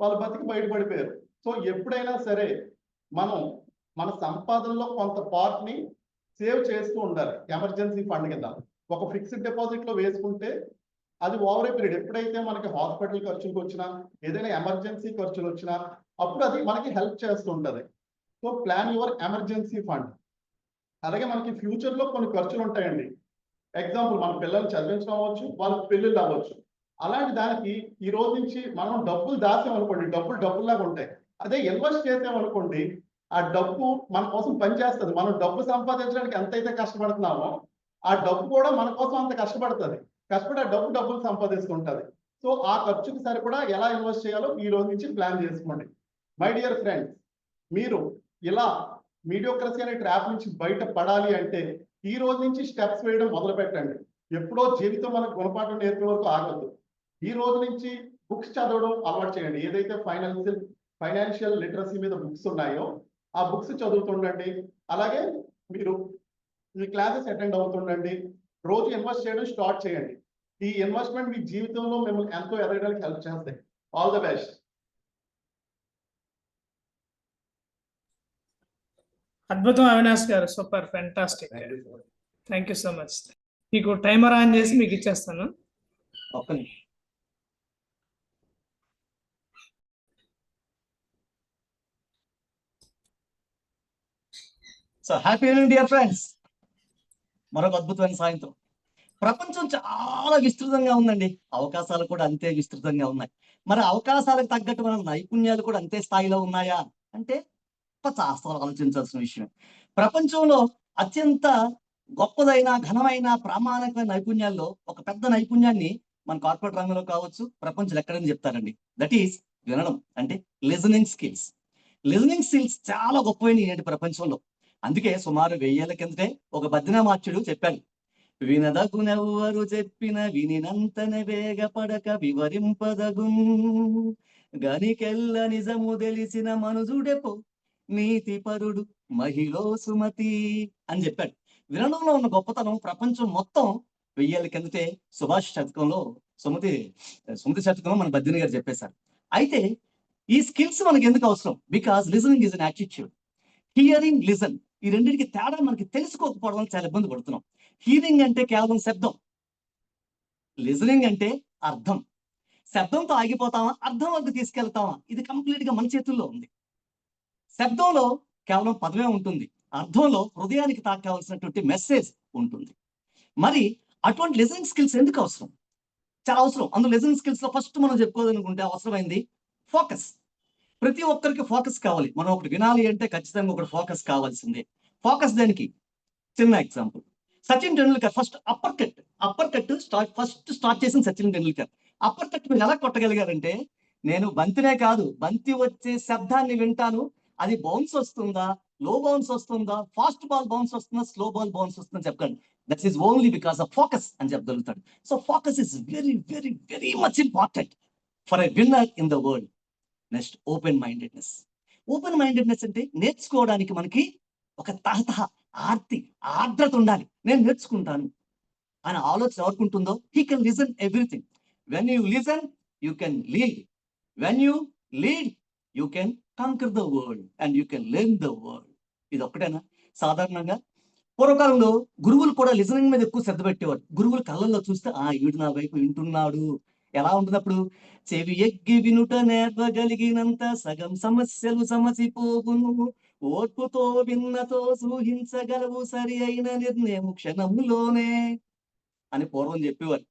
వాళ్ళు బతికి బయటపడిపోయారు. సో ఎప్పుడైనా సరే మనం మన సంపాదనలో కొంత పార్ట్ ని సేవ్ చేస్తూ ఉండాలి. ఎమర్జెన్సీ ఫండ్ కింద ఒక ఫిక్స్డ్ డిపాజిట్ లో వేసుకుంటే అది ఓవర్ ఏ పీరియడ్ ఎప్పుడైతే మనకి హాస్పిటల్ ఖర్చులకు వచ్చినా ఏదైనా ఎమర్జెన్సీ ఖర్చులు వచ్చినా అప్పుడు అది మనకి హెల్ప్ చేస్తుంటది. So plan your emergency fund. అలాగే మనకి ఫ్యూచర్ లో కొన్ని ఖర్చులు ఉంటాయండి. ఎగ్జాంపుల్ మన పిల్లల్ని చదివించడం అవ్వచ్చు, వాళ్ళకి పెళ్ళిళ్ళు అవ్వచ్చు. అలాంటి దానికి ఈ రోజు నుంచి మనం డబ్బులు దాచామనుకోండి, డబ్బుల్లాగా ఉంటాయి. అదే ఇన్వెస్ట్ చేసామనుకోండి, ఆ డబ్బు మన కోసం పనిచేస్తుంది. మనం డబ్బు సంపాదించడానికి ఎంతైతే కష్టపడుతున్నామో ఆ డబ్బు కూడా మన కోసం అంత కష్టపడుతుంది. కష్టపడి ఆ డబ్బులు సంపాదిస్తుంటది. సో ఆ ఖర్చుకి సరిపడా ఎలా ఇన్వెస్ట్ చేయాలో ఈ రోజు నుంచి ప్లాన్ చేసుకోండి. మై డియర్ ఫ్రెండ్స్, మీరు ఇలా మీడియోక్రసీ అనే ట్రాప్ నుంచి బయట పడాలి అంటే ఈ రోజు నుంచి స్టెప్స్ వేయడం మొదలు పెట్టండి. ఎప్పుడో జీవితం మనకు గుణపాఠం నేర్పే వరకు ఆగద్దు. ఈ రోజు నుంచి బుక్స్ చదవడం అలవాటు చేయండి. ఏదైతే ఫైనాన్షియల్ లిటరసీ మీద బుక్స్ ఉన్నాయో ఆ బుక్స్ చదువుతుండండి. అలాగే మీరు మీ క్లాసెస్ అటెండ్ అవుతుండండి. రోజు ఇన్వెస్ట్ చేయడం స్టార్ట్ చేయండి. ఈ ఇన్వెస్ట్మెంట్ మీ జీవితంలో మిమ్మల్ని ఎంతో ఎదగడానికి హెల్ప్ చేస్తాయి. All the best.
అద్భుతం అవినాష్ గారు, super, fantastic. Thank you so much. మీకు టైమర్ ఆన్ చేసి మీకు ఇచ్చేస్తాను.
ఒక్క నిమిషం. So happy evening dear friends. మరొక అద్భుతమైన సాయంత్రం. ప్రపంచం చాలా విస్తృతంగా ఉందండి, అవకాశాలు కూడా అంతే విస్తృతంగా ఉన్నాయి. మరి అవకాశాలకు తగ్గట్టు మన నైపుణ్యాలు కూడా అంతే స్థాయిలో ఉన్నాయా అంటే శాస్త్రం ఆలోచించాల్సిన విషయం. ప్రపంచంలో అత్యంత గొప్పదైన ఘనమైన ప్రామాణికమైన నైపుణ్యాల్లో ఒక పెద్ద నైపుణ్యాన్ని మన కార్పొరేట్ రంగంలో కావచ్చు, ప్రపంచంలో ఎక్కడని చెప్తారండి. దట్ ఈస్ వినడం, అంటే లిజనింగ్ స్కిల్స్. లిజనింగ్ స్కిల్స్ చాలా గొప్పవైన ఏంటి ప్రపంచంలో. అందుకే సుమారు 1000 ఏళ్ల కిందటే ఒక బద్రీనామాచ్యుడు చెప్పాడు, వినదగునెవ్వరు చెప్పిన వినినంతన వేగపడక వివరింపదగున్, గనికెల్ల నిజము తెలిసిన మనుజుడెపో నీతిపరుడు మహిళో సుమతి అని చెప్పాడు. వినడంలో ఉన్న గొప్పతనం ప్రపంచం మొత్తం 1000 ఏళ్ల కిందటే సుభాష్ శతకంలో సుమతి శతకంలో మన బద్రిని గారు చెప్పేశారు. అయితే ఈ స్కిల్స్ మనకి ఎందుకు అవసరం? Because listening is an attitude. Hearing, listen, ఈ రెండింటికి తేడా మనకి తెలుసుకోకపోవడం వల్ల చాలా ఇబ్బంది పడుతున్నాం. హియరింగ్ అంటే కేవలం శబ్దం, లిజనింగ్ అంటే అర్థం. శబ్దంతో ఆగిపోతామా, అర్థం వరకు తీసుకెళ్తామా, ఇది కంప్లీట్ గా మన చేతుల్లో ఉంది. శబ్దంలో కేవలం పదమే ఉంటుంది, అర్థంలో హృదయానికి తాకాల్సినటువంటి మెసేజ్ ఉంటుంది. మరి అటువంటి లిజనింగ్ స్కిల్స్ ఎందుకు అవసరం? చాలా అవసరం. అందులో లిజనింగ్ స్కిల్స్ లో ఫస్ట్ మనం చెప్పుకోవాలనుకుంటే అవసరమైంది ఫోకస్. ప్రతి ఒక్కరికి ఫోకస్ కావాలి. మనం ఒకటి వినాలి అంటే ఖచ్చితంగా ఒకటి ఫోకస్ కావాల్సిందే. ఫోకస్ దేనికి? చిన్న example, Sachin Tendulkar first upper cut start చేసిన సచిన్ టెండూల్కర్. అప్పర్ కట్ మీరు ఎలా కొట్టగలిగారంటే, నేను బంతినే కాదు, బంతి వచ్చే శబ్దాన్ని వింటాను, అది బౌన్స్ వస్తుందా, లో బౌన్స్ వస్తుందా, ఫాస్ట్ బాల్ బౌన్స్ వస్తుందా, స్లో బాల్ బౌన్స్ వస్తుందా చెప్పండి. That is only because of focus అని చెప్పగలుగుతాడు. So focus is very very very much important for a winner in the world. Next open mindedness. Open mindedness అంటే నేర్చుకోవడానికి మనకి ఒక తహతహ, ఆర్ద్రత ఉండాలి. నేను నేర్చుకుంటాను అనే ఆలోచన ఎవరుకుంటుందో, he can listen everything. When you listen you can lead, when you lead you can conquer the world and you can learn the world. ఇది ఒక్కటేనా? సాధారణంగా పూర్వకాలంలో గురువులు కూడా లిజనింగ్ మీద ఎక్కువ శ్రద్ధ పెట్టేవారు. గురువులు కళ్ళల్లో చూస్తే వీడు నా వైపు వింటున్నాడు. ఎలా ఉంటున్నప్పుడు, చెవి ఎగ్గి వినుట నేర్వగలిగినంత సగం సమస్యలు సమసిపోగును, ఓర్పుతో విన్నతో సూహించగలవు సరి అయిన నిర్ణయం క్షణములోనే అని పూర్వం చెప్పేవారు.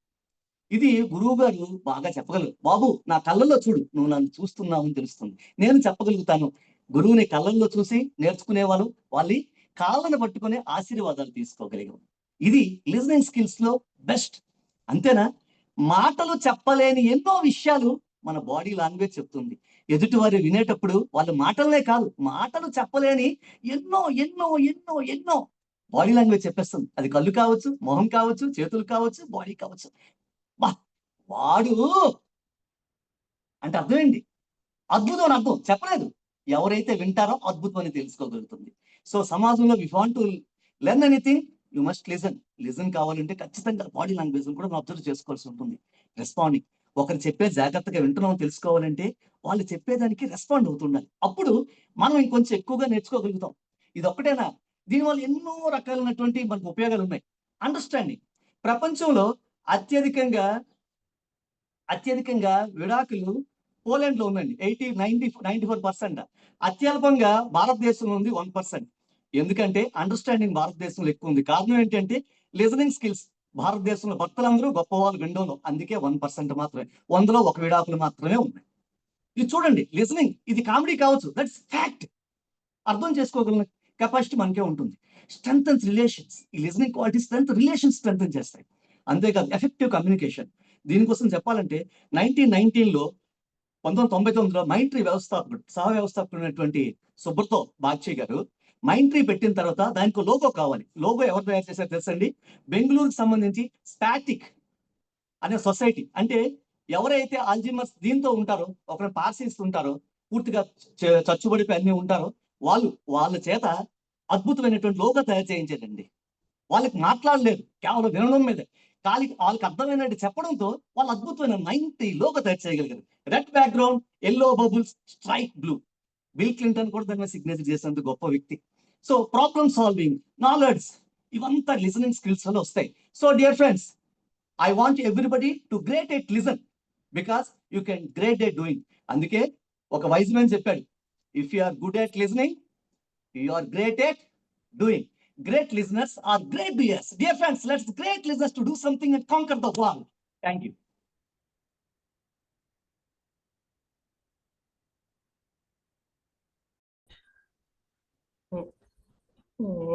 ఇది గురువు గారు బాగా చెప్పగలరు. బాబు నా కళ్ళల్లో చూడు, నువ్వు నన్ను చూస్తున్నావు అని తెలుస్తుంది. నేను చెప్పగలుగుతాను. గురువుని కళ్ళల్లో చూసి నేర్చుకునే వాళ్ళ కాళ్ళను పట్టుకునే ఆశీర్వాదాలు తీసుకోగలిగాం. ఇది లిజనింగ్ స్కిల్స్ లో బెస్ట్. అంతేనా? మాటలు చెప్పలేని ఎన్నో విషయాలు మన బాడీ లాంగ్వేజ్ చెప్తుంది. ఎదుటివారు వినేటప్పుడు వాళ్ళు మాటలనే కాదు, మాటలు చెప్పలేని ఎన్నో ఎన్నో ఎన్నో ఎన్నో బాడీ లాంగ్వేజ్ చెప్పేస్తుంది. అది కళ్ళు కావచ్చు, మొహం కావచ్చు, చేతులు కావచ్చు, బాడీ కావచ్చు. వాడు అంటే అర్థం ఏంటి? అద్భుతం అని అర్థం. చెప్పలేదు. ఎవరైతే వింటారో అద్భుతం అని తెలుసుకోగలుగుతుంది. సో సమాజంలో we want to learn anything, you must listen. Listen కావాలంటే ఖచ్చితంగా బాడీ లాంగ్వేజ్ కూడా మనం అబ్జర్వ్ చేసుకోవాల్సి ఉంటుంది. రెస్పాండింగ్, ఒకరు చెప్పే జాగ్రత్తగా వింటున్నాం తెలుసుకోవాలంటే వాళ్ళు చెప్పేదానికి రెస్పాండ్ అవుతుండాలి. అప్పుడు మనం ఇంకొంచెం ఎక్కువగా నేర్చుకోగలుగుతాం. ఇది ఒక్కటేనా? దీనివల్ల ఎన్నో రకాలైనటువంటి మనకు ఉపయోగాలు ఉన్నాయి. అండర్స్టాండింగ్. ప్రపంచంలో అత్యధికంగా విడాకులు పోలాండ్ లో ఉందండి. 94%. అత్యల్పంగా భారతదేశంలో ఉంది 1%. ఎందుకంటే అండర్స్టాండింగ్ భారతదేశంలో ఎక్కువ ఉంది. కారణం ఏంటంటే లిజనింగ్ స్కిల్స్. భారతదేశంలో భక్తులందరూ గొప్పవాళ్ళు వినడంలో, అందుకే 1% మాత్రమే, 100లో 1 విడాకులు మాత్రమే ఉన్నాయి. ఇది చూడండి, లిజనింగ్ ఇది కామెడీ కావచ్చు, దట్స్ ఫ్యాక్ట్. అర్థం చేసుకోగల కెపాసిటీ మనకే ఉంటుంది. Strengthens relations. ఈ లిజనింగ్ క్వాలిటీ రిలేషన్స్ స్ట్రెంగ్థన్ చేస్తాయి. అంతేకాదు ఎఫెక్టివ్ కమ్యూనికేషన్. దీనికోసం చెప్పాలంటే 1919లో 1999లో మైండ్ ట్రీ సహ వ్యవస్థాపకుడు సుబ్రతో బాగ్చి గారు మైండ్ ట్రీ పెట్టిన తర్వాత దానికి లోగో కావాలి. లోగో ఎవరు తయారు చేశారు తెలుసండి? బెంగళూరుకి సంబంధించి స్పాటిక్ అనే సొసైటీ, అంటే ఎవరైతే ఆల్జిమర్స్ దీంతో ఉంటారో, ఒక పార్సిస్ ఉంటారో, పూర్తిగా చచ్చుబడిపోయి అన్ని ఉంటారో, వాళ్ళ చేత అద్భుతమైనటువంటి లోగో తయారు చేయించారండి. వాళ్ళకి మాట్లాడలేదు, కేవలం వినడం మీద వాళ్ళకి అర్థమైనట్టు చెప్పడంతో వాళ్ళు అద్భుతమైన 90 లోగో తయారు చేయగలిగారు. Red background, yellow bubbles, strike blue. Bill Clinton కూడా దాని మీద సిగ్నేచర్ చేసినంత గొప్ప వ్యక్తి. సో ప్రాబ్లమ్ సాల్వింగ్, నాలెడ్జ్, ఇవంతా లిజనింగ్ స్కిల్స్ వల్ల వస్తాయి. So dear friends, I want everybody to great at listen because you can great at doing. అందుకే ఒక వైజ్ మ్యాన్ చెప్పాడు, if you are good at listening you are great at doing. Great listeners are great doers. Dear friends, let's great listeners to do something and conquer the world. Thank you.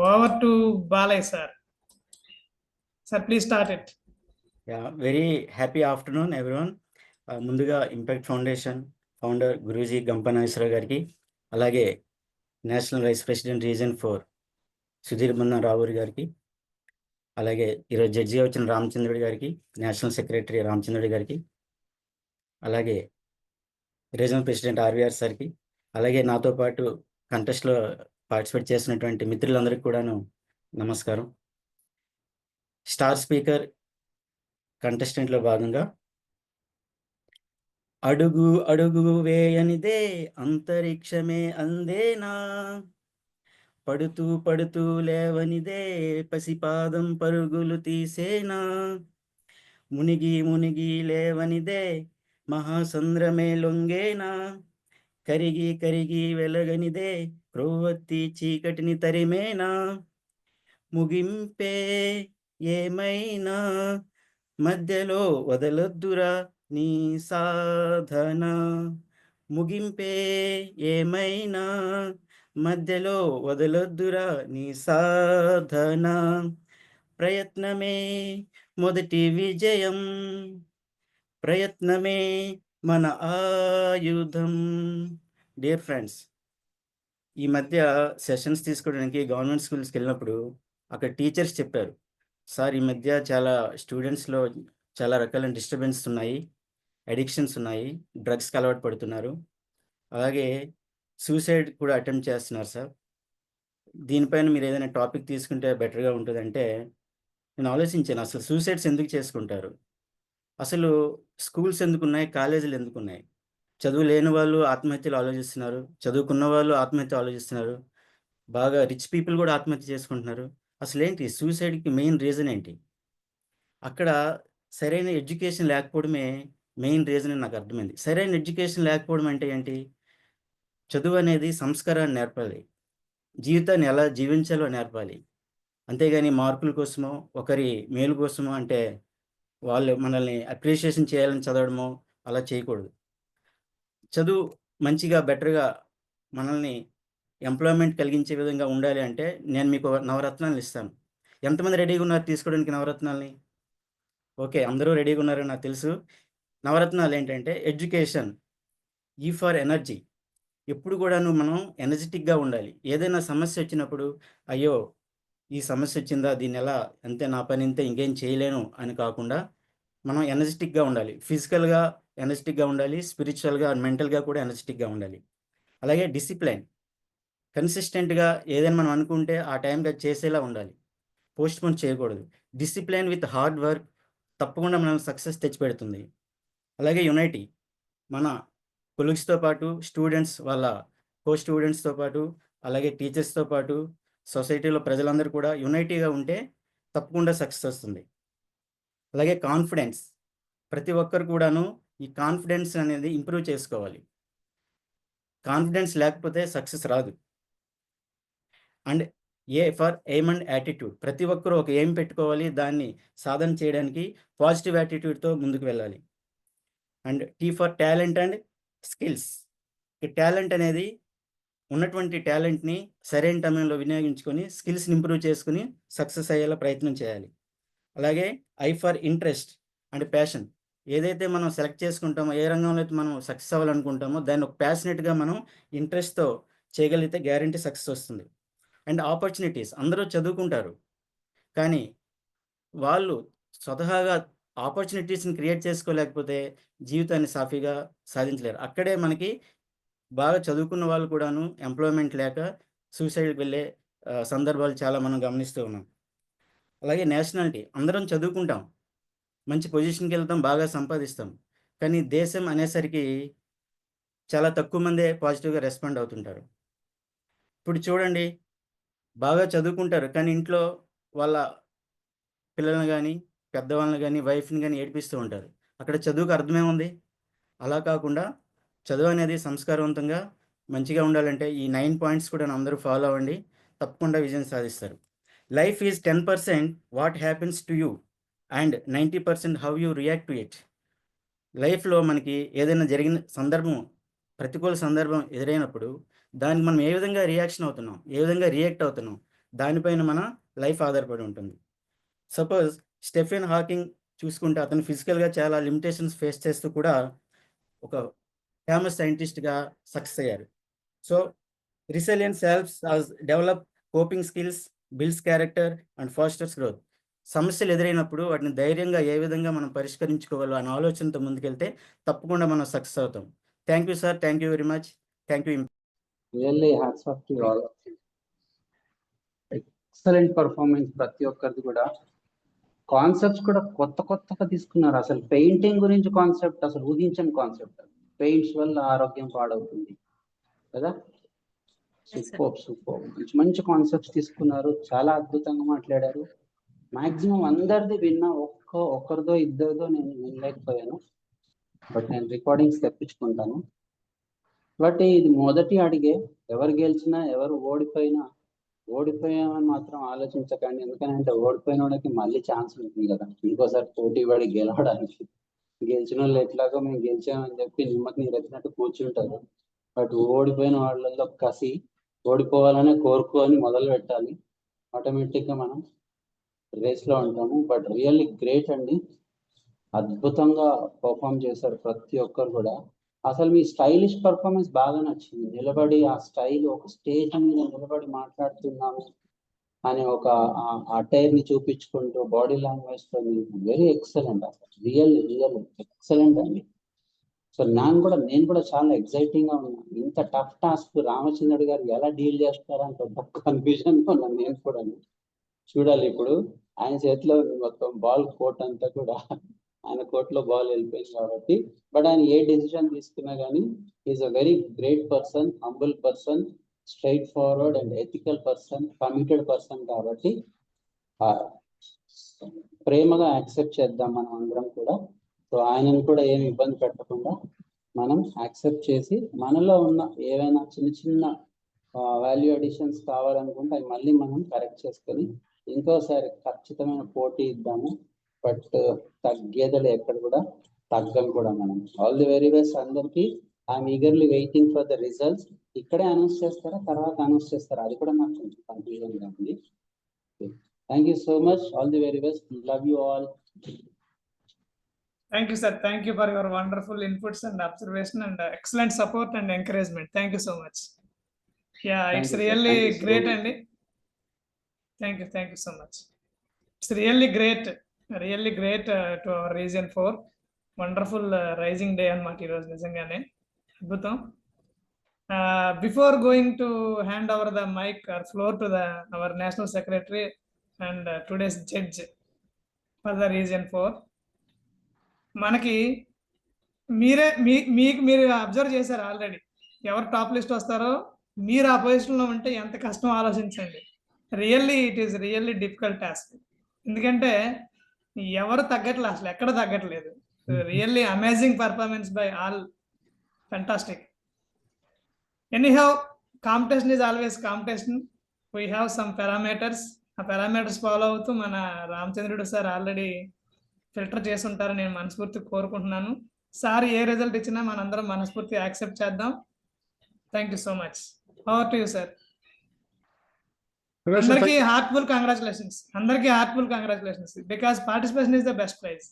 Over to Balai sir. Sir please start it.
Very happy afternoon everyone. ముందుగా impact foundation founder Guruji Gampanageswararao గారికి, అలాగే national vice president region 4 Sudheer Bandhan Ravuri గారికి, అలాగే ఈరోజు జడ్జిగా వచ్చిన రామచంద్రుడి గారికి, national secretary రామచంద్రుడి గారికి, అలాగే రీజనల్ ప్రెసిడెంట్ ఆర్వీఆర్ సార్కి, అలాగే నాతో పాటు కంటెస్ట్లో పార్టిసిపేట్ చేసినటువంటి మిత్రులందరికీ కూడాను నమస్కారం. స్టార్ స్పీకర్ కంటెస్టెంట్లో భాగంగా అడుగు అడుగు వేయనిదే అంతరిక్షమే అందేనా, పడుతూ పడుతూ లేవనిదే పసిపాదం పరుగులు తీసేనా, మునిగి మునిగి లేవనిదే మహాసంద్రమే లొంగేనా, కరిగి కరిగి వెలగనిదే క్రొవ్వొత్తి చీకటిని తరిమేనా, ముగింపే ఏమైనా మధ్యలో వదలొద్దురా నీ సాధన, ముగింపే ఏమైనా మధ్యలో వదలొద్దురా నీ సాధన, ప్రయత్నమే మొదటి విజయం, ప్రయత్నమే మన ఆయుధం. డియర్ ఫ్రెండ్స్, ఈ మధ్య సెషన్స్ తీసుకోవడానికి గవర్నమెంట్ స్కూల్స్కి వెళ్ళినప్పుడు అక్కడ టీచర్స్ చెప్పారు, సార్ ఈ మధ్య చాలా స్టూడెంట్స్లో చాలా రకాల డిస్టర్బెన్స్ ఉన్నాయి, అడిక్షన్స్ ఉన్నాయి, డ్రగ్స్కి అలవాటు పడుతున్నారు, అలాగే సూసైడ్ కూడా అటెంప్ట్ చేస్తున్నారు సార్. దీనిపైన మీరు ఏదైనా టాపిక్ తీసుకుంటే బెటర్గా ఉంటుందంటే నేను ఆలోచించాను, అసలు సూసైడ్స్ ఎందుకు చేసుకుంటారు, అసలు స్కూల్స్ ఎందుకున్నాయి, కాలేజీలు ఎందుకున్నాయి, చదువు లేని వాళ్ళు ఆత్మహత్యలు ఆలోచిస్తున్నారు, చదువుకున్న వాళ్ళు ఆత్మహత్య ఆలోచిస్తున్నారు, బాగా రిచ్ పీపుల్ కూడా ఆత్మహత్య చేసుకుంటున్నారు. అసలు ఏంటి సూసైడ్కి మెయిన్ రీజన్ ఏంటి? అక్కడ సరైన ఎడ్యుకేషన్ లేకపోవడమే మెయిన్ రీజన్ అని నాకు అర్థమైంది. సరైన ఎడ్యుకేషన్ లేకపోవడం అంటే ఏంటి? చదువు అనేది సంస్కారాన్ని నేర్పాలి, జీవితాన్ని ఎలా జీవించాలో నేర్పాలి, అంతేగాని మార్కుల కోసమో ఒకరి మేలు కోసమో అంటే వాళ్ళు మనల్ని అప్రిషియేషన్ చేయాలని చదవడమో అలా చేయకూడదు. చదువు మంచిగా బెటర్గా మనల్ని ఎంప్లాయ్మెంట్ కలిగించే విధంగా ఉండాలి అంటే నేను మీకు నవరత్నాలు ఇస్తాను. ఎంతమంది రెడీగా ఉన్నారు తీసుకోవడానికి నవరత్నాలని? ఓకే, అందరూ రెడీగా ఉన్నారని నాకు తెలుసు. నవరత్నాలు ఏంటంటే ఎడ్యుకేషన్, ఈ ఫర్ ఎనర్జీ. ఎప్పుడు కూడాను మనం ఎనర్జెటిక్గా ఉండాలి. ఏదైనా సమస్య వచ్చినప్పుడు అయ్యో ఈ సమస్య వచ్చిందా, దీన్ని ఎలా అంతే, నా పని ఇంతే, ఇంకేం చేయలేను అని కాకుండా మనం ఎనర్జెటిక్గా ఉండాలి. ఫిజికల్గా ఎనర్జెటిక్గా ఉండాలి, స్పిరిచువల్గా మెంటల్గా కూడా ఎనర్జెటిక్గా ఉండాలి. అలాగే డిసిప్లైన్, కన్సిస్టెంట్గా ఏదైనా మనం అనుకుంటే ఆ టైంకి అది చేసేలా ఉండాలి, పోస్ట్పోన్ చేయకూడదు. డిసిప్లైన్ విత్ హార్డ్ వర్క్ తప్పకుండా మనం సక్సెస్ తెచ్చిపెడుతుంది. అలాగే యునైటీ, మన కొలీగ్స్తో పాటు స్టూడెంట్స్ వాళ్ళ కో స్టూడెంట్స్తో పాటు అలాగే టీచర్స్తో పాటు సొసైటీలో ప్రజలందరూ కూడా యునైటీగా ఉంటే తప్పకుండా సక్సెస్ వస్తుంది. అలాగే కాన్ఫిడెన్స్, ప్రతి ఒక్కరు కూడాను ఈ కాన్ఫిడెన్స్ అనేది ఇంప్రూవ్ చేసుకోవాలి. కాన్ఫిడెన్స్ లేకపోతే సక్సెస్ రాదు. And A for aim and attitude, ప్రతి ఒక్కరూ ఒక ఎయిమ్ పెట్టుకోవాలి, దాన్ని సాధన చేయడానికి పాజిటివ్ యాటిట్యూడ్తో ముందుకు వెళ్ళాలి. And tea for talent and skills, ఈ టాలెంట్ అనేది ఉన్నటువంటి టాలెంట్ని సరైన సమయంలో వినియోగించుకొని స్కిల్స్ని ఇంప్రూవ్ చేసుకుని సక్సెస్ అయ్యేలా ప్రయత్నం చేయాలి. అలాగే I for interest and passion, ఏదైతే మనం సెలెక్ట్ చేసుకుంటామో, ఏ రంగంలో అయితే మనం సక్సెస్ అవ్వాలనుకుంటామో దాన్ని ఒక ప్యాషనెట్గా మనం ఇంట్రెస్ట్తో చేయగలిగితే గ్యారంటీ సక్సెస్ వస్తుంది. అండ్ ఆపర్చునిటీస్, అందరూ చదువుకుంటారు కానీ వాళ్ళు స్వతహాగా ఆపర్చునిటీస్ని క్రియేట్ చేసుకోలేకపోతే జీవితాన్ని సాఫీగా సాధించలేరు. అక్కడే మనకి బాగా చదువుకున్న వాళ్ళు కూడాను ఎంప్లాయ్మెంట్ లేక సూసైడ్కి వెళ్ళే సందర్భాలు చాలా మనం గమనిస్తూ ఉన్నాం. అలాగే నేషనాలిటీ, అందరం చదువుకుంటాం, మంచి పొజిషన్కి వెళ్తాం, బాగా సంపాదిస్తాం, కానీ దేశం అనేసరికి చాలా తక్కువ మందే పాజిటివ్గా రెస్పాండ్ అవుతుంటారు. ఇప్పుడు చూడండి, బాగా చదువుకుంటారు కానీ ఇంట్లో వాళ్ళ పిల్లల్ని కానీ పెద్దవాళ్ళని కానీ వైఫ్ని కానీ ఏడిపిస్తూ ఉంటారు. అక్కడ చదువుకు అర్థమే ఉంది. అలా కాకుండా చదువు అనేది సంస్కారవంతంగా మంచిగా ఉండాలంటే ఈ 9 పాయింట్స్ కూడా అందరూ ఫాలో అవ్వండి, తప్పకుండా విజయం సాధిస్తారు. Life is 10% what happens to you and 90% how you react to it. లైఫ్లో మనకి ఏదైనా జరిగిన సందర్భం, ప్రతికూల సందర్భం ఎదురైనప్పుడు దానికి మనం ఏ విధంగా రియాక్షన్ అవుతున్నాం, ఏ విధంగా రియాక్ట్ అవుతున్నాం, దానిపైన మన లైఫ్ ఆధారపడి ఉంటుంది. సపోజ్ స్టెఫెన్ హాకింగ్ చూసుకుంటే అతను ఫిజికల్గా చాలా లిమిటేషన్స్ ఫేస్ చేస్తూ కూడా ఒక ఫేమస్ సైంటిస్ట్గా సక్సెస్ అయ్యారు. So resilience helps us develop coping skills, builds character and fosters growth. సమస్యలు ఎదురైనప్పుడు వాటిని ధైర్యంగా ఏ విధంగా మనం పరిష్కరించుకోవాలో అనే ఆలోచనతో ముందుకెళ్తే తప్పకుండా మనం సక్సెస్ అవుతాం. Thank you sir, thank you very much, thank you.
Really hats off to all. Excellent performance ప్రతి ఒక్కరిది కూడా. కాన్సెప్ట్స్ కూడా కొత్త కొత్తగా తీసుకున్నారు. అసలు పెయింటింగ్ గురించి కాన్సెప్ట్ అసలు ఊహించని కాన్సెప్ట్. పెయింట్స్ వల్ల ఆరోగ్యం పాడవుతుంది కదా. సూపర్ మంచి మంచి కాన్సెప్ట్స్ తీసుకున్నారు. చాలా అద్భుతంగా మాట్లాడారు. మాక్సిమం అందరిది విన్నా, ఒక్కరిదో ఇద్దరిదో నేను వినలేకపోయాను. బట్ నేను రికార్డింగ్స్ తెప్పించుకుంటాను. బట్ ఇది మొదటి అడిగే. ఎవరు గెలిచినా ఎవరు ఓడిపోయామని మాత్రం ఆలోచించకండి. ఎందుకంటే ఓడిపోయిన వాళ్ళకి మళ్ళీ ఛాన్స్ ఉంటుంది కదా ఇంకోసారి పోటీ పడి గెలవడానికి. గెలిచిన వాళ్ళు ఎట్లాగో మేము గెలిచామని చెప్పి నిమ్మకి నీరెత్తినట్టు కూర్చుంటారు. బట్ ఓడిపోయిన వాళ్ళల్లో కసి, ఓడిపోవాలనే కోరుకొని మొదలు పెట్టాలి. ఆటోమేటిక్గా మనం రేస్లో ఉంటాము. బట్ రియల్లీ గ్రేట్ అండి. అద్భుతంగా పర్ఫామ్ చేశారు ప్రతి ఒక్కరు కూడా. అసలు మీ స్టైలిష్ పర్ఫార్మెన్స్ బాగా నచ్చింది. నిలబడి ఆ స్టైల్, ఒక స్టేజ్ మీద నిలబడి మాట్లాడుతున్నాము అనే ఒక అటైర్ ని చూపించుకుంటూ బాడీ లాంగ్వేజ్ తో వెరీ ఎక్సలెంట్. అసలు రియల్లీ ఎక్సలెంట్ అండి. సో నేను కూడా చాలా ఎక్సైటింగ్ గా ఉన్నాను. ఇంత టఫ్ టాస్క్ రామచంద్రుడు గారు ఎలా డీల్ చేస్తారంటే కన్ఫ్యూజన్ గా ఉన్నాను నేను కూడా. చూడాలి ఇప్పుడు ఆయన చేతిలో మొత్తం బాల్ కోర్ట్ అంతా కూడా ఆయన కోర్టులో బాల్ వెళ్ళిపోయింది కాబట్టి. బట్ ఆయన ఏ డెసిషన్ తీసుకున్నా కానీ is a very great person, humble person, straight forward and ethical person, committed person. కాబట్టి ప్రేమగా యాక్సెప్ట్ చేద్దాం మనం అందరం కూడా. సో ఆయనను కూడా ఏమి ఇబ్బంది పెట్టకుండా మనం యాక్సెప్ట్ చేసి మనలో ఉన్న ఏవైనా చిన్న చిన్న వాల్యూ అడిషన్స్ కావాలనుకుంటే అవి మళ్ళీ మనం కరెక్ట్ చేసుకొని ఇంకోసారి ఖచ్చితమైన పోటీ ఇద్దాము. బట్ తగ్గేదలు ఎక్కడ కూడా తగ్గం కూడా మనం. ఆల్ ది వెరీ బెస్ట్ అందరికి. I'm eagerly waiting for the results. ఇక్కడే అనౌన్స్ చేస్తారా, తర్వాత అనౌన్స్ చేస్తారా, అది కూడా నాకు కొంచెం కన్ఫ్యూజన్ గా ఉంది. Thank you so much. All the very best. Love you all.
Thank you, sir. Thank you for your wonderful inputs and observation and excellent support and encouragement. Thank you so much. Yeah, it's really great, Andy. Thank you so much. It's really great to our region 4. Wonderful rising day on materials. Nijangane adbhutam. Before going to hand over the mic or floor to our national secretary and today's judge for the region 4. మనకి మీరు observe చేశారు already. ఎవరు top list వస్తారో మీరు ఆ పొజిషన్లో ఉంటే ఎంత కష్టం ఆలోచించండి. Really it is really difficult task. ఎందుకంటే ఎవరు తగ్గట్లేదు, అసలు ఎక్కడ తగ్గట్లేదు. Really amazing performance by all. Fantastic. Anyhow, competition is always competition. We have some parameters. ఆ పారామీటర్స్ ఫాలో అవుతూ మన రామచంద్రుడు సార్ ఆల్రెడీ ఫిల్టర్ చేసి ఉంటారని నేను మనస్ఫూర్తి కోరుకుంటున్నాను. సార్ ఏ రిజల్ట్ ఇచ్చినా మనందరం మనస్ఫూర్తి యాక్సెప్ట్ చేద్దాం. Thank you so much. Over to you sir. అందరికీ heartful congratulations because participation is the best prize.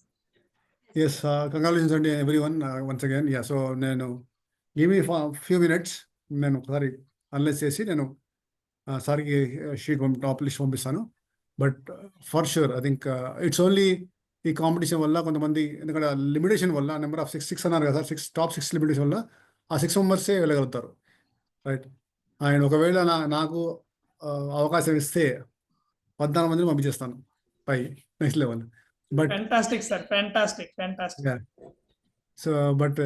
Yes, congratulations అండి everyone once again. Yeah, so నేను గివ్ మీ ఫ్యూ మినిట్స్, నేను ఒకసారి అనలైజ్ చేసి నేను సార్కి షీట్ టాప్ లిస్ట్ పంపిస్తాను. But for sure I think it's only ఈ కాంపిటీషన్ వల్ల కొంతమంది, ఎందుకంటే లిమిటేషన్ వల్ల నెంబర్ ఆఫ్ 6 అన్నారు కదా సార్, టాప్ 6 లిమిటేషన్ వల్ల ఆ 6 మెంబర్సే వెళ్ళగలుగుతారు, రైట్. అండ్ ఒకవేళ నాకు అవకాశం ఇస్తే 14 మందిని పంపించేస్తాను పై next level. But
fantastic.
So but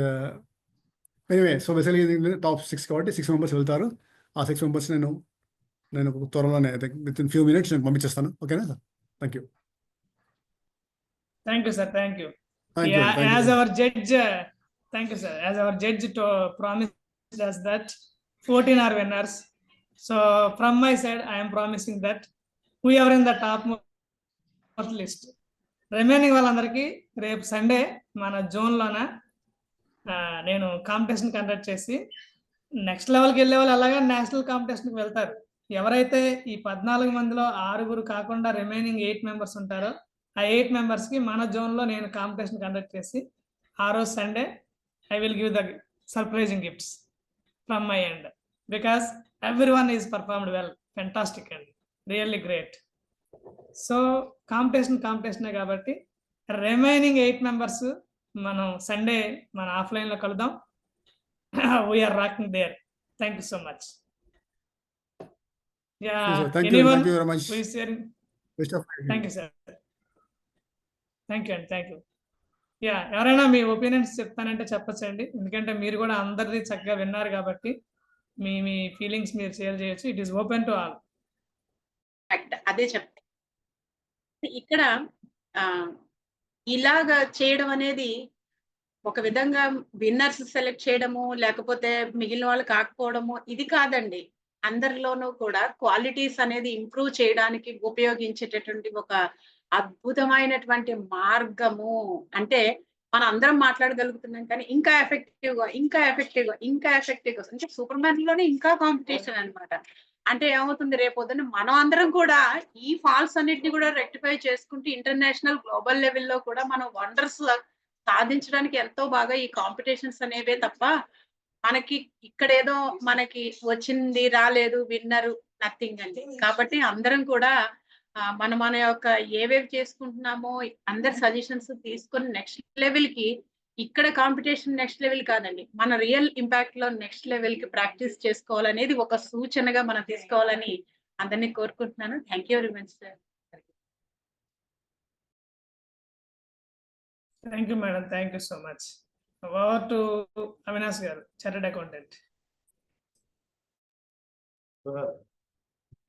anyway, so basically top 6 కాబట్టి 6 మెంబర్స్ వెళ్తారు. ఆ 6 మెంబర్స్ నేను త్వరలోనే విత్ ఇన్ ఫ్యూ మినిట్స్ నేను పంపించేస్తాను. ఓకేనా sir? Thank you.
Thank you, sir. Thank you. As our judge to promised us that 14 are winners. So from my side, I am promising that whoever in the top list, remaining వాళ్ళందరికీ రేపు Sunday మన జోన్లోన నేను competition conduct చేసి next లెవెల్కి వెళ్ళే వాళ్ళు అలాగే national కాంపిటీషన్కి వెళ్తారు. ఎవరైతే ఈ 14 మందిలో 6 కాకుండా రిమైనింగ్ 8 మెంబర్స్ ఉంటారో ఆ 8 మెంబర్స్కి మన జోన్లో నేను కాంపిటీషన్ కండక్ట్ చేసి ఆ రోజు Sunday I will give the surprising gifts from my end because every one is performed well, fantastic అండి, రియల్లీ గ్రేట్. సో కాంపిటీషనే కాబట్టి రిమైనింగ్ 8 మెంబర్స్ మనం సండే మన ఆఫ్లైన్లో కలుద్దాం. We are rocking there. Thank you so much.
Sure, sir. Thank you.
Anyone
Thank you very much.
who is sharing?
Best of luck.
Thank you sir. Thank you అండి. Thank you. ఎవరైనా మీ opinions చెప్తానంటే చెప్పచ్చండి, ఎందుకంటే మీరు కూడా అందరిది చక్కగా విన్నారు కాబట్టి మీ ఫీలింగ్స్ మీరు షేర్ చేయొచ్చు. It is open to all.
అదే చెప్తా. ఇక్కడ ఇలాగా చేయడం అనేది ఒక విధంగా విన్నర్స్ సెలెక్ట్ చేయడము, లేకపోతే మిగిలిన వాళ్ళు కాకపోవడము, ఇది కాదండి. అందరిలోనూ కూడా క్వాలిటీస్ అనేది ఇంప్రూవ్ చేయడానికి ఉపయోగించేటటువంటి ఒక అద్భుతమైనటువంటి మార్గము. అంటే మనం అందరం మాట్లాడగలుగుతున్నాం, కానీ ఇంకా ఎఫెక్టివ్గా అంటే సూపర్ మ్యాన్ లోనే ఇంకా కాంపిటీషన్ అన్నమాట. అంటే ఏమవుతుంది, రేపొద్దున మనం అందరం కూడా ఈ ఫాల్స్ అన్నిటిని కూడా రెక్టిఫై చేసుకుంటూ ఇంటర్నేషనల్ గ్లోబల్ లెవెల్లో కూడా మనం వండర్స్ సాధించడానికి ఎంతో బాగా ఈ కాంపిటీషన్స్ అనేవే తప్ప మనకి ఇక్కడేదో మనకి వచ్చింది రాలేదు విన్నరు నథింగ్ అండి. కాబట్టి అందరం కూడా మన యొక్క ఏవేవి చేసుకుంటున్నామో అందరి సజెషన్స్ తీసుకొని నెక్స్ట్ లెవెల్ కి, ఇక్కడ కాంపిటీషన్ నెక్స్ట్ లెవెల్ కాదండి, మన రియల్ ఇంపాక్ట్ లో నెక్స్ట్ లెవెల్ కి ప్రాక్టీస్ చేసుకోవాలనేది ఒక సూచనగా మనం తీసుకోవాలని అందరినీ కోరుకుంటున్నాను. Thank you very much sir.
Thank you madam. Thank you so much. Over to Avinash గారు, చార్టెడ్ అకౌంటెంట్.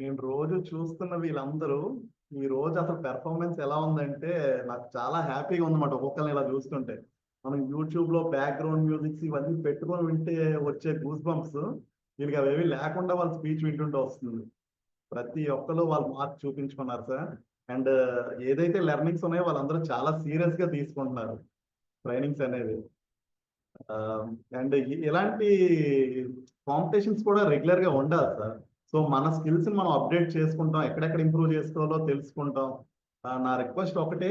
నేను రోజు చూస్తున్న వీళ్ళందరూ ఈ రోజు అసలు పెర్ఫార్మెన్స్ ఎలా ఉందంటే నాకు చాలా హ్యాపీగా ఉందన్నమాట. ఒక్కొక్కరిని ఇలా చూస్తుంటే మనం యూట్యూబ్ లో బ్యాక్గ్రౌండ్ మ్యూజిక్స్ ఇవన్నీ పెట్టుకొని వింటే వచ్చే గూస్ బంప్స్ వీళ్ళకి అవేవి లేకుండా వాళ్ళ స్పీచ్ వింటుంటే వస్తుంది. ప్రతి ఒక్కరు వాళ్ళు మార్క్ చూపించుకున్నారు సార్. అండ్ ఏదైతే లెర్నింగ్స్ ఉన్నాయో వాళ్ళందరూ చాలా సీరియస్ గా తీసుకుంటున్నారు ట్రైనింగ్స్ అనేవి. అండ్ ఇలాంటి కాంపిటీషన్స్ కూడా రెగ్యులర్ గా ఉండాలి సార్. సో మన స్కిల్స్ మనం అప్డేట్ చేసుకుంటాం, ఎక్కడెక్కడ ఇంప్రూవ్ చేసుకోవాలో తెలుసుకుంటాం. నా రిక్వెస్ట్ ఒకటే,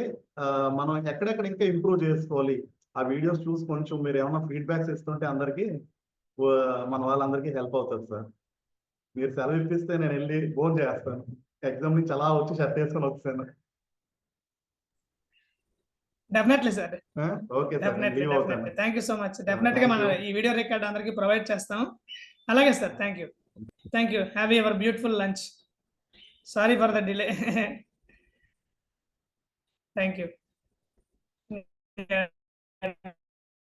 మనం ఎక్కడెక్కడ ఇంకా ఇంప్రూవ్ చేసుకోవాలి ఆ వీడియోస్ చూసి కొంచెం మీరు ఏమైనా ఫీడ్బ్యాక్స్ ఇస్తుంటే అందరికీ మన వాళ్ళందరికీ హెల్ప్ అవుతుంది సార్. మీరు సెలవు ఇప్పిస్తే నేను వెళ్ళి ఫోన్ చేస్తాను. ఎగ్జామ్ నుంచి అలా వచ్చి షర్ట్ వేసుకొని వచ్చాను.
Definitely sir.
Okay sir.
Definitely. Thank you so much. Definite గా మనం ఈ వీడియో రికార్డ్ అందరికి ప్రొవైడ్ చేస్తాం. అలాగే sir. Thank you. Thank you. Have your beautiful lunch. Sorry for the delay. Thank you.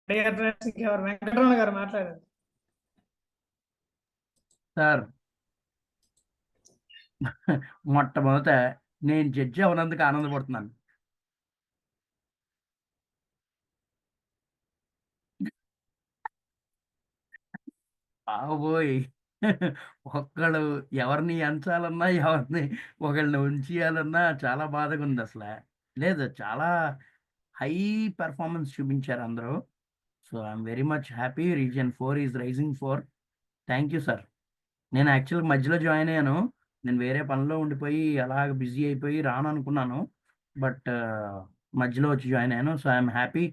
Venkataramana గారు మాట్లాడండి
సార్. మొట్టమొదట నేను జడ్జి అవనందుకు ఆనందపడుతున్నాను. బాబోయ్, ఒక్కళ్ళు ఎవరిని ఎంచాలన్నా ఎవరిని ఒకళ్ళని ఉంచేయాలన్నా చాలా బాధగా ఉంది. అసలు లేదు, చాలా హై పెర్ఫార్మెన్స్ చూపించారు అందరూ. So I'm very much happy. Region 4 is rising 4. Thank you sir. నేను యాక్చువల్గా మధ్యలో జాయిన్ అయ్యాను. నేను వేరే పనిలో ఉండిపోయి అలాగ బిజీ అయిపోయి రాను అనుకున్నాను, బట్ మధ్యలో వచ్చి జాయిన్ అయ్యాను. So I'm happy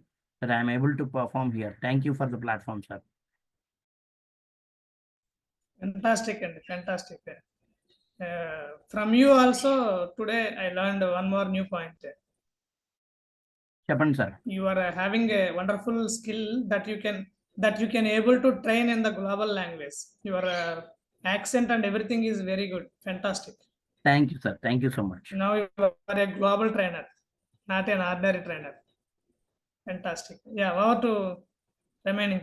that I'm able to perform here. Thank you for the platform sir.
Fantastic and fantastic. From you also today I learned one more new point.
చెప్పండి sir.
You are having a wonderful skill that you can able to train in the global language. Your accent and everything is very good. Fantastic.
Thank you sir. Thank you so much.
Now you are a global trainer, not an ordinary trainer. Fantastic. Yeah, over to remaining.